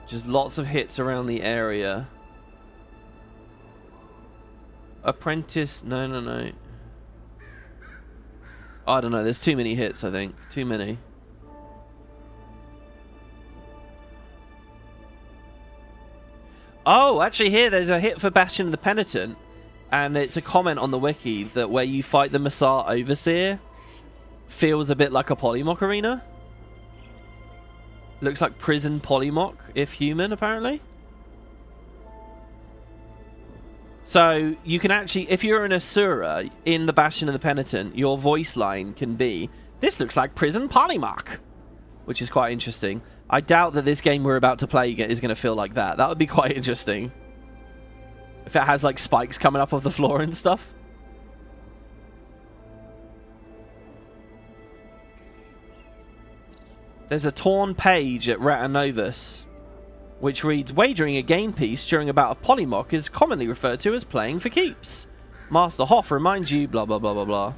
A: Just lots of hits around the area. Apprentice. No. I don't know. There's too many hits, I think. Too many. Oh, actually here there's a hit for Bastion of the Penitent. And it's a comment on the wiki that where you fight the Mursaat Overseer feels a bit like a Polymock arena. Looks like prison Polymock, if human, apparently. So, you can actually, if you're an Asura in the Bastion of the Penitent, your voice line can be, "This looks like prison Polymock," which is quite interesting. I doubt that this game we're about to play is going to feel like that. That would be quite interesting. If it has, like, spikes coming up off the floor and stuff. There's a torn page at Arenanet, which reads, "Wagering a game piece during a bout of Polymock is commonly referred to as playing for keeps. Master Hoff reminds you, blah, blah, blah, blah, blah."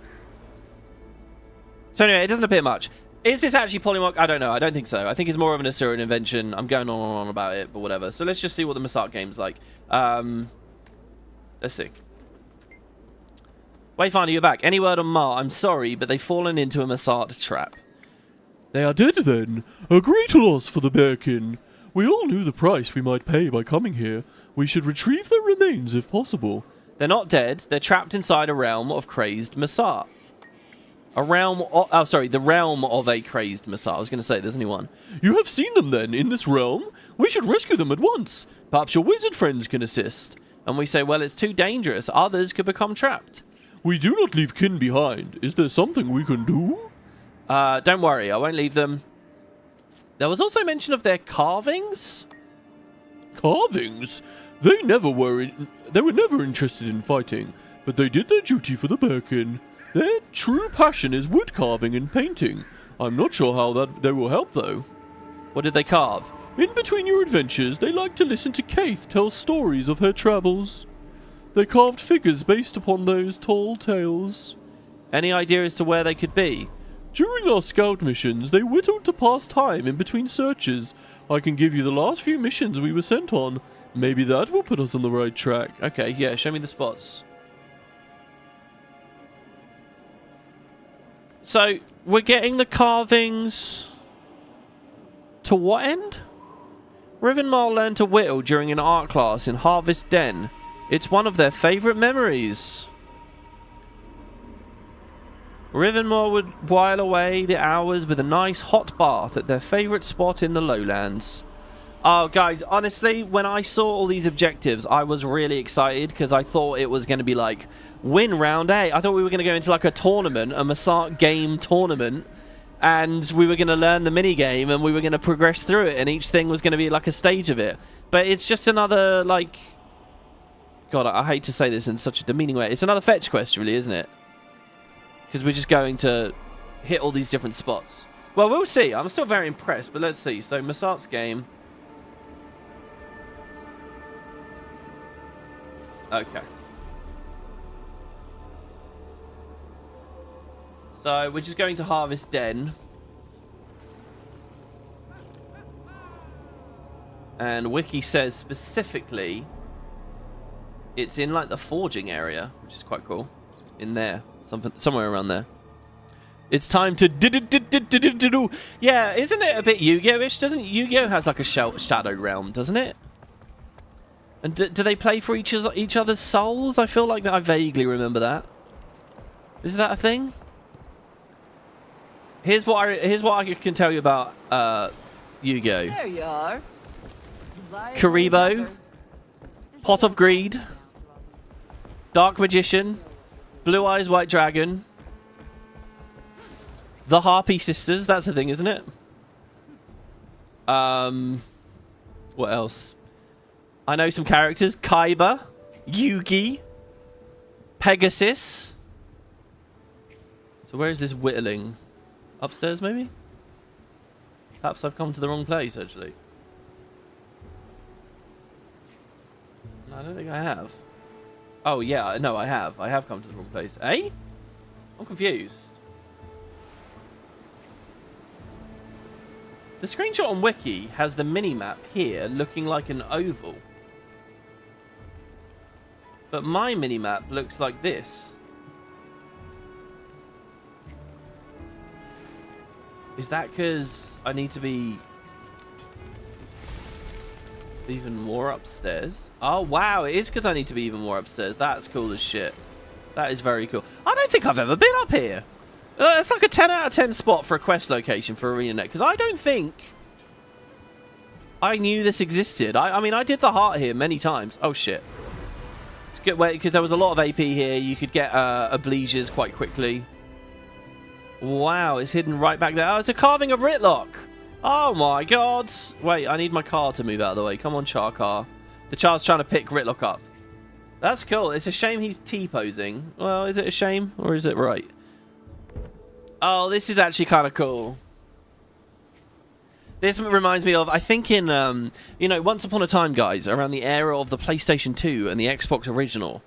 A: So anyway, it doesn't appear much. Is this actually Polymock? I don't know. I don't think so. I think it's more of an Asuran invention. I'm going on and on about it, but whatever. So let's just see what the Mursaat game's like. Let's see. Wayfinder, you're back. Any word on Mar? I'm sorry, but they've fallen into a Mursaat trap.
D: They are dead then. A great loss for the Bearkin. We all knew the price we might pay by coming here. We should retrieve their remains if possible.
A: They're not dead. They're trapped inside a realm of crazed Mursaat. A realm of, oh, sorry, the realm of a crazed Mursaat. I was going to say, there's only one.
D: You have seen them then, in this realm? We should rescue them at once. Perhaps your wizard friends can assist.
A: And we say, well, it's too dangerous. Others could become trapped.
D: We do not leave kin behind. Is there something we can do?
A: Don't worry, I won't leave them. There was also mention of their carvings.
D: Carvings? They were never interested in fighting, but they did their duty for the Bearkin. Their true passion is wood carving and painting. I'm not sure how they will help, though.
A: What did they carve?
D: In between your adventures, they like to listen to Kaith tell stories of her travels. They carved figures based upon those tall tales.
A: Any idea as to where they could be?
D: During our scout missions, they whittled to pass time in between searches. I can give you the last few missions we were sent on. Maybe that will put us on the right track.
A: Okay, yeah, show me the spots. So, we're getting the carvings to what end? Rivenmar learned to whittle during an art class in Harvest Den. It's one of their favourite memories. Rivenmore would while away the hours with a nice hot bath at their favourite spot in the lowlands. Oh, guys, honestly, when I saw all these objectives, I was really excited because I thought it was going to be like, win round A. I thought we were going to go into like a tournament, a Mursaat game tournament, and we were going to learn the minigame and we were going to progress through it, and each thing was going to be like a stage of it. But it's just another, like... God, I hate to say this in such a demeaning way. It's another fetch quest, really, isn't it? Because we're just going to hit all these different spots. Well, we'll see. I'm still very impressed, but let's see. So, Mursaat's game. Okay. So, we're just going to Harvest Den. And Wiki says specifically it's in, like, the forging area, which is quite cool. In there. Somewhere around there. It's time to do. Yeah, isn't it a bit Yu-Gi-Oh-ish? Doesn't Yu-Gi-Oh has like a shadow realm, doesn't it? And do they play for each other's souls? I feel like that I vaguely remember that. Is that a thing? Here's what I can tell you about Yu-Gi-Oh.
C: There you are.
A: Karibo, Pot of Greed, Dark Magician, Blue Eyes White Dragon, The Harpy Sisters, that's the thing, isn't it? What else? I know some characters. Kaiba, Yugi, Pegasus. So where is this whittling? Upstairs, maybe? Perhaps I've come to the wrong place, actually. I don't think I have. Oh, yeah, no, I have. I have come to the wrong place. Eh? I'm confused. The screenshot on Wiki has the minimap here looking like an oval. But my minimap looks like this. Is that because I need to be even more upstairs? Oh, wow. It is because I need to be even more upstairs. That's cool as shit. That is very cool. I don't think I've ever been up here. It's like a 10 out of 10 spot for a quest location for Arenanet, because I don't think I knew this existed. I mean, I did the heart here many times. Oh, shit. It's good, because there was a lot of AP here. You could get obliges quite quickly. Wow, it's hidden right back there. Oh, it's a carving of Ritlock. Oh, my God. Wait, I need my car to move out of the way. Come on, Char car. The Char's trying to pick Ritlock up. That's cool. It's a shame he's T-posing. Well, is it a shame or is it right? Oh, this is actually kind of cool. This reminds me of, I think in, you know, once upon a time, guys, around the era of the PlayStation 2 and the Xbox original,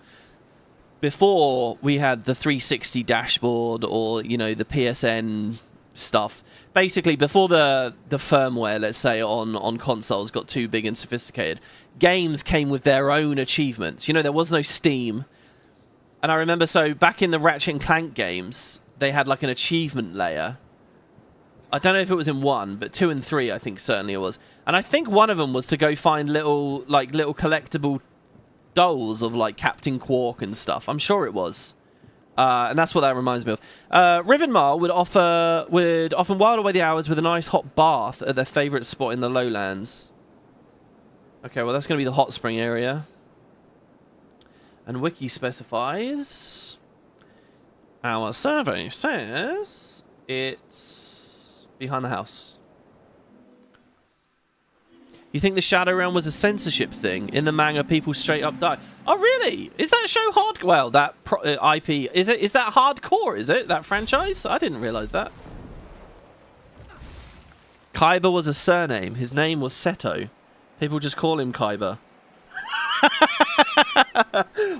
A: before we had the 360 dashboard or, you know, the PSN stuff, basically before the firmware, let's say, on consoles got too big and sophisticated, games came with their own achievements. You know, there was no Steam. And I remember, so back in the Ratchet and Clank games, they had like an achievement layer. I don't know if it was in 1, but 2 and 3 I think certainly it was. And I think one of them was to go find little collectible dolls of like Captain Quark and stuff. I'm sure it was. And that's what that reminds me of. Rivenmar would often while away the hours with a nice hot bath at their favourite spot in the lowlands. Okay, well that's going to be the hot spring area. And Wiki specifies... Our survey says it's behind the house. You think the Shadow Realm was a censorship thing? In the manga, people straight up die. Oh, really? Is that show hard? Well, that IP is that hardcore? Is it that franchise? I didn't realize that. Kaiba was a surname. His name was Seto. People just call him Kaiba.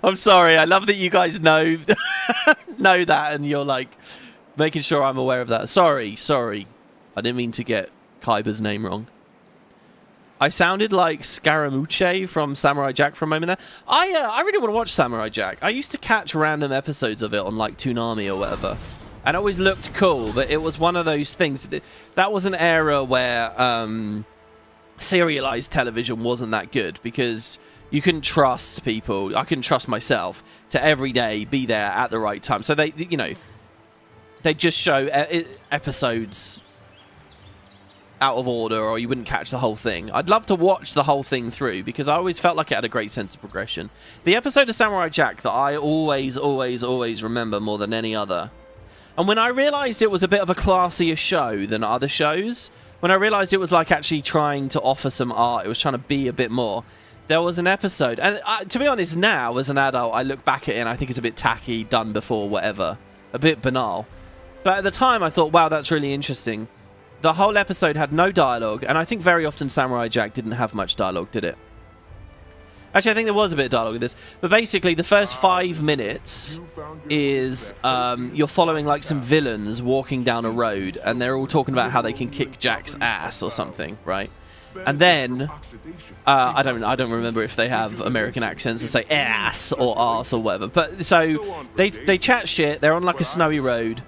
A: I'm sorry. I love that you guys know know that, and you're like making sure I'm aware of that. Sorry. I didn't mean to get Kaiba's name wrong. I sounded like Scaramucci from Samurai Jack for a moment there. I really want to watch Samurai Jack. I used to catch random episodes of it on like Toonami or whatever, and it always looked cool. But it was one of those things that was an era where serialized television wasn't that good because you couldn't trust people. I couldn't trust myself to every day be there at the right time. So they just show episodes out of order, or you wouldn't catch the whole thing. I'd love to watch the whole thing through because I always felt like it had a great sense of progression. The episode of Samurai Jack that I always remember more than any other, and when I realized it was a bit of a classier show than other shows, when I realized it was like actually trying to offer some art, it was trying to be a bit more. There was an episode, and to be honest, now as an adult, I look back at it and I think it's a bit tacky, done before, whatever, a bit banal. But at the time, I thought, wow, that's really interesting. The whole episode had no dialogue, and I think very often Samurai Jack didn't have much dialogue, did it? Actually, I think there was a bit of dialogue with this. But basically, the first 5 minutes is you're following like some villains walking down a road, and they're all talking about how they can kick Jack's ass or something, right? And then I don't remember if they have American accents and say ass or arse or whatever. But so they chat shit. They're on like a snowy road,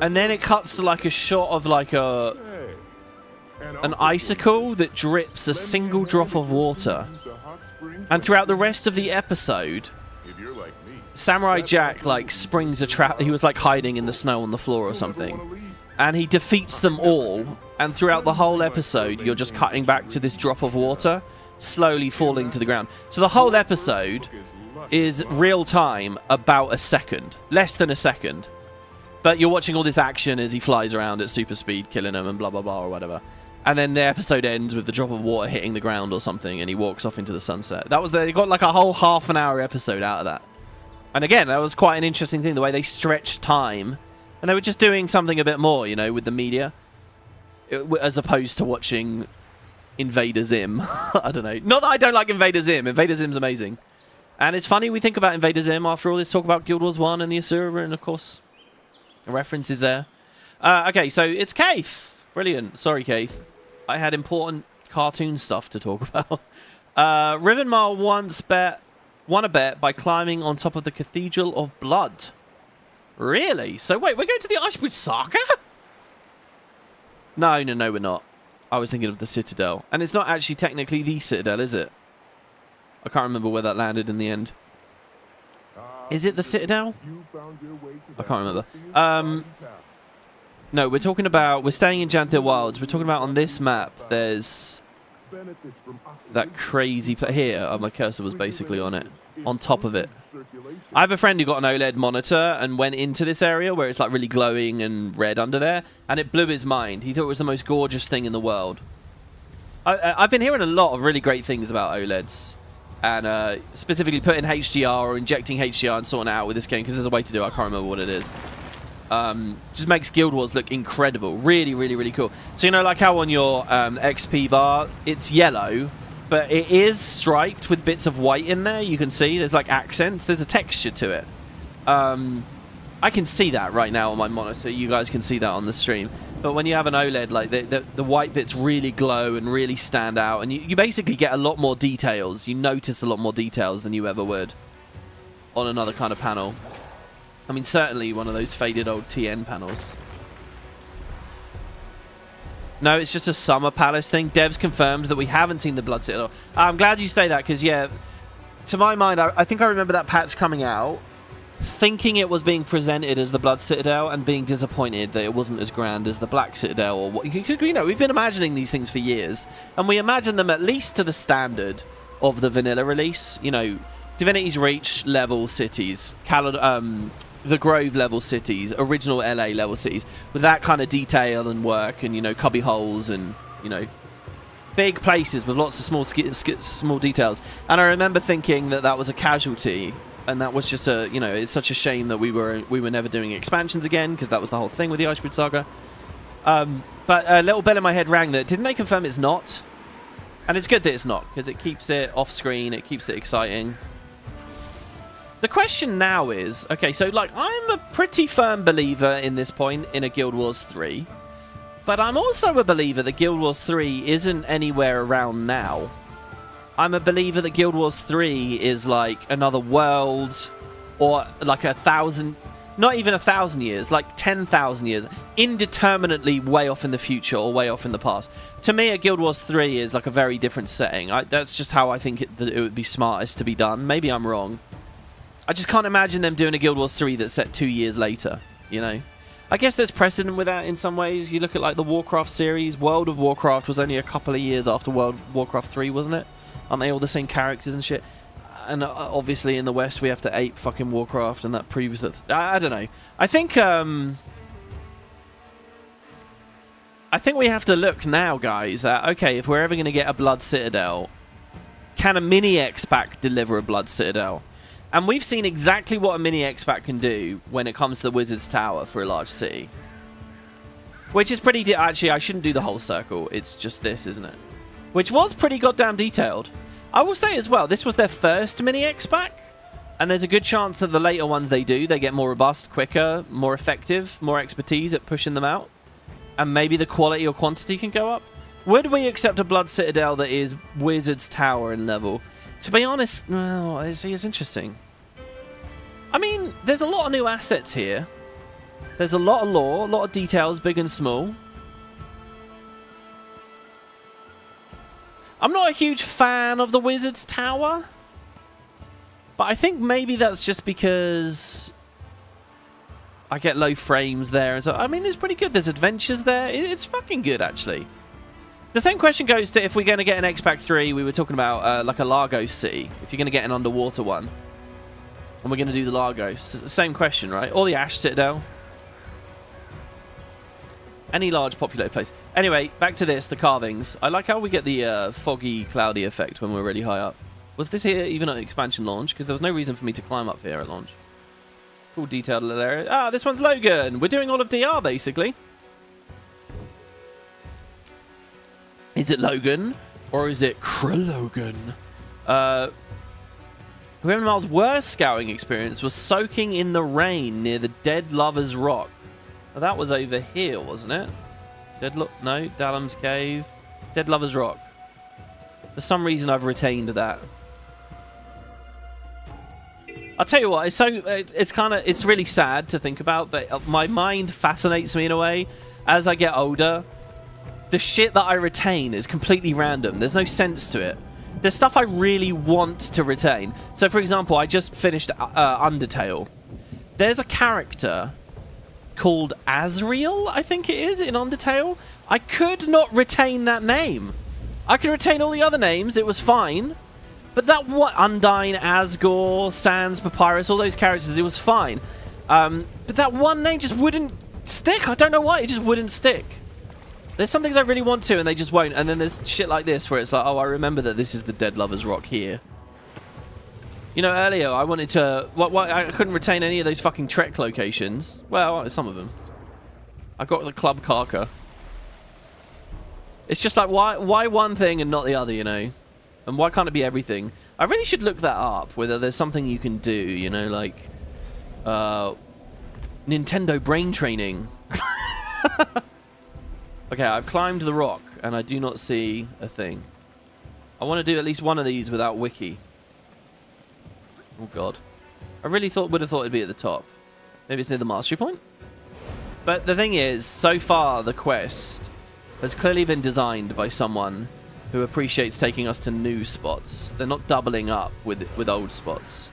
A: and then it cuts to like a shot of like an icicle that drips a single drop of water. And throughout the rest of the episode, Samurai Jack like springs a trap. He was like hiding in the snow on the floor or something, and he defeats them all. And throughout the whole episode, you're just cutting back to this drop of water slowly falling to the ground. So the whole episode is real time, about a second, less than a second. But you're watching all this action as he flies around at super speed, killing them and blah, blah, blah, or whatever. And then the episode ends with the drop of water hitting the ground or something, and he walks off into the sunset. That was they got like a whole half-an-hour episode out of that. And again, that was quite an interesting thing, the way they stretched time. And they were just doing something a bit more, you know, with the media. As opposed to watching Invader Zim. I don't know. Not that I don't like Invader Zim. Invader Zim's amazing. And it's funny we think about Invader Zim after all this talk about Guild Wars 1 and the Asura, and of course, the reference is there. Okay, so it's Keith. Brilliant. Sorry, Keith. I had important cartoon stuff to talk about. Rivenmar once won a bet by climbing on top of the Cathedral of Blood. Really? So wait, we're going to the Icebridge Saga? No, we're not. I was thinking of the Citadel. And it's not actually technically the Citadel, is it? I can't remember where that landed in the end. Is it the Citadel? I can't remember. No, we're talking about... We're staying in Janthir Wilds. We're talking about on this map, there's... that crazy... Here, my cursor was basically on it. On top of it. I have a friend who got an OLED monitor and went into this area where it's like really glowing and red under there. And it blew his mind. He thought it was the most gorgeous thing in the world. I've been hearing a lot of really great things about OLEDs. And specifically putting HDR or injecting HDR and sorting it out with this game, because there's a way to do it. I can't remember what it is. Just makes Guild Wars look incredible. Really, really, really cool. So, you know, like how on your XP bar, it's yellow, but it is striped with bits of white in there. You can see there's like accents. There's a texture to it. I can see that right now on my monitor. You guys can see that on the stream. But when you have an OLED, like the white bits really glow and really stand out, and you basically get a lot more details. You notice a lot more details than you ever would on another kind of panel. I mean, certainly one of those faded old TN panels. No, it's just a Summer Palace thing. Dev's confirmed that we haven't seen the Blood Citadel. I'm glad you say that, because, yeah, to my mind, I think I remember that patch coming out, thinking it was being presented as the Blood Citadel and being disappointed that it wasn't as grand as the Black Citadel. Or what, because, you know, we've been imagining these things for years, and we imagine them at least to the standard of the vanilla release. You know, Divinity's Reach level cities, the Grove level cities, original LA level cities, with that kind of detail and work, and, you know, cubby holes and, you know, big places with lots of small details. And I remember thinking that that was a casualty, and that was just a, you know, it's such a shame that we were never doing expansions again, because that was the whole thing with the Icebridge Saga. But a little bell in my head rang that, didn't they confirm it's not? And it's good that it's not, because it keeps it off screen, it keeps it exciting. The question now is, okay, so, like, I'm a pretty firm believer in this point in a Guild Wars 3. But I'm also a believer that Guild Wars 3 isn't anywhere around now. I'm a believer that Guild Wars 3 is, like, another world, or, like, 1,000... Not even 1,000 years, like 10,000 years. Indeterminately way off in the future or way off in the past. To me, a Guild Wars 3 is, like, a very different setting. That's just how I think it would be smartest to be done. Maybe I'm wrong. I just can't imagine them doing a Guild Wars 3 that's set 2 years later, you know? I guess there's precedent with that in some ways. You look at, like, the Warcraft series. World of Warcraft was only a couple of years after Warcraft 3, wasn't it? Aren't they all the same characters and shit? And obviously in the West we have to ape fucking Warcraft and that previous... I don't know. I think we have to look now, guys, at, okay, if we're ever going to get a Blood Citadel, can a mini X-Pack deliver a Blood Citadel? And we've seen exactly what a mini X-Pack can do when it comes to the Wizard's Tower for a large city. Which is pretty... Actually, I shouldn't do the whole circle. It's just this, isn't it? Which was pretty goddamn detailed. I will say as well, this was their first mini X-Pack. And there's a good chance that the later ones they get more robust, quicker, more effective, more expertise at pushing them out. And maybe the quality or quantity can go up. Would we accept a Blood Citadel that is Wizard's Tower in level? To be honest, well, it's interesting. I mean, there's a lot of new assets here. There's a lot of lore, a lot of details, big and small. I'm not a huge fan of the Wizard's Tower. But I think maybe that's just because I get low frames there. And so, I mean, it's pretty good. There's adventures there. It's fucking good, actually. The same question goes to if we're going to get an X-Pack 3, we were talking about like a Lagos City. If you're going to get an underwater one, and we're going to do the Lagos. Same question, right? Or the Ash Citadel. Any large populated place. Anyway, back to this, the carvings. I like how we get the foggy, cloudy effect when we're really high up. Was this here even at expansion launch? Because there was no reason for me to climb up here at launch. Cool detailed little area. Ah, this one's Logan. We're doing all of DR, basically. Is it Logan? Or is it Kralogan? Grandma's worst scouting experience was soaking in the rain near the Dead Lover's Rock. Well, that was over here, wasn't it? No, Dalam's Cave. Dead Lover's Rock. For some reason, I've retained that. I'll tell you what, it's really sad to think about, but my mind fascinates me in a way. As I get older, the shit that I retain is completely random. There's no sense to it. There's stuff I really want to retain. So, for example, I just finished Undertale. There's a character called Azrael, I think it is, in Undertale. I could not retain that name. I could retain all the other names. It was fine. But that Undyne, Asgore, Sans, Papyrus, all those characters, it was fine. But that one name just wouldn't stick. I don't know why. It just wouldn't stick. There's some things I really want to, and they just won't. And then there's shit like this, where it's like, oh, I remember that this is the Dead Lover's Rock here. You know, earlier I wanted to... I couldn't retain any of those fucking Trek locations. Well, some of them. I got the Club Karka. It's just like, why one thing and not the other, you know? And why can't it be everything? I really should look that up, whether there's something you can do, you know, like... Nintendo brain training. Okay, I've climbed the rock, and I do not see a thing. I want to do at least one of these without wiki. Oh, God. I really would have thought it'd be at the top. Maybe it's near the mastery point? But the thing is, so far, the quest has clearly been designed by someone who appreciates taking us to new spots. They're not doubling up with old spots.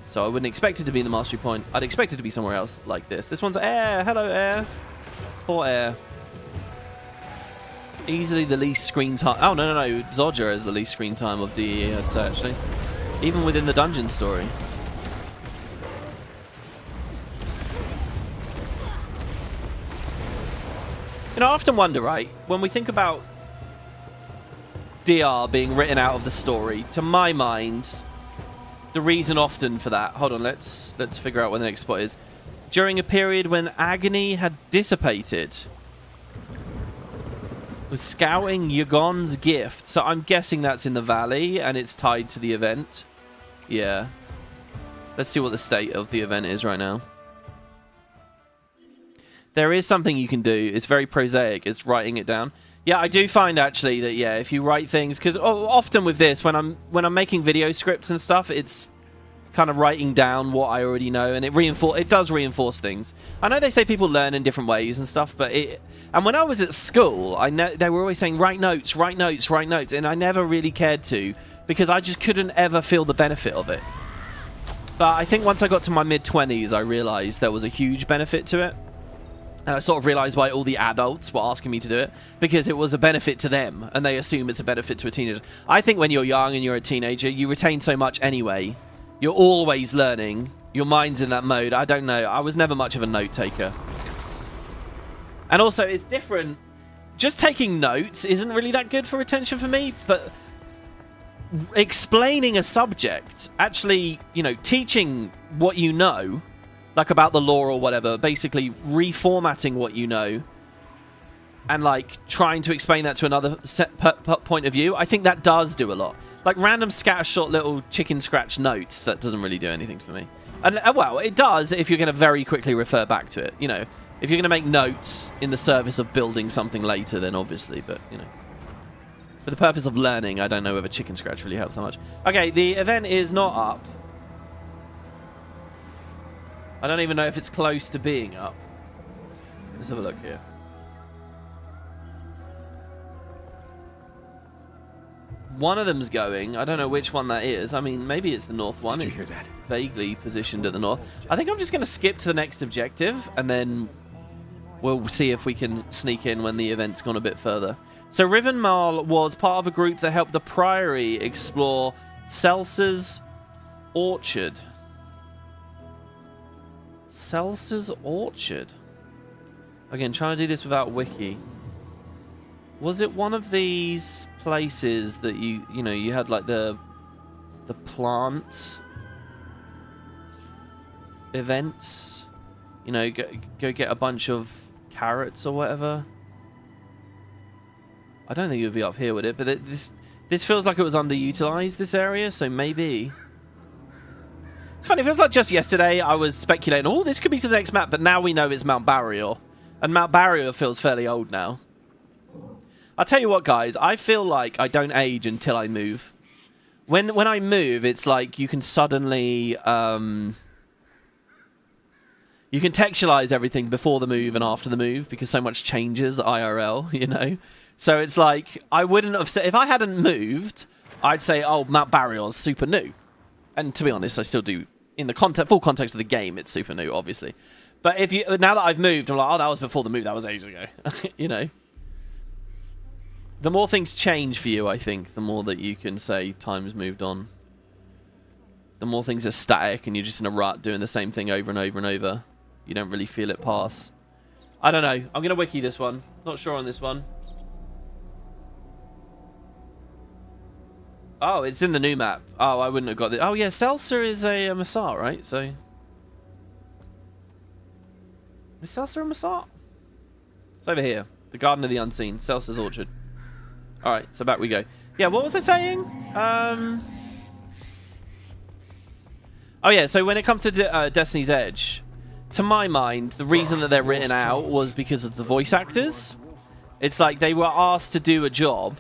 A: So I wouldn't expect it to be in the mastery point. I'd expect it to be somewhere else like this. This one's Air. Hello, Air. Poor Air. Easily the least screen time. Oh, no. Zodger has the least screen time of DE, I'd say, actually. Even within the dungeon story. You know, I often wonder, right, when we think about DR being written out of the story, to my mind, the reason often for that... Hold on, let's figure out when the next spot is. During a period when agony had dissipated... was scouting Yagon's gift. So I'm guessing that's in the valley and it's tied to the event. Yeah. Let's see what the state of the event is right now. There is something you can do. It's very prosaic. It's writing it down. Yeah, I do find actually that, yeah, if you write things... Because often with this, when I'm making video scripts and stuff, it's kind of writing down what I already know, and it does reinforce things. I know they say people learn in different ways and stuff, but and when I was at school, I know they were always saying write notes, and I never really cared to, because I just couldn't ever feel the benefit of it. But I think once I got to my mid-20s, I realized there was a huge benefit to it. And I sort of realized why all the adults were asking me to do it, because it was a benefit to them, and they assume it's a benefit to a teenager. I think when you're young and you're a teenager, you retain so much anyway. You're always learning. Your mind's in that mode. I don't know. I was never much of a note taker. And also, it's different. Just taking notes isn't really that good for retention for me, but explaining a subject, actually, you know, teaching what you know, like about the lore or whatever, basically reformatting what you know, and like trying to explain that to another point of view, I think that does do a lot. Like random scattershot little chicken scratch notes, that doesn't really do anything for me. And well, it does if you're going to very quickly refer back to it. You know, if you're going to make notes in the service of building something later, then obviously, but you know, for the purpose of learning, I don't know whether chicken scratch really helps that much. Okay, the event is not up. I don't even know if it's close to being up. Let's have a look here. One of them's going. I don't know which one that is. I mean, maybe it's the north one.
F: Did you hear that?
A: Vaguely positioned at the north. I think I'm just going to skip to the next objective, and then we'll see if we can sneak in when the event's gone a bit further. So Rivenmal was part of a group that helped the Priory explore Selsa's Orchard. Selsa's Orchard? Again, trying to do this without wiki. Was it one of these places that you know, you had like the plant events? You know, go get a bunch of carrots or whatever. I don't think it would be up here, would it? But this feels like it was underutilized, this area, so maybe. It's funny, it feels like just yesterday I was speculating, oh, this could be to the next map, but now we know it's Mount Barrier. And Mount Barrier feels fairly old now. I'll tell you what, guys, I feel like I don't age until I move. When I move, it's like you can suddenly... you can textualize everything before the move and after the move because so much changes IRL, you know? So it's like, I wouldn't have said... If I hadn't moved, I'd say, oh, Mount Barrier's super new. And to be honest, I still do. In the full context of the game, it's super new, obviously. But now that I've moved, I'm like, oh, that was before the move. That was ages ago. You know? The more things change for you, I think, the more that you can say time's moved on. The more things are static and you're just in a rut doing the same thing over and over and over. You don't really feel it pass. I don't know. I'm going to wiki this one. Not sure on this one. Oh, it's in the new map. Oh, I wouldn't have got it. Oh, yeah, Seltzer is a Mursaat, right? So... Is Seltzer a Mursaat? It's over here. The Garden of the Unseen. Seltzer's Orchard. Alright, so back we go. Yeah, what was I saying? Oh yeah, so when it comes to Destiny's Edge, to my mind, the reason that they're written out was because of the voice actors. It's like they were asked to do a job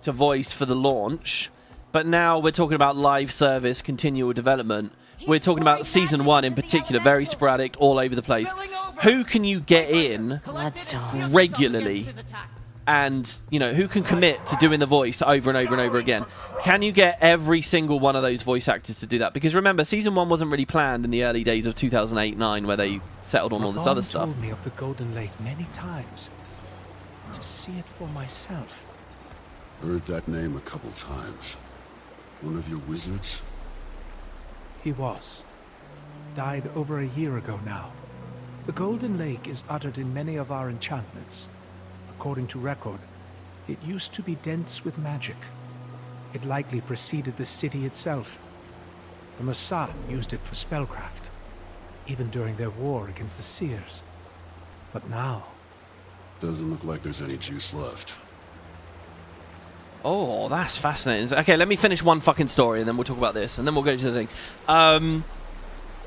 A: to voice for the launch, but now we're talking about live service, continual development. We're talking about Season 1 in particular, very sporadic, all over the place. Who can you get in regularly? And, you know, who can commit to doing the voice over and over and over again? Can you get every single one of those voice actors to do that? Because remember, Season 1 wasn't really planned in the early days of 2008-9 where they settled on all this other stuff.
F: Told me of the Golden Lake many times. To see it for myself.
E: Heard that name a couple times. One of your wizards?
F: He was. Died over a year ago now. The Golden Lake is uttered in many of our enchantments. According to record, it used to be dense with magic. It likely preceded the city itself. The Mursaat used it for spellcraft, even during their war against the Seers. But now...
E: Doesn't look like there's any juice left.
A: Oh, that's fascinating. Okay, let me finish one fucking story and then we'll talk about this and then we'll go to the thing.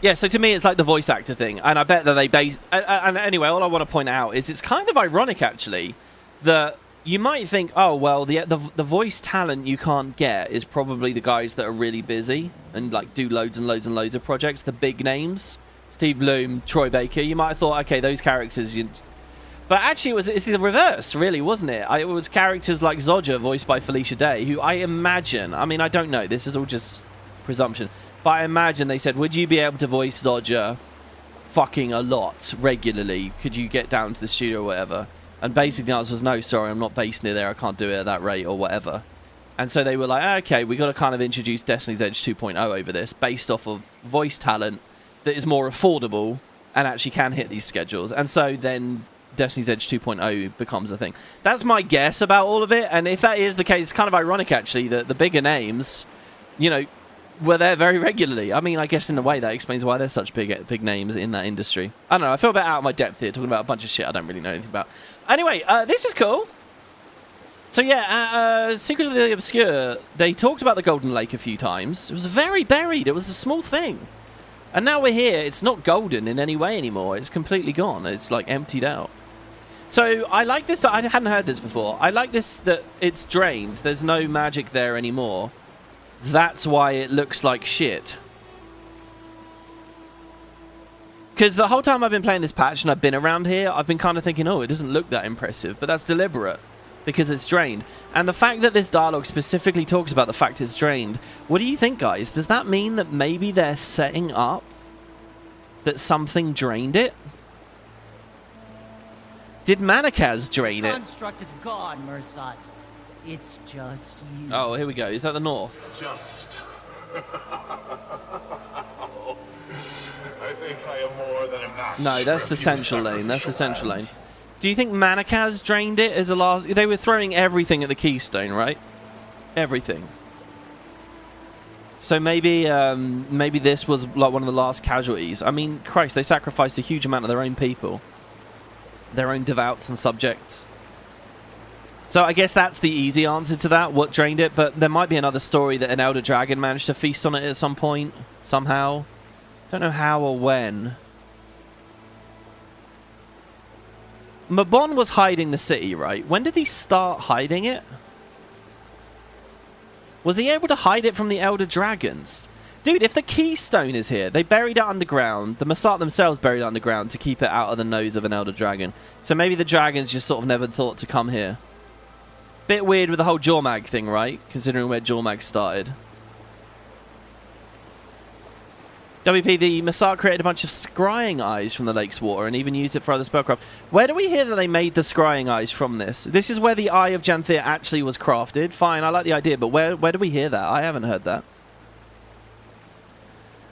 A: Yeah, so to me it's like the voice actor thing, and I bet that they base... And anyway, all I want to point out is it's kind of ironic, actually, that you might think, oh, well, the voice talent you can't get is probably the guys that are really busy and, like, do loads and loads and loads of projects, the big names, Steve Bloom, Troy Baker. You might have thought, okay, those characters... But actually, it's the reverse, really, wasn't it? It was characters like Zodja, voiced by Felicia Day, who I imagine... I mean, I don't know. This is all just presumption. But I imagine they said, would you be able to voice Zodja fucking a lot, regularly? Could you get down to the studio or whatever? And basically the answer was, no, sorry, I'm not based near there. I can't do it at that rate or whatever. And so they were like, okay, we got to kind of introduce Destiny's Edge 2.0 over this, based off of voice talent that is more affordable and actually can hit these schedules. And so then Destiny's Edge 2.0 becomes a thing. That's my guess about all of it. And if that is the case, it's kind of ironic, actually, that the bigger names, you know, were there very regularly. I mean, I guess in a way that explains why they're such big names in that industry. I don't know, I feel a bit out of my depth here, talking about a bunch of shit I don't really know anything about. Anyway, this is cool. So yeah, Secrets of the Obscure, they talked about the Golden Lake a few times. It was very buried, it was a small thing. And now we're here, it's not golden in any way anymore, it's completely gone, it's like emptied out. So I like this, I hadn't heard this before. I like this, that it's drained, there's no magic there anymore. That's why it looks like shit. Because the whole time I've been playing this patch and I've been around here, I've been kind of thinking, oh, it doesn't look that impressive. But that's deliberate, because it's drained. And the fact that this dialogue specifically talks about the fact it's drained, what do you think, guys? Does that mean that maybe they're setting up that something drained it? Did Manakaz drain it?
K: The construct is gone, Mursaat. It's just you.
A: Oh, here we go. Is that the north?
E: Just. I think I am more than enough.
A: No, that's the central lane. That's the central lane. Do you think Manakaz drained it as a last... They were throwing everything at the Keystone, right? Everything. So maybe maybe this was like one of the last casualties. I mean, Christ, they sacrificed a huge amount of their own people. Their own devouts and subjects. So I guess that's the easy answer to that, what drained it. But there might be another story that an Elder Dragon managed to feast on it at some point, somehow. Don't know how or when. Mabon was hiding the city, right? When did he start hiding it? Was he able to hide it from the Elder Dragons? Dude, if the Keystone is here, they buried it underground. The Mursaat themselves buried it underground to keep it out of the nose of an Elder Dragon. So maybe the dragons just sort of never thought to come here. Bit weird with the whole Jormag thing, right? Considering where Jormag started. WP, the Mursaat created a bunch of scrying eyes from the lake's water and even used it for other spellcraft. Where do we hear that they made the scrying eyes from this? This is where the Eye of Janthir actually was crafted. Fine, I like the idea, but where do we hear that? I haven't heard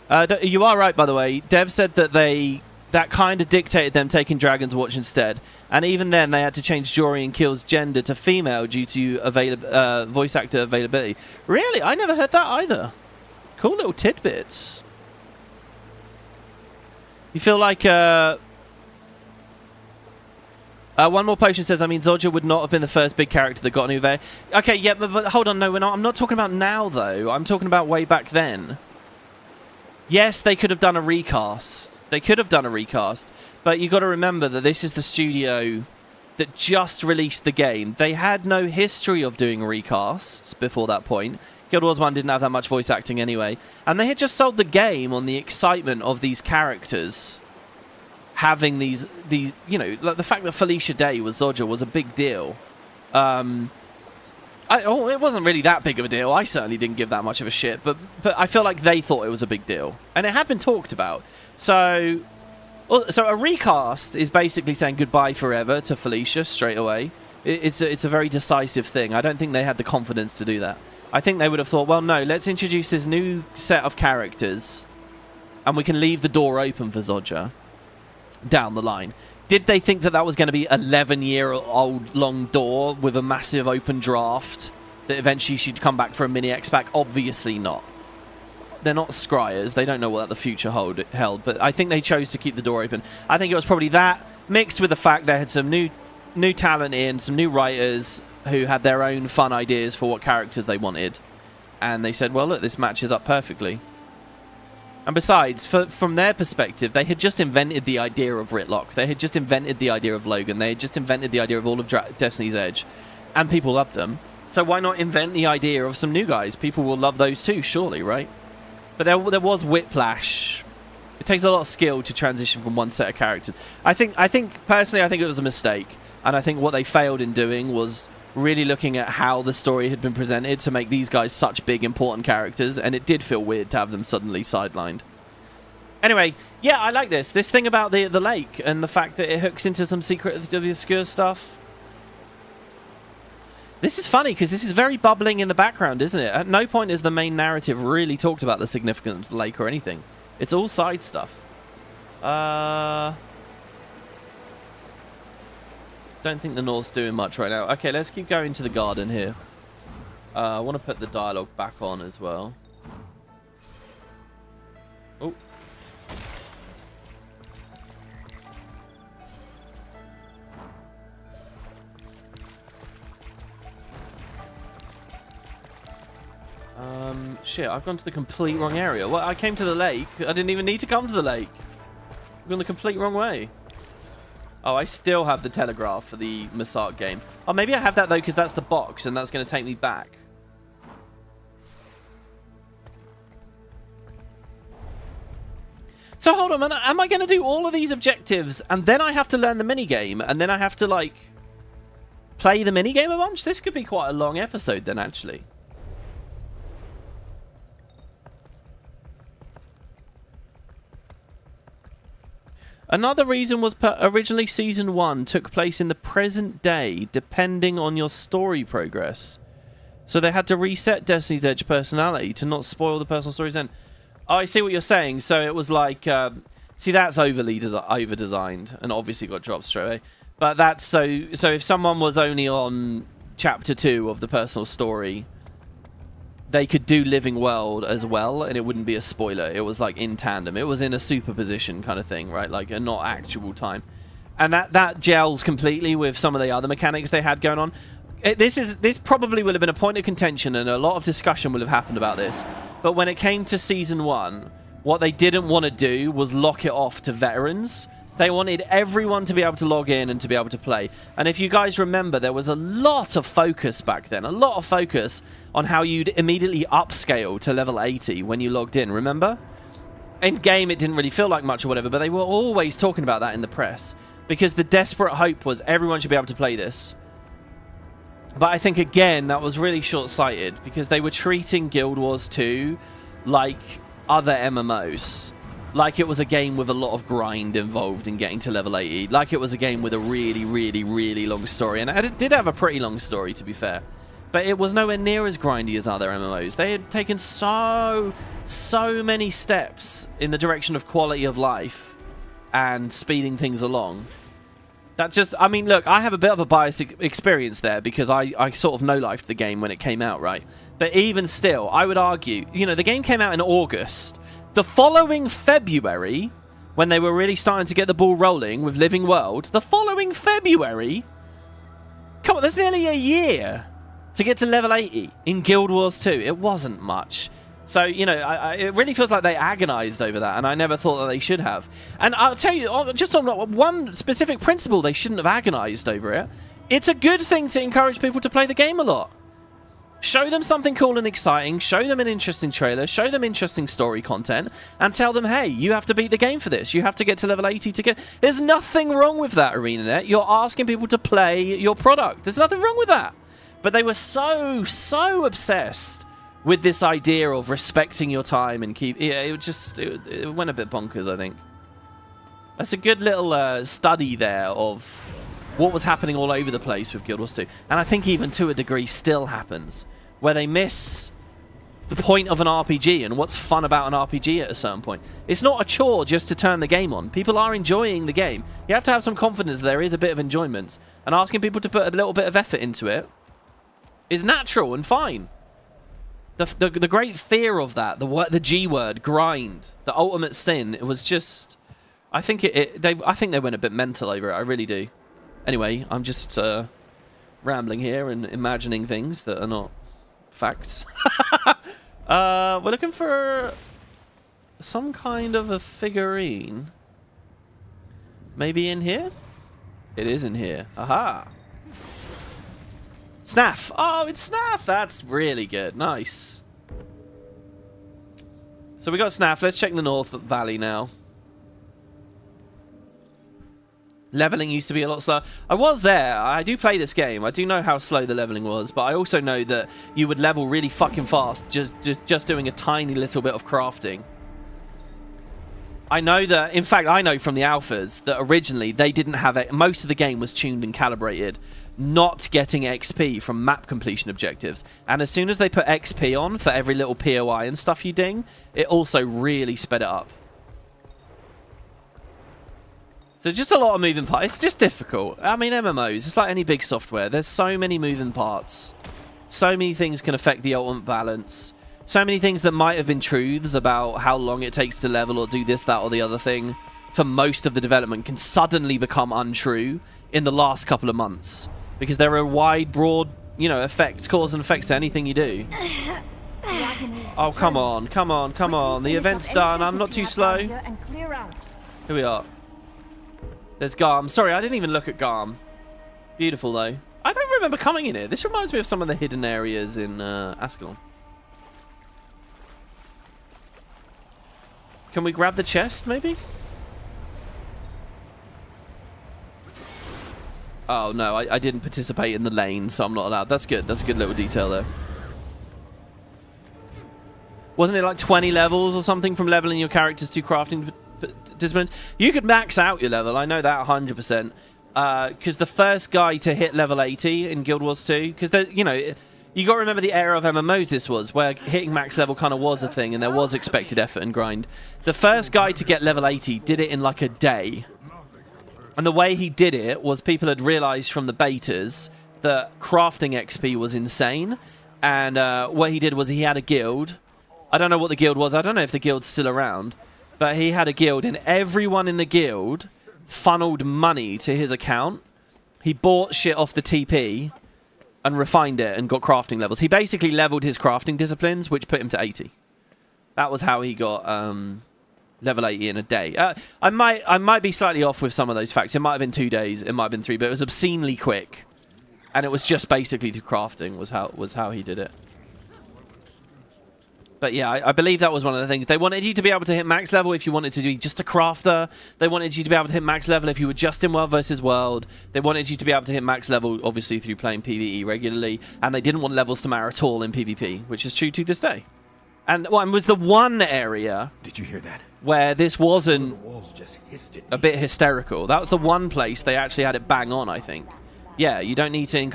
A: that. You are right, by the way. Dev said that that kind of dictated them taking Dragon's Watch instead. And even then, they had to change Jory and Kill's gender to female due to voice actor availability. Really? I never heard that either. Cool little tidbits. You feel like... one more potion says, I mean, Zodja would not have been the first big character that got an Uwe. Okay, yeah, but hold on. No, we're not. I'm not talking about now, though. I'm talking about way back then. Yes, they could have done a recast. They could have done a recast. But you got to remember that this is the studio that just released the game. They had no history of doing recasts before that point. Guild Wars 1 didn't have that much voice acting anyway. And they had just sold the game on the excitement of these characters having these you know, like the fact that Felicia Day was Zodja was a big deal. It wasn't really that big of a deal. I certainly didn't give that much of a shit, but I feel like they thought it was a big deal. And it had been talked about. So a recast is basically saying goodbye forever to Felicia straight away. It's a very decisive thing. I don't think they had the confidence to do that. I think they would have thought, well, no, let's introduce this new set of characters and we can leave the door open for Zodja down the line. Did they think that that was going to be an 11-year-old long door with a massive open draft that eventually she'd come back for a mini X-Pack? Obviously not. They're not scryers. They don't know what the future held, but I think they chose to keep the door open. I think it was probably that mixed with the fact they had some new talent in, some new writers who had their own fun ideas for what characters they wanted. And they said, well, look, this matches up perfectly. And besides, from their perspective, they had just invented the idea of Ritlock. They had just invented the idea of Logan. They had just invented the idea of all of Destiny's Edge. And people loved them. So why not invent the idea of some new guys? People will love those too, surely, right? But there was whiplash. It takes a lot of skill to transition from one set of characters. I think personally, I think it was a mistake. And I think what they failed in doing was really looking at how the story had been presented to make these guys such big, important characters, and it did feel weird to have them suddenly sidelined. Anyway, yeah, I like this. This thing about the lake and the fact that it hooks into some Secret of the Obscure stuff. This is funny, because this is very bubbling in the background, isn't it? At no point is the main narrative really talked about the significance of the lake or anything. It's all side stuff. Don't think the North's doing much right now. Okay, let's keep going to the garden here. I want to put the dialogue back on as well. Oh. Shit, I've gone to the complete wrong area. Well, I came to the lake. I didn't even need to come to the lake. I've gone the complete wrong way. Oh, I still have the telegraph for the Mursaat game. Oh, maybe I have that, though, because that's the box, and that's going to take me back. So, hold on, am I going to do all of these objectives, and then I have to learn the minigame, and then I have to, like, play the minigame a bunch? This could be quite a long episode, then, actually. Another reason was originally Season 1 took place in the present day, depending on your story progress. So they had to reset Destiny's Edge personality to not spoil the personal story's end. Oh, I see what you're saying. So it was like... see, that's over-designed and obviously got dropped straight away. But that's so if someone was only on chapter 2 of the personal story, they could do Living World as well, and it wouldn't be a spoiler. It was like in tandem. It was in a superposition kind of thing, right? Like a not actual time. And that gels completely with some of the other mechanics they had going on. This probably will have been a point of contention, and a lot of discussion will have happened about this. But when it came to Season 1, what they didn't want to do was lock it off to veterans. They wanted everyone to be able to log in and to be able to play. And if you guys remember, there was a lot of focus back then, a lot of focus on how you'd immediately upscale to level 80 when you logged in, remember? In game, it didn't really feel like much or whatever, but they were always talking about that in the press. Because the desperate hope was everyone should be able to play this. But I think, again, that was really short-sighted, because they were treating Guild Wars 2 like other MMOs. Like it was a game with a lot of grind involved in getting to level 80. Like it was a game with a really, really, really long story. And it did have a pretty long story, to be fair. But it was nowhere near as grindy as other MMOs. They had taken so many steps in the direction of quality of life and speeding things along. That just, I mean, look, I have a bit of a biased experience there because I sort of no-lifed the game when it came out, right? But even still, I would argue, you know, the game came out in August. The following February, when they were really starting to get the ball rolling with Living World, the following February, come on, that's nearly a year to get to level 80 in Guild Wars 2. It wasn't much. So, you know, it really feels like they agonized over that, and I never thought that they should have. And I'll tell you, just on one specific principle, they shouldn't have agonized over it. It's a good thing to encourage people to play the game a lot. Show them something cool and exciting, show them an interesting trailer, show them interesting story content, and tell them, hey, you have to beat the game for this. You have to get to level 80 to get... There's nothing wrong with that, Arenanet. You're asking people to play your product. There's nothing wrong with that. But they were so obsessed with this idea of respecting your time and keep... Yeah, it went a bit bonkers, I think. That's a good little study there of what was happening all over the place with Guild Wars 2. And I think even to a degree still happens, where they miss the point of an RPG and what's fun about an RPG at a certain point. It's not a chore just to turn the game on. People are enjoying the game. You have to have some confidence there is a bit of enjoyment. And asking people to put a little bit of effort into it is natural and fine. The great fear of that, the G word, grind, the ultimate sin, it was just... I think I think they went a bit mental over it, I really do. Anyway, I'm just rambling here and imagining things that are not facts. We're looking for some kind of a figurine. Maybe in here? It is in here. Aha! Snaff! Oh, it's Snaff! That's really good. Nice. So we got Snaff. Let's check the North Valley now. Leveling used to be a lot slower. I was there. I do play this game. I do know how slow the leveling was, but I also know that you would level really fucking fast just doing a tiny little bit of crafting. I know that, in fact, I know from the alphas that originally they didn't have it. Most of the game was tuned and calibrated, not getting XP from map completion objectives. And as soon as they put XP on for every little POI and stuff you ding, it also really sped it up. So just a lot of moving parts. It's just difficult. I mean, MMOs, it's like any big software. There's so many moving parts. So many things can affect the ultimate balance. So many things that might have been truths about how long it takes to level or do this, that, or the other thing for most of the development can suddenly become untrue in the last couple of months. Because there are wide, broad, you know, effects, cause and effects to anything you do. Oh, come on, come on, come on. The event's done. I'm not too slow. Here we are. There's Garm. Sorry, I didn't even look at Garm. Beautiful, though. I don't remember coming in here. This reminds me of some of the hidden areas in Ascalon. Can we grab the chest, maybe? Oh, no, I didn't participate in the lane, so I'm not allowed. That's good. That's a good little detail there. Wasn't it like 20 levels or something from leveling your characters to crafting disciplines? You could max out your level, I know that 100%. Because the first guy to hit level 80 in Guild Wars 2, because, you know, you got to remember the era of MMOs this was, where hitting max level kind of was a thing and there was expected effort and grind. The first guy to get level 80 did it in like a day. And the way he did it was people had realized from the betas that crafting XP was insane. And what he did was he had a guild. I don't know what the guild was. I don't know if the guild's still around. But he had a guild, and everyone in the guild funneled money to his account. He bought shit off the TP and refined it and got crafting levels. He basically leveled his crafting disciplines, which put him to 80. That was how he got level 80 in a day. I might be slightly off with some of those facts. It might have been 2 days. It might have been 3, but it was obscenely quick. And it was just basically through crafting was how he did it. But yeah, I believe that was one of the things. They wanted you to be able to hit max level if you wanted to be just a crafter. They wanted you to be able to hit max level if you were just in World versus World. They wanted you to be able to hit max level, obviously, through playing PvE regularly. And they didn't want levels to matter at all in PvP, which is true to this day. And one was the one area...
F: Did you hear that?
A: Where this wasn't
F: The walls just hissed at
A: a bit hysterical. That was the one place they actually had it bang on, I think. Yeah, you don't need to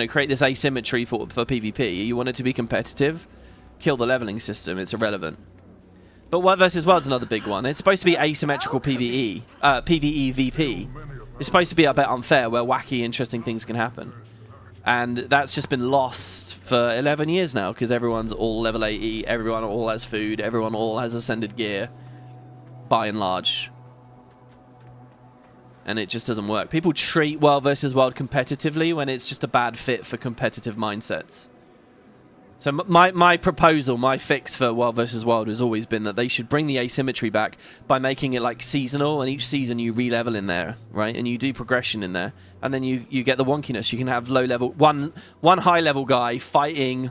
A: create this asymmetry for PvP. You want it to be competitive. Kill the leveling system. It's irrelevant. But World versus World's another big one. It's supposed to be asymmetrical PvE. PvE VP. It's supposed to be a bit unfair, where wacky, interesting things can happen. And that's just been lost for 11 years now, because everyone's all level 80, everyone all has food, everyone all has ascended gear, by and large. And it just doesn't work. People treat World versus World competitively when it's just a bad fit for competitive mindsets. So my proposal, my fix for World versus World has always been that they should bring the asymmetry back by making it like seasonal, and each season you re-level in there, right? And you do progression in there, and then you get the wonkiness. You can have low level, one high level guy fighting.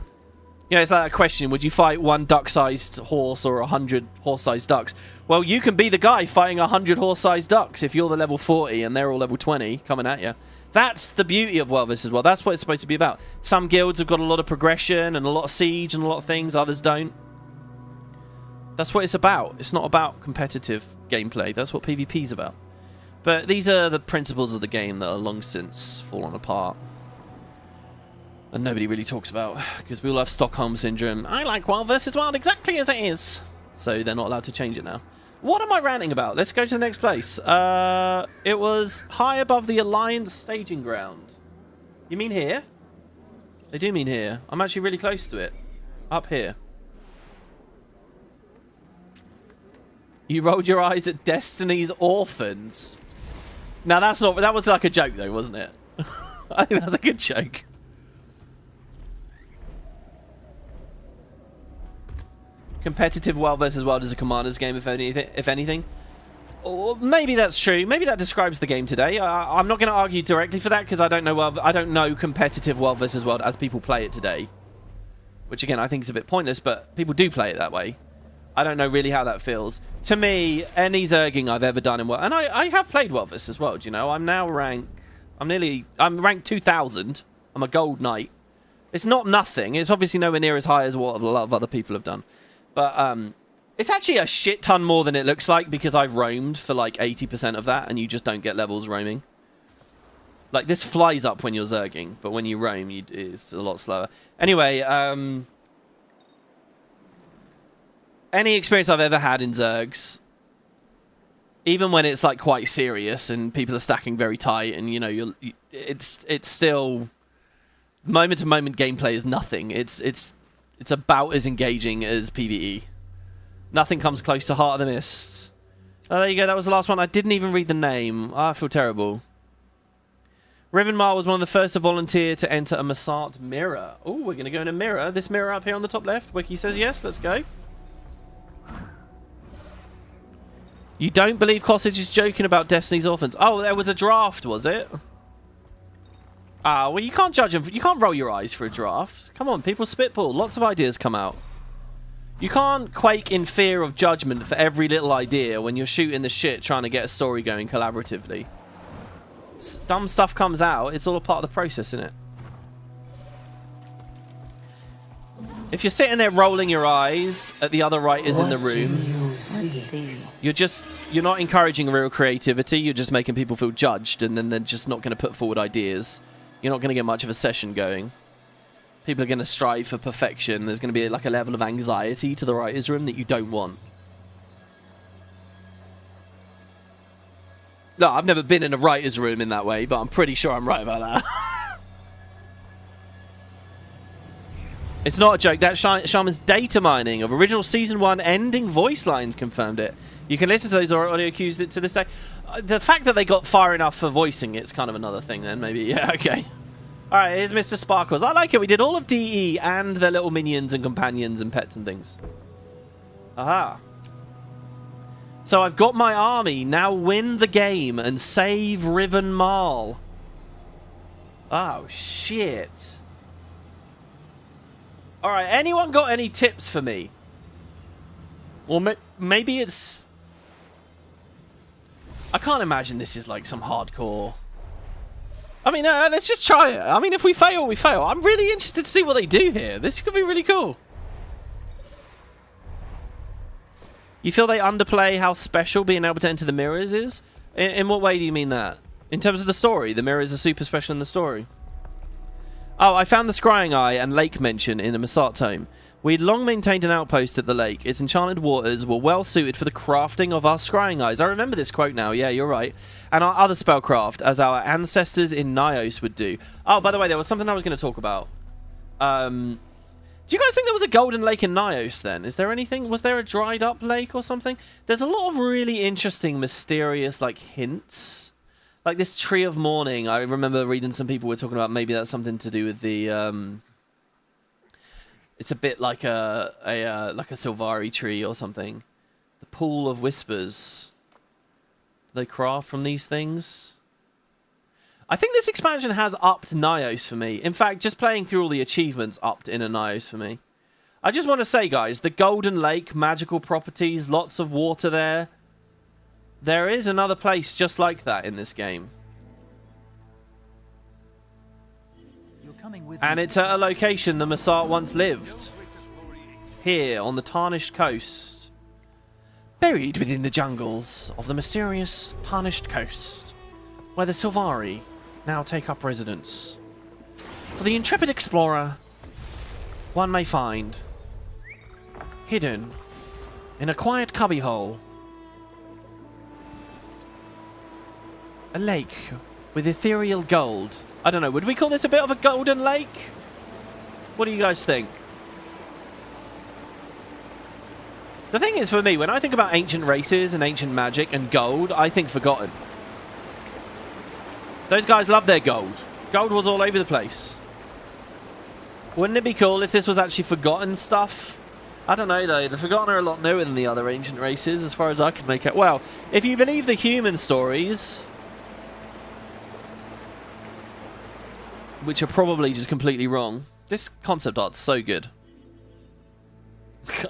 A: You know, it's like a question: would you fight one duck-sized horse or 100 horse-sized ducks? Well, you can be the guy fighting 100 horse-sized ducks if you're the level 40 and they're all level 20 coming at you. That's the beauty of World vs. World. That's what it's supposed to be about. Some guilds have got a lot of progression and a lot of siege and a lot of things. Others don't. That's what it's about. It's not about competitive gameplay. That's what PvP's about. But these are the principles of the game that are long since fallen apart. And nobody really talks about, because we all have Stockholm Syndrome. I like World vs. World exactly as it is. So they're not allowed to change it now. What am I ranting about? Let's go to the next place. It was high above the Alliance staging ground. You mean here? They do mean here. I'm actually really close to it. Up here. You rolled your eyes at Destiny's Orphans. Now that's not... That was like a joke though, wasn't it? I think that's a good joke. Competitive World versus World is a Commander's game, if anything. Or maybe that's true. Maybe that describes the game today. I'm not going to argue directly for that, because I don't know competitive World versus World as people play it today. Which, again, I think is a bit pointless, but people do play it that way. I don't know really how that feels. To me, any zerging I've ever done in World... And I have played World versus World, you know. I'm now ranked... I'm ranked 2,000. I'm a gold knight. It's not nothing. It's obviously nowhere near as high as what a lot of other people have done. But it's actually a shit ton more than it looks like, because I've roamed for like 80% of that, and you just don't get levels roaming. Like, this flies up when you're zerging, but when you roam, it's a lot slower. Anyway, any experience I've ever had in zergs, even when it's like quite serious and people are stacking very tight, and you know, it's still moment-to-moment gameplay is nothing. It's about as engaging as PvE. Nothing comes close to Heart of the Mist. Oh, there you go. That was the last one. I didn't even read the name. Oh, I feel terrible. Rivenmar was one of the first to volunteer to enter a Mursaat mirror. Oh, we're going to go in a mirror. This mirror up here on the top left. Wiki says yes. Let's go. You don't believe Cossage is joking about Destiny's Orphans? Oh, there was a draft, was it? Ah, well, you can't judge them. You can't roll your eyes for a draft. Come on, people spitball. Lots of ideas come out. You can't quake in fear of judgment for every little idea when you're shooting the shit trying to get a story going collaboratively. Dumb stuff comes out. It's all a part of the process, isn't it? If you're sitting there rolling your eyes at the other writers in the room, you're not encouraging real creativity. You're just making people feel judged, and then they're just not going to put forward ideas. You're not going to get much of a session going. People are going to strive for perfection. There's going to be like a level of anxiety to the writer's room that you don't want. No, I've never been in a writer's room in that way, but I'm pretty sure I'm right about that. It's not a joke. That Shaman's data mining of original Season 1 ending voice lines confirmed it. You can listen to those audio cues to this day. The fact that they got far enough for voicing it's kind of another thing then, maybe. Yeah, okay. Alright, here's Mr. Sparkles. I like it. We did all of DE and their little minions and companions and pets and things. Aha. So I've got my army. Now win the game and save Riven Marl. Oh, shit. Alright, anyone got any tips for me? Well, maybe it's... I can't imagine this is like some hardcore... I mean, let's just try it. I mean, if we fail, we fail. I'm really interested to see what they do here. This could be really cool. You feel they underplay how special being able to enter the mirrors is? In what way do you mean that? In terms of the story, the mirrors are super special in the story. Oh, I found the Scrying Eye and lake mention in the Mursaat tome. We'd long maintained an outpost at the lake. Its enchanted waters were well suited for the crafting of our Scrying Eyes. I remember this quote now. Yeah, you're right. And our other spellcraft, as our ancestors in Nyos would do. Oh, by the way, there was something I was going to talk about. Do you guys think there was a golden lake in Nyos then? Is there anything? Was there a dried up lake or something? There's a lot of really interesting, mysterious, like, hints. Like this Tree of Morning. I remember reading some people were talking about maybe that's something to do with the... It's a bit like a Sylvari tree or something. The Pool of Whispers. Do they craft from these things? I think this expansion has upped Nyos for me. In fact, just playing through all the achievements upped Inner Nyos for me. I just want to say, guys, the Golden Lake, magical properties, lots of water there. There is another place just like that in this game. And it's at a location the Mursaat once lived. Here, on the Tarnished Coast. Buried within the jungles of the mysterious Tarnished Coast, where the Sylvari now take up residence. For the intrepid explorer, one may find, hidden in a quiet cubbyhole, a lake with ethereal gold. I don't know, would we call this a bit of a golden lake? What do you guys think? The thing is, for me, when I think about ancient races and ancient magic and gold, I think Forgotten. Those guys love their gold. Gold was all over the place. Wouldn't it be cool if this was actually Forgotten stuff? I don't know, though. The Forgotten are a lot newer than the other ancient races, as far as I can make it. Well, if you believe the human stories... which are probably just completely wrong. This concept art's so good.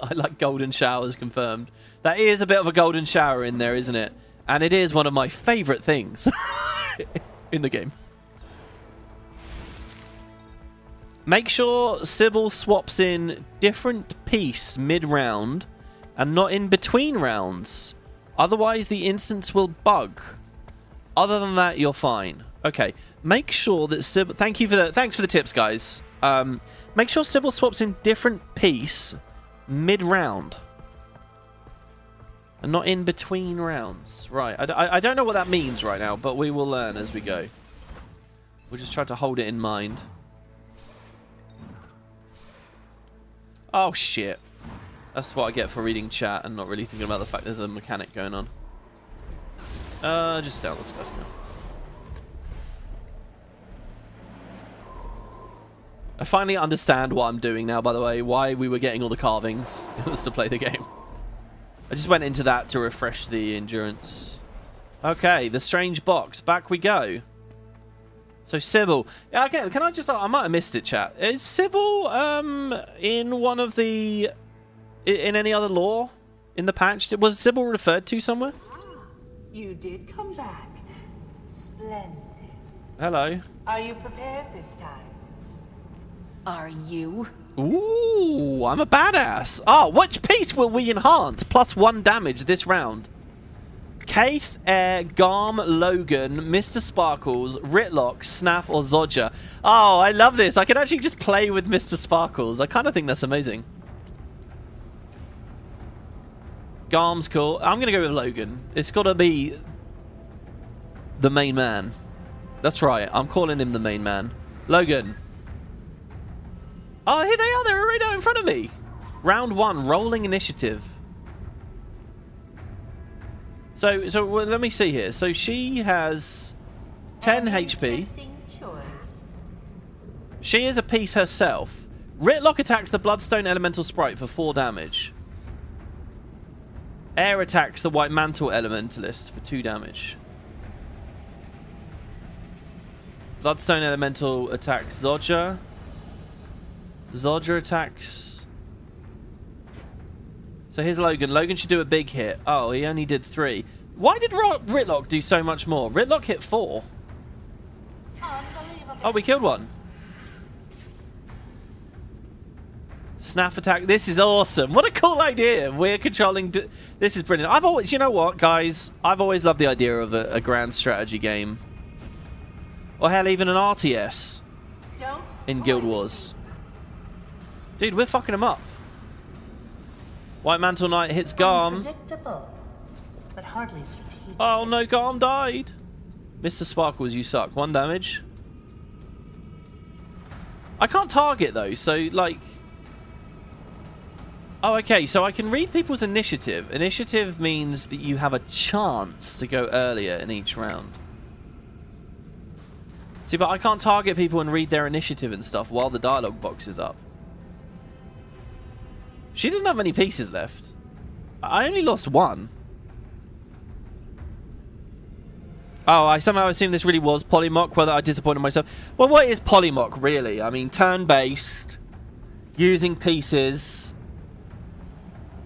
A: I like golden showers confirmed. That is a bit of a golden shower in there, isn't it? And it is one of my favourite things in the game. Make sure Sybil swaps in different piece mid-round and not in between rounds. Otherwise the instance will bug. Other than that, you're fine. Okay. Make sure that Sybil... Thanks for the tips, guys. Make sure Sybil swaps in different piece mid-round. And not in between rounds. Right. I don't know what that means right now, but we will learn as we go. We'll just try to hold it in mind. Oh, shit. That's what I get for reading chat and not really thinking about the fact there's a mechanic going on. Just stay on this guy's go. I finally understand what I'm doing now, by the way. Why we were getting all the carvings. It was to play the game. I just went into that to refresh the endurance. Okay, the strange box. Back we go. So Sybil. Yeah, again, can I just... I might have missed it, chat. Is Sybil in one of the... in any other lore? In the patch? Was Sybil referred to somewhere?
H: You did come back. Splendid.
A: Hello.
H: Are you prepared this time?
I: Are you?
A: Ooh, I'm a badass. Oh, which piece will we enhance? +1 damage this round. Kaith, Air, Garm, Logan, Mr. Sparkles, Ritlock, Snaff, or Zodja. Oh, I love this. I can actually just play with Mr. Sparkles. I kind of think that's amazing. Garm's cool. I'm going to go with Logan. It's got to be the main man. That's right. I'm calling him the main man. Logan. Oh, here they are. They're right out in front of me. Round 1, rolling initiative. So well, let me see here. So she has 10 HP. She is a piece herself. Ritlock attacks the Bloodstone Elemental Sprite for 4 damage. Air attacks the White Mantle Elementalist for 2 damage. Bloodstone Elemental attacks Zodja. Zodja attacks... So here's Logan. Logan should do a big hit. Oh, he only did 3. Why did Ritlock do so much more? Ritlock hit 4. Oh, we killed one. Snaff attack. This is awesome. What a cool idea. We're controlling... This is brilliant. I've always... You know what, guys? I've always loved the idea of a grand strategy game. Or hell, even an RTS in Guild Wars. Dude, we're fucking them up. White Mantle Knight hits Garm.
H: But hardly strategic.
A: Oh no, Garm died. Mr. Sparkles, you suck. 1 damage. I can't target though, so like... Oh, okay, so I can read people's initiative. Initiative means that you have a chance to go earlier in each round. See, but I can't target people and read their initiative and stuff while the dialogue box is up. She doesn't have many pieces left. I only lost 1. Oh, I somehow assumed this really was Polymock, whether I disappointed myself. Well, what is Polymock, really? I mean, turn-based, using pieces.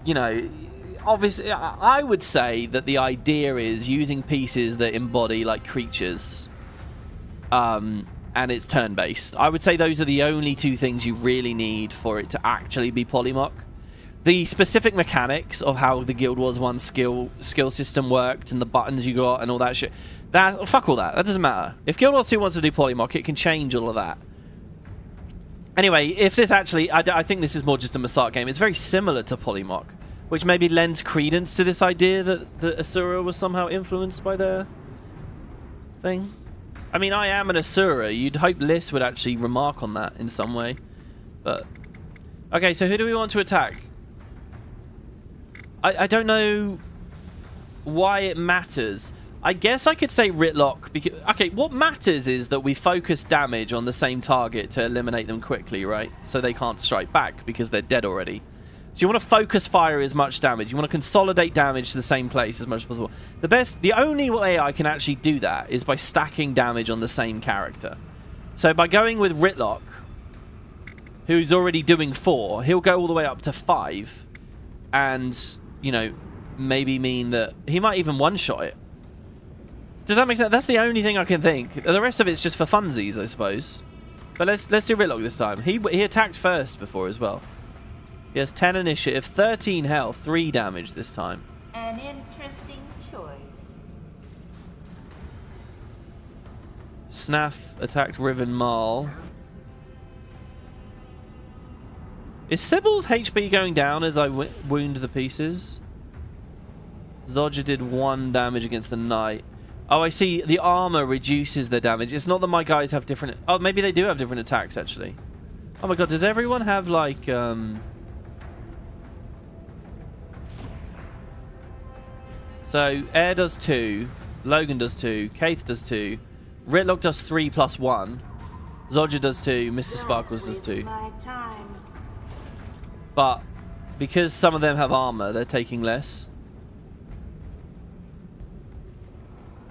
A: You know, obviously, I would say that the idea is using pieces that embody, like, creatures. And it's turn-based. I would say those are the only 2 things you really need for it to actually be Polymock. The specific mechanics of how the Guild Wars 1 skill system worked and the buttons you got and all that shit, fuck all that. That doesn't matter. If Guild Wars 2 wants to do Polymock, it can change all of that. Anyway, if this actually... I think this is more just a Mursaat game. It's very similar to Polymock, which maybe lends credence to this idea that Asura was somehow influenced by their thing. I mean, I am an Asura. You'd hope Liss would actually remark on that in some way. But... Okay, so who do we want to attack? I don't know why it matters. I guess I could say Ritlock. Because, okay, what matters is that we focus damage on the same target to eliminate them quickly, right? So they can't strike back because they're dead already. So you want to focus fire as much damage. You want to consolidate damage to the same place as much as possible. The only way I can actually do that is by stacking damage on the same character. So by going with Ritlock, who's already doing 4, he'll go all the way up to 5. And, you know, maybe mean that he might even one-shot it. Does that make sense? That's the only thing I can think. The rest of it's just for funsies, I suppose. But let's do Ritlock this time. He attacked first before as well. He has 10 initiative, 13 health, 3 damage this time.
H: An interesting choice.
A: Snaff attacked Riven Marl. Is Sybil's HP going down as I wound the pieces? Zodja did 1 damage against the knight. Oh, I see. The armor reduces their damage. It's not that my guys have different... Oh, maybe they do have different attacks, actually. Oh my god, does everyone have, like... So, Air does 2. Logan does 2. Kaith does 2. Ritlock does 3 plus 1. Zodja does 2. Mr. Sparkles does 2. But because some of them have armor, they're taking less.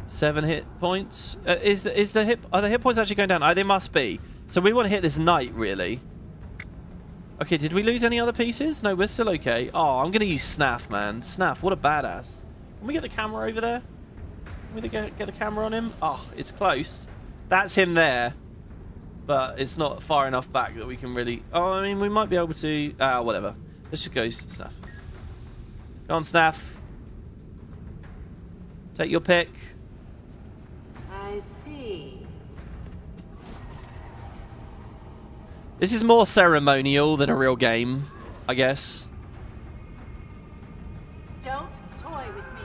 A: 7 hit points. Are the hit points actually going down? Oh, they must be. So we want to hit this knight, really. Okay, did we lose any other pieces? No, we're still okay. Oh, I'm going to use Snaff, man. Snaff, what a badass. Can we get the camera over there? Can we get the camera on him? Oh, it's close. That's him there. But it's not far enough back that we can really... Oh, I mean, we might be able to... whatever. Let's just go Snaff. Go on, Snaff. Take your pick.
H: I see.
A: This is more ceremonial than a real game, I guess.
H: Don't toy with me.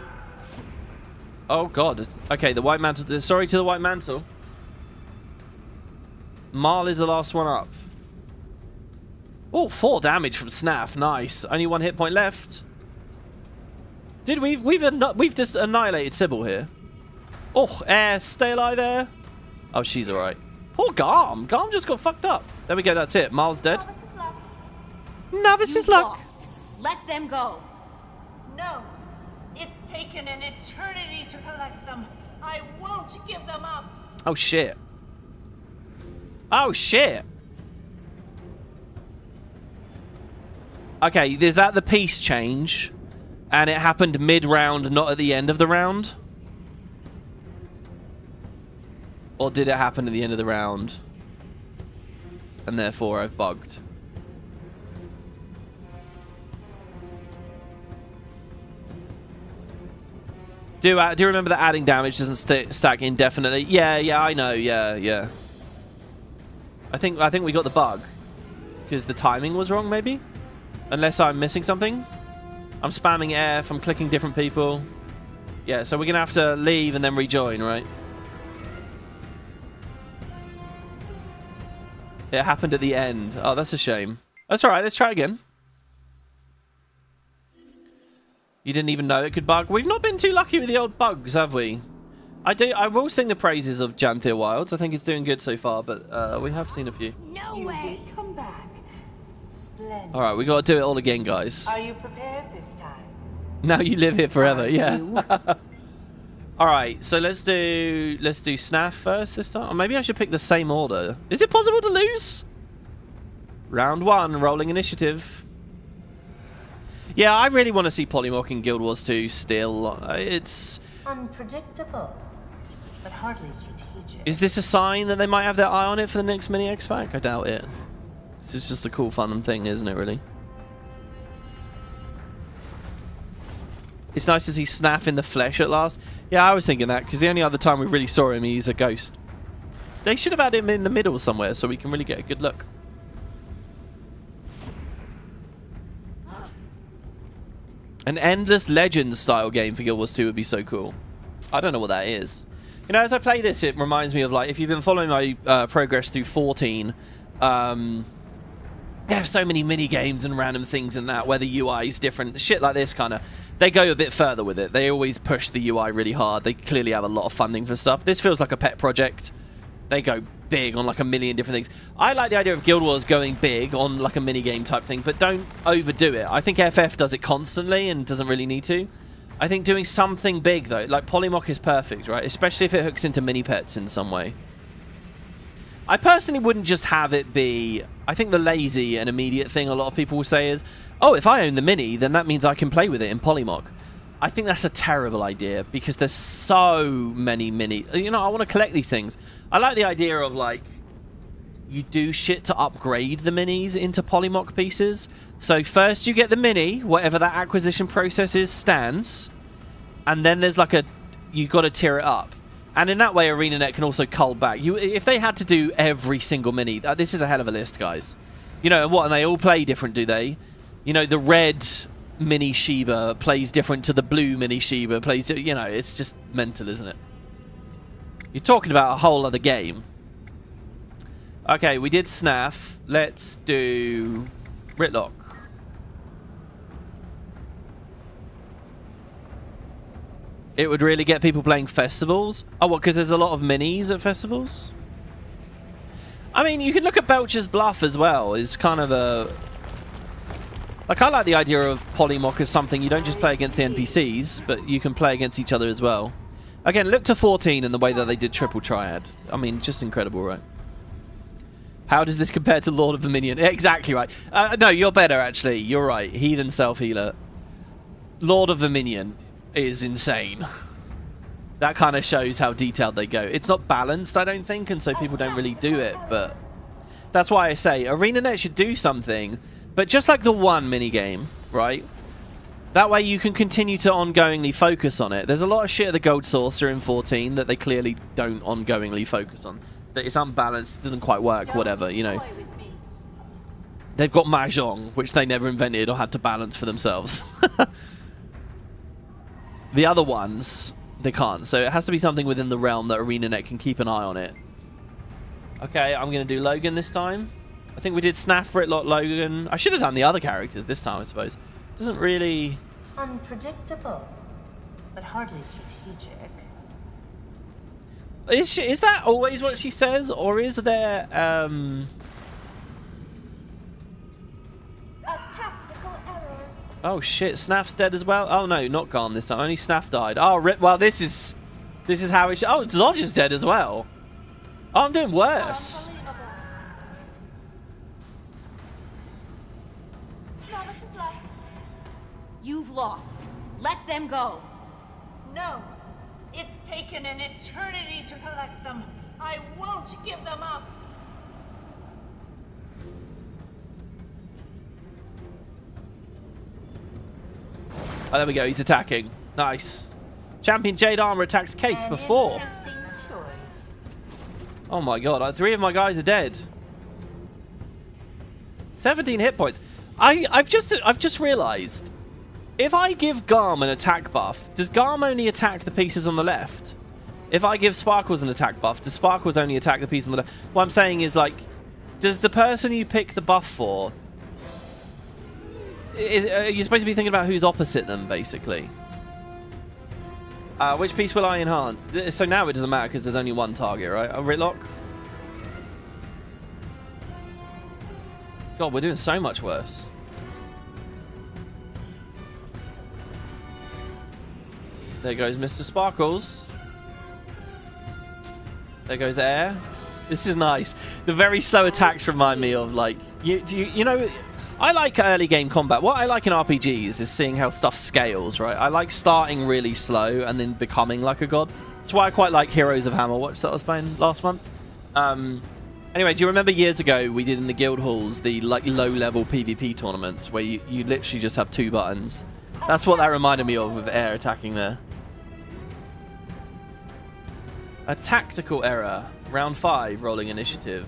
A: Oh, God. Okay, the White Mantle. Sorry to the White Mantle. Marl is the last one up. Oh, 4 damage from Snaff. Nice. Only 1 hit point left. Dude, we've just annihilated Sybil here. Oh, Air. Stay alive, Air. Oh, she's alright. Poor Garm. Garm just got fucked up. There we go. That's it. Marl's dead. Novice is luck.
I: Lost. Let them go.
H: No. It's taken an eternity to collect them. I won't give them up.
A: Oh, shit. Oh, shit. Okay, is that the peace change? And it happened mid-round, not at the end of the round? Or did it happen at the end of the round? And therefore I've bugged. Do you remember that adding damage doesn't stack indefinitely? Yeah, I know. Yeah. I think we got the bug because the timing was wrong, maybe. Unless I'm missing something. I'm spamming F. I'm clicking different people. Yeah, so we're gonna have to leave and then rejoin, right? It happened at the end. Oh, that's a shame. That's all right. Let's try again. You didn't even know it could bug. We've not been too lucky with the old bugs, have we? I will sing the praises of Janthir Wilds. I think it's doing good so far, but we have seen a few.
H: No way. You did come back. Splendid.
A: All right, we got to do it all again, guys.
H: Are you prepared this time?
A: Now you live here forever, yeah. All right, so let's do Snaff first this time. Or maybe I should pick the same order. Is it possible to lose? Round 1, rolling initiative. Yeah, I really want to see Polymorph in Guild Wars 2 still. It's
H: unpredictable, but hardly strategic.
A: Is this a sign that they might have their eye on it for the next mini X-Pack? I doubt it. This is just a cool, fun thing, isn't it, really? It's nice to see Snaff in the flesh at last. Yeah, I was thinking that, because the only other time we really saw him, he's a ghost. They should have had him in the middle somewhere, so we can really get a good look. An endless Legends style game for Guild Wars 2 would be so cool. I don't know what that is. You know, as I play this, it reminds me of, like, if you've been following my progress through 14, they have so many mini games and random things in that where the UI is different. Shit like this kind of, they go a bit further with it. They always push the UI really hard. They clearly have a lot of funding for stuff. This feels like a pet project. They go big on like a million different things. I like the idea of Guild Wars going big on like a mini game type thing, but don't overdo it. I think FF does it constantly and doesn't really need to. I think doing something big though, like Polymorph is perfect, right? Especially if it hooks into mini pets in some way. I personally wouldn't just have it be... I think the lazy and immediate thing a lot of people will say is, oh, if I own the mini, then that means I can play with it in Polymorph. I think that's a terrible idea because there's so many mini... You know, I want to collect these things. I like the idea of, like, you do shit to upgrade the minis into Polymorph pieces. So first you get the mini, whatever that acquisition process is, stands. And then there's like a... You've got to tier it up. And in that way, Arenanet can also cull back. If they had to do every single mini... This is a hell of a list, guys. You know, what? And they all play different, do they? You know, the red mini Shiba plays different to the blue mini Shiba. Plays... You know, it's just mental, isn't it? You're talking about a whole other game. Okay, we did Snaff. Let's do Ritlock. It would really get people playing festivals. Oh, what? Because there's a lot of minis at festivals? I mean, you can look at Belcher's Bluff as well. It's kind of a... Like, I like the idea of Polymorph as something you don't just play against the NPCs, but you can play against each other as well. Again, look to 14 and the way that they did Triple Triad. I mean, just incredible, right? How does this compare to Lord of Dominion? Exactly right. No, you're better, actually. You're right. Heathen Self-Healer. Lord of Dominion is insane. That kind of shows how detailed they go. It's not balanced, I don't think, and so people don't really do it, but that's why I say Arenanet should do something, but just like the one minigame, right? That way you can continue to ongoingly focus on it. There's a lot of shit at the Gold Saucer in 14 that they clearly don't ongoingly focus on. That it's unbalanced, doesn't quite work, whatever, you know. They've got Mahjong, which they never invented or had to balance for themselves. The other ones, They can't. So it has to be something within the realm that Arenanet can keep an eye on it. Okay, I'm going to do Logan this time. I think we did Snaff, Ritlock, Logan. I should have done the other characters this time, I suppose. Doesn't really...
H: Unpredictable, but hardly strategic.
A: Is that always what she says? Or is there...
J: A tactical error.
A: Oh shit, Snaff's dead as well? Oh no, not gone this time. Only Snaff died. Oh, well, this is how it should... Oh, Dodge is dead as well. Oh, I'm doing worse.
I: You've lost. Let them go.
H: No. It's taken an eternity to collect them. I won't give them up.
A: Oh, there we go. He's attacking. Nice. Champion Jade Armor attacks Kaith for 4.
H: Interesting choice.
A: Oh my god. 3 of my guys are dead. 17 hit points. I've just realized, if I give Garm an attack buff, does Garm only attack the pieces on the left? If I give Sparkles an attack buff, does Sparkles only attack the pieces on the left? What I'm saying is, like, does the person you pick the buff for... you're supposed to be thinking about who's opposite them, basically. Which piece will I enhance? So now it doesn't matter because there's only one target, right? Oh, Ritlock? God, we're doing so much worse. There goes Mr. Sparkles. There goes Air. This is nice. The very slow attacks remind me of, like, you know, I like early game combat. What I like in RPGs is seeing how stuff scales, right? I like starting really slow and then becoming like a god. That's why I quite like Heroes of Hammerwatch that I was playing last month. Anyway, do you remember years ago we did in the guild halls the like low-level PvP tournaments where you literally just have 2 buttons? That's what that reminded me of with Air attacking there. A tactical error. Round 5, rolling initiative.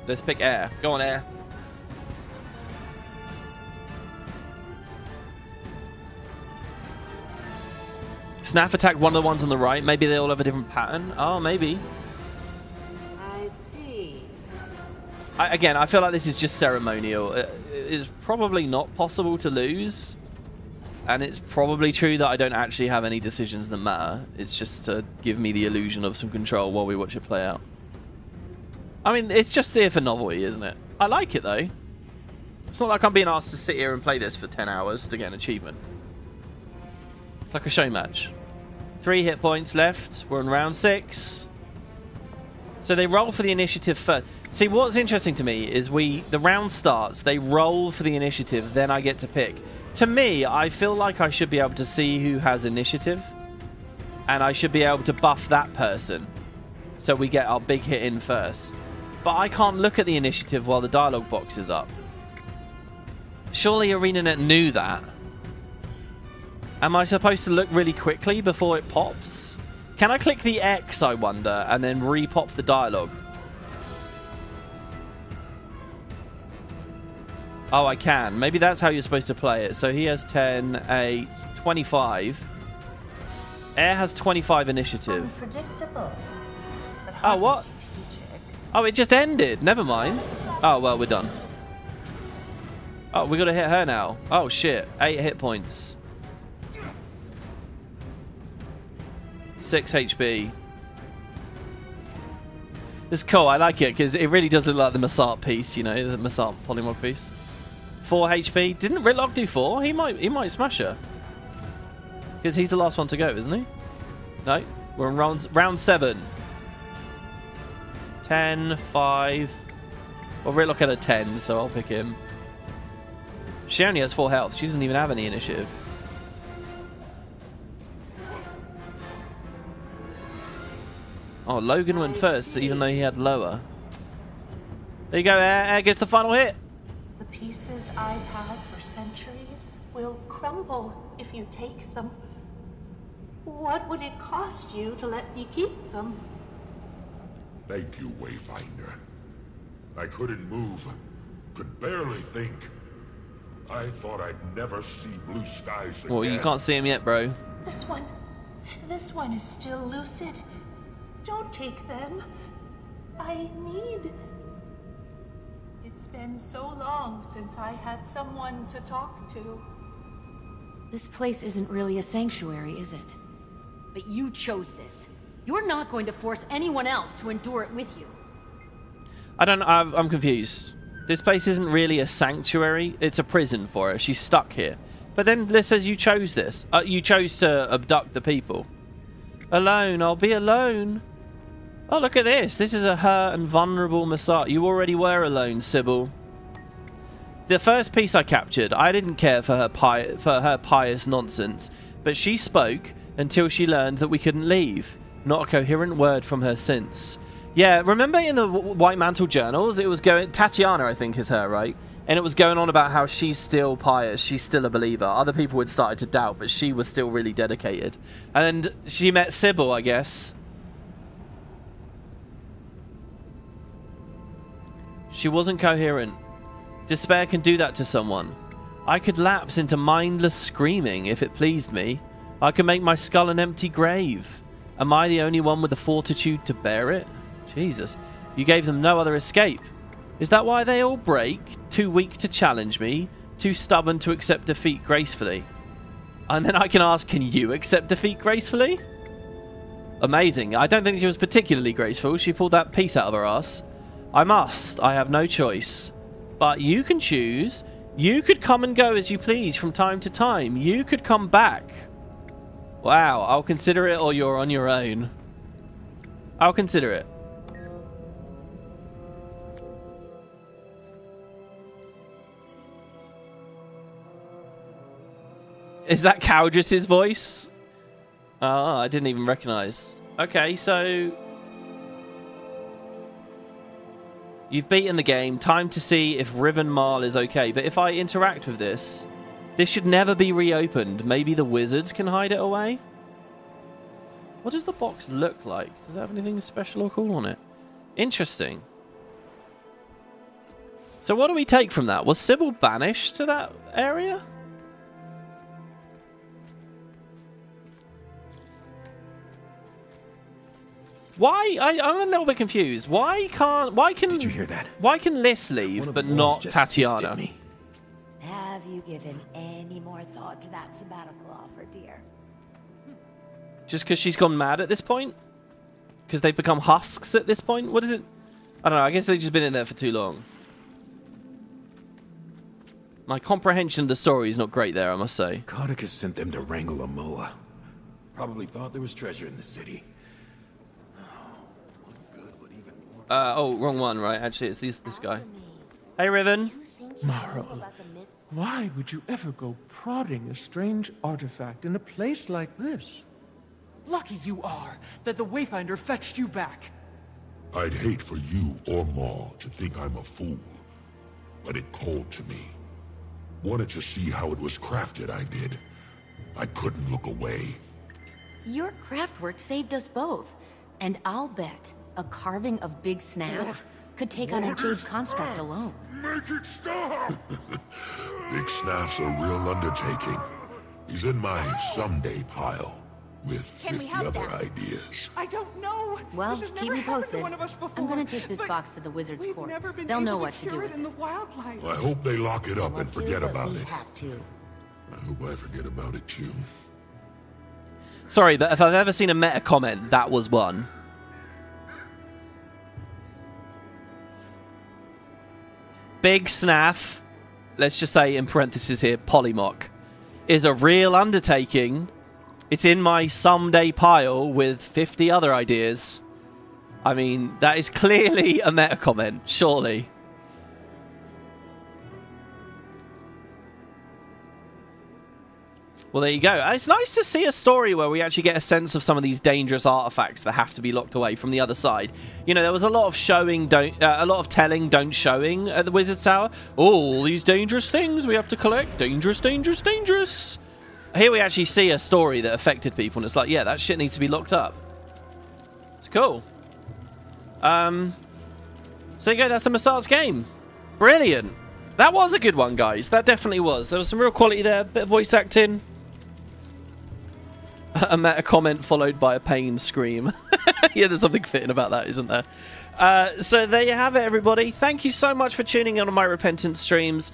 A: Let's pick Air. Go on, Air. Snaff attacked one of the ones on the right. Maybe they all have a different pattern. Oh, maybe.
H: I see.
A: Again, I feel like this is just ceremonial. It's probably not possible to lose. And it's probably true that I don't actually have any decisions that matter. It's just to give me the illusion of some control while we watch it play out. I mean, it's just here for novelty, isn't it? I like it, though. It's not like I'm being asked to sit here and play this for 10 hours to get an achievement. It's like a show match. 3 hit points left. We're on round 6. So they roll for the initiative first. See, what's interesting to me is the round starts, they roll for the initiative, then I get to pick. To me, I feel like I should be able to see who has initiative, and I should be able to buff that person so we get our big hit in first. But I can't look at the initiative while the dialogue box is up. Surely Arenanet knew that. Am I supposed to look really quickly before it pops? Can I click the X, I wonder, and then re-pop the dialogue? Oh, I can. Maybe that's how you're supposed to play it. So he has 10, 8, 25. Air has 25 initiative.
H: Unpredictable.
A: Oh, what? Oh, it just ended. Never mind. Oh, well, we're done. Oh, we got to hit her now. Oh, shit. 8 hit points. 6 HP. It's cool. I like it because it really does look like the Mursaat piece, you know, the Mursaat polymorph piece. 4 HP. Didn't Ritlock do 4? He might smash her. Because he's the last one to go, isn't he? No. We're on round 7. 10, 5. Well, Ritlock had a 10, so I'll pick him. She only has 4 health. She doesn't even have any initiative. Oh, Logan went first, even though he had lower. There you go, Air gets the final hit.
H: The pieces I've had for centuries will crumble if you take them. What would it cost you to let me keep them?
E: Thank you, Wayfinder. I couldn't move, Could barely think. I thought I'd never see blue skies again.
A: Well, you can't see him yet, bro.
H: This one is still lucid. Don't take them. I need... It's been so long since I had someone to talk to.
I: This place isn't really a sanctuary, is it? But you chose this. You're not going to force anyone else to endure it with you.
A: I'm confused. This place isn't really a sanctuary. It's a prison for her. She's stuck here. But then Liz says you chose this. You chose to abduct the people. Alone. I'll be alone. Oh, look at this. This is a hurt and vulnerable Mursaat. You already were alone, Sybil. The first piece I captured, I didn't care for her pious nonsense. But she spoke until she learned that we couldn't leave. Not a coherent word from her since. Yeah, remember in the White Mantle journals, it was going... Tatiana, I think, is her, right? And it was going on about how she's still pious, she's still a believer. Other people had started to doubt, but she was still really dedicated. And she met Sybil, I guess. She wasn't coherent. Despair can do that to someone. I could lapse into mindless screaming if it pleased me. I could make my skull an empty grave. Am I the only one with the fortitude to bear it? Jesus. You gave them no other escape. Is that why they all break? Too weak to challenge me? Too stubborn to accept defeat gracefully? And then I can ask, can you accept defeat gracefully? Amazing. I don't think she was particularly graceful. She pulled that piece out of her ass. I must. I have no choice. But you can choose. You could come and go as you please from time to time. You could come back. Wow. I'll consider it, or you're on your own. I'll consider it. Is that Cowdress's voice? Oh, I didn't even recognize. Okay, so... You've beaten the game. Time to see if Riven Marl is okay. But if I interact with this, this should never be reopened. Maybe the wizards can hide it away? What does the box look like? Does it have anything special or cool on it? Interesting. So what do we take from that? Was Sybil banished to that area? Why? I'm a little bit confused. Why can...
L: Did you hear that?
A: Why can Liz leave, but not Tatiana?
J: Have you given any more thought to that sabbatical offer, dear?
A: Just because she's gone mad at this point? Because they've become husks at this point? What is it? I don't know. I guess they've just been in there for too long. My comprehension of the story is not great there, I must say.
L: Codicus sent them to wrangle a Moa. Probably thought there was treasure in the city.
A: Oh, wrong one, right? Actually, it's this guy. Hey, Riven.
M: Marl, why would you ever go prodding a strange artifact in a place like this?
G: Lucky you are that the Wayfinder fetched you back.
E: I'd hate for you or Maul to think I'm a fool, but it called to me. Wanted to see how it was crafted, I did. I couldn't look away.
I: Your craftwork saved us both. And I'll bet a carving of Big Snaff could take on a jade construct alone.
E: Make it stop! Big Snaff's a real undertaking. He's in my someday pile with 50 other ideas.
G: I don't know.
I: Well,
G: this has
I: keep
G: never
I: me
G: happened
I: posted.
G: to one of us before,
I: I'm gonna take this
G: but
I: box to the Wizard's
G: we've
I: Court.
G: never been
I: They'll know
G: able
I: what to do
G: cure
I: with
G: it in
I: it.
G: the wildlife.
E: I hope they lock it up and
J: We'll
E: forget
J: do what
E: about
J: we
E: it.
J: have to.
E: I hope I forget about it too.
A: Sorry, but if I've ever seen a meta comment, that was one. Big Snaff, let's just say in parentheses here, Polymock, is a real undertaking. It's in my someday pile with 50 other ideas. I mean, that is clearly a meta comment, surely. Well, there you go. It's nice to see a story where we actually get a sense of some of these dangerous artifacts that have to be locked away from the other side. You know, there was a lot of showing, a lot of telling, don't showing at the Wizard's Tower. Oh, all these dangerous things we have to collect. Dangerous, dangerous, dangerous. Here we actually see a story that affected people, and it's like, yeah, that shit needs to be locked up. It's cool. So there you go. That's the Mursaat's game. Brilliant. That was a good one, guys. That definitely was. There was some real quality there. Bit of voice acting. A meta comment followed by a pain scream. Yeah, there's something fitting about that, isn't there? So there you have it, everybody. Thank you so much for tuning in on my Repentance streams.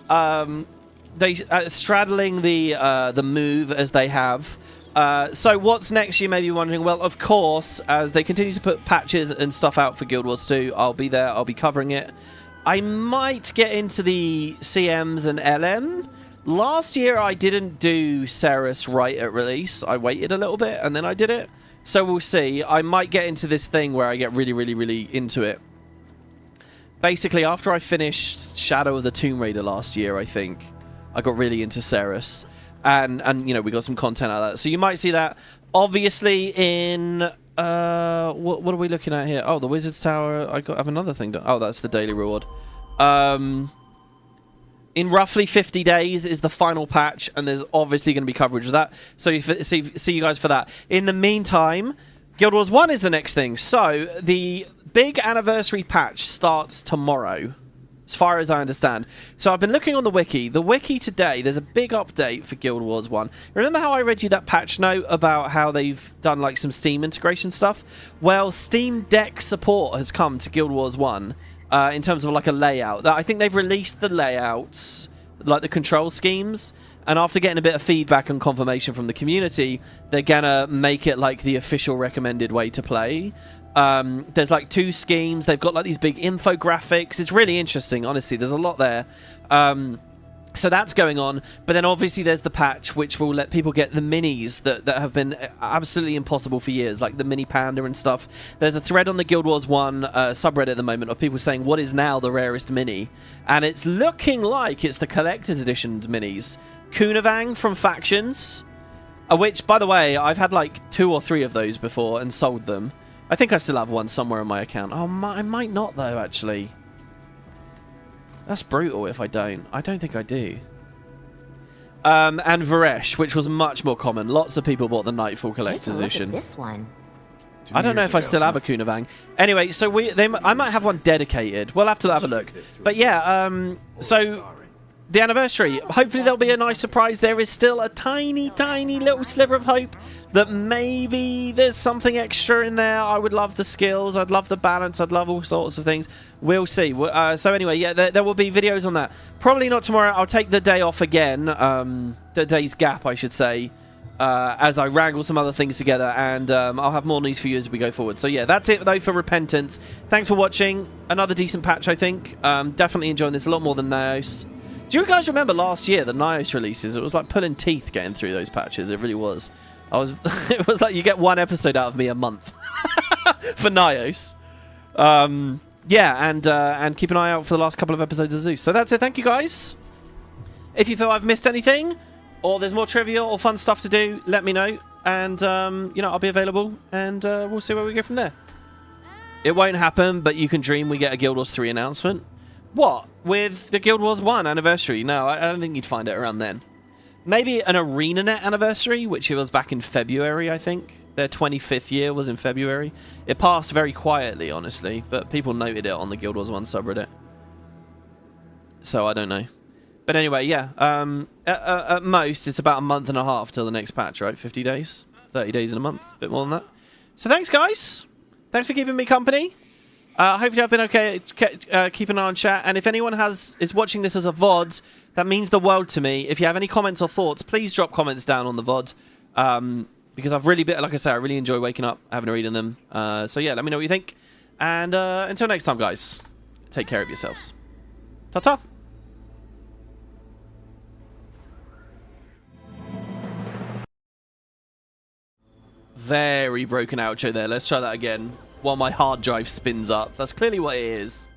A: They straddling the move as they have. So what's next, you may be wondering. Well, of course, as they continue to put patches and stuff out for Guild Wars 2, I'll be there. I'll be covering it. I might get into the CMs and LM. Last year, I didn't do Ceres right at release. I waited a little bit, and then I did it. So we'll see. I might get into this thing where I get really, really, really into it. Basically, after I finished Shadow of the Tomb Raider last year, I think, I got really into Ceres. And you know, we got some content out of that. So you might see that. Obviously, in... what are we looking at here? Oh, the Wizard's Tower. I have another thing done. Oh, that's the daily reward. In roughly 50 days is the final patch, and there's obviously going to be coverage of that. So see you guys for that. In the meantime, Guild Wars 1 is the next thing. So the big anniversary patch starts tomorrow, as far as I understand. So I've been looking on the wiki. The wiki today, there's a big update for Guild Wars 1. Remember how I read you that patch note about how they've done like some Steam integration stuff? Well, Steam Deck support has come to Guild Wars 1. In terms of like a layout. I think they've released the layouts, like the control schemes, and after getting a bit of feedback and confirmation from the community, they're gonna make it like the official recommended way to play. There's like 2 schemes. They've got like these big infographics. It's really interesting, honestly. There's a lot there. So that's going on, but then obviously there's the patch which will let people get the minis that have been absolutely impossible for years, like the mini panda and stuff. There's a thread on the Guild Wars 1 subreddit at the moment of people saying what is now the rarest mini, and it's looking like it's the collector's edition minis. Kunavang from Factions, which, by the way, I've had like 2 or 3 of those before and sold them. I think I still have one somewhere on my account. Oh, I might not though, actually. That's brutal if I don't. I don't think I do. And Varesh, which was much more common. Lots of people bought the Nightfall Collector's Edition.
J: This one.
A: I don't know if I still have a Kunavang. Anyway, so I might have one dedicated. We'll have to have a look. But yeah, so the anniversary. Hopefully there'll be a nice surprise. There is still a tiny, tiny little sliver of hope that maybe there's something extra in there. I would love the skills. I'd love the balance. I'd love all sorts of things. We'll see. So anyway, yeah, there will be videos on that. Probably not tomorrow. I'll take the day off again. The day's gap, I should say, as I wrangle some other things together. And I'll have more news for you as we go forward. So yeah, that's it, though, for Repentance. Thanks for watching. Another decent patch, I think. Definitely enjoying this a lot more than Naos. Do you guys remember last year, the Naos releases? It was like pulling teeth getting through those patches. It really was. It was like you get 1 episode out of me a month for Naos. Yeah, and keep an eye out for the last couple of episodes of Zeus. So that's it. Thank you, guys. If you feel I've missed anything, or there's more trivia or fun stuff to do, let me know. And, you know, I'll be available, and we'll see where we go from there. It won't happen, but you can dream we get a Guild Wars 3 announcement. What? With the Guild Wars 1 anniversary? No, I don't think you'd find it around then. Maybe an Arenanet anniversary, which it was back in February, I think. Their 25th year was in February. It passed very quietly, honestly, but people noted it on the Guild Wars 1 subreddit. So I don't know. But anyway, yeah. At most, it's about a month and a half till the next patch, right? 50 days? 30 days in a month? A bit more than that. So thanks, guys. Thanks for keeping me company. Hopefully I've been okay. Keep an eye on chat. And if anyone is watching this as a VOD, that means the world to me. If you have any comments or thoughts, please drop comments down on the VOD. Because I've really been, like I say, I really enjoy waking up, having a read on them. So yeah, let me know what you think. And until next time, guys, take care of yourselves. Ta-ta. Very broken outro there. Let's try that again while my hard drive spins up. That's clearly what it is.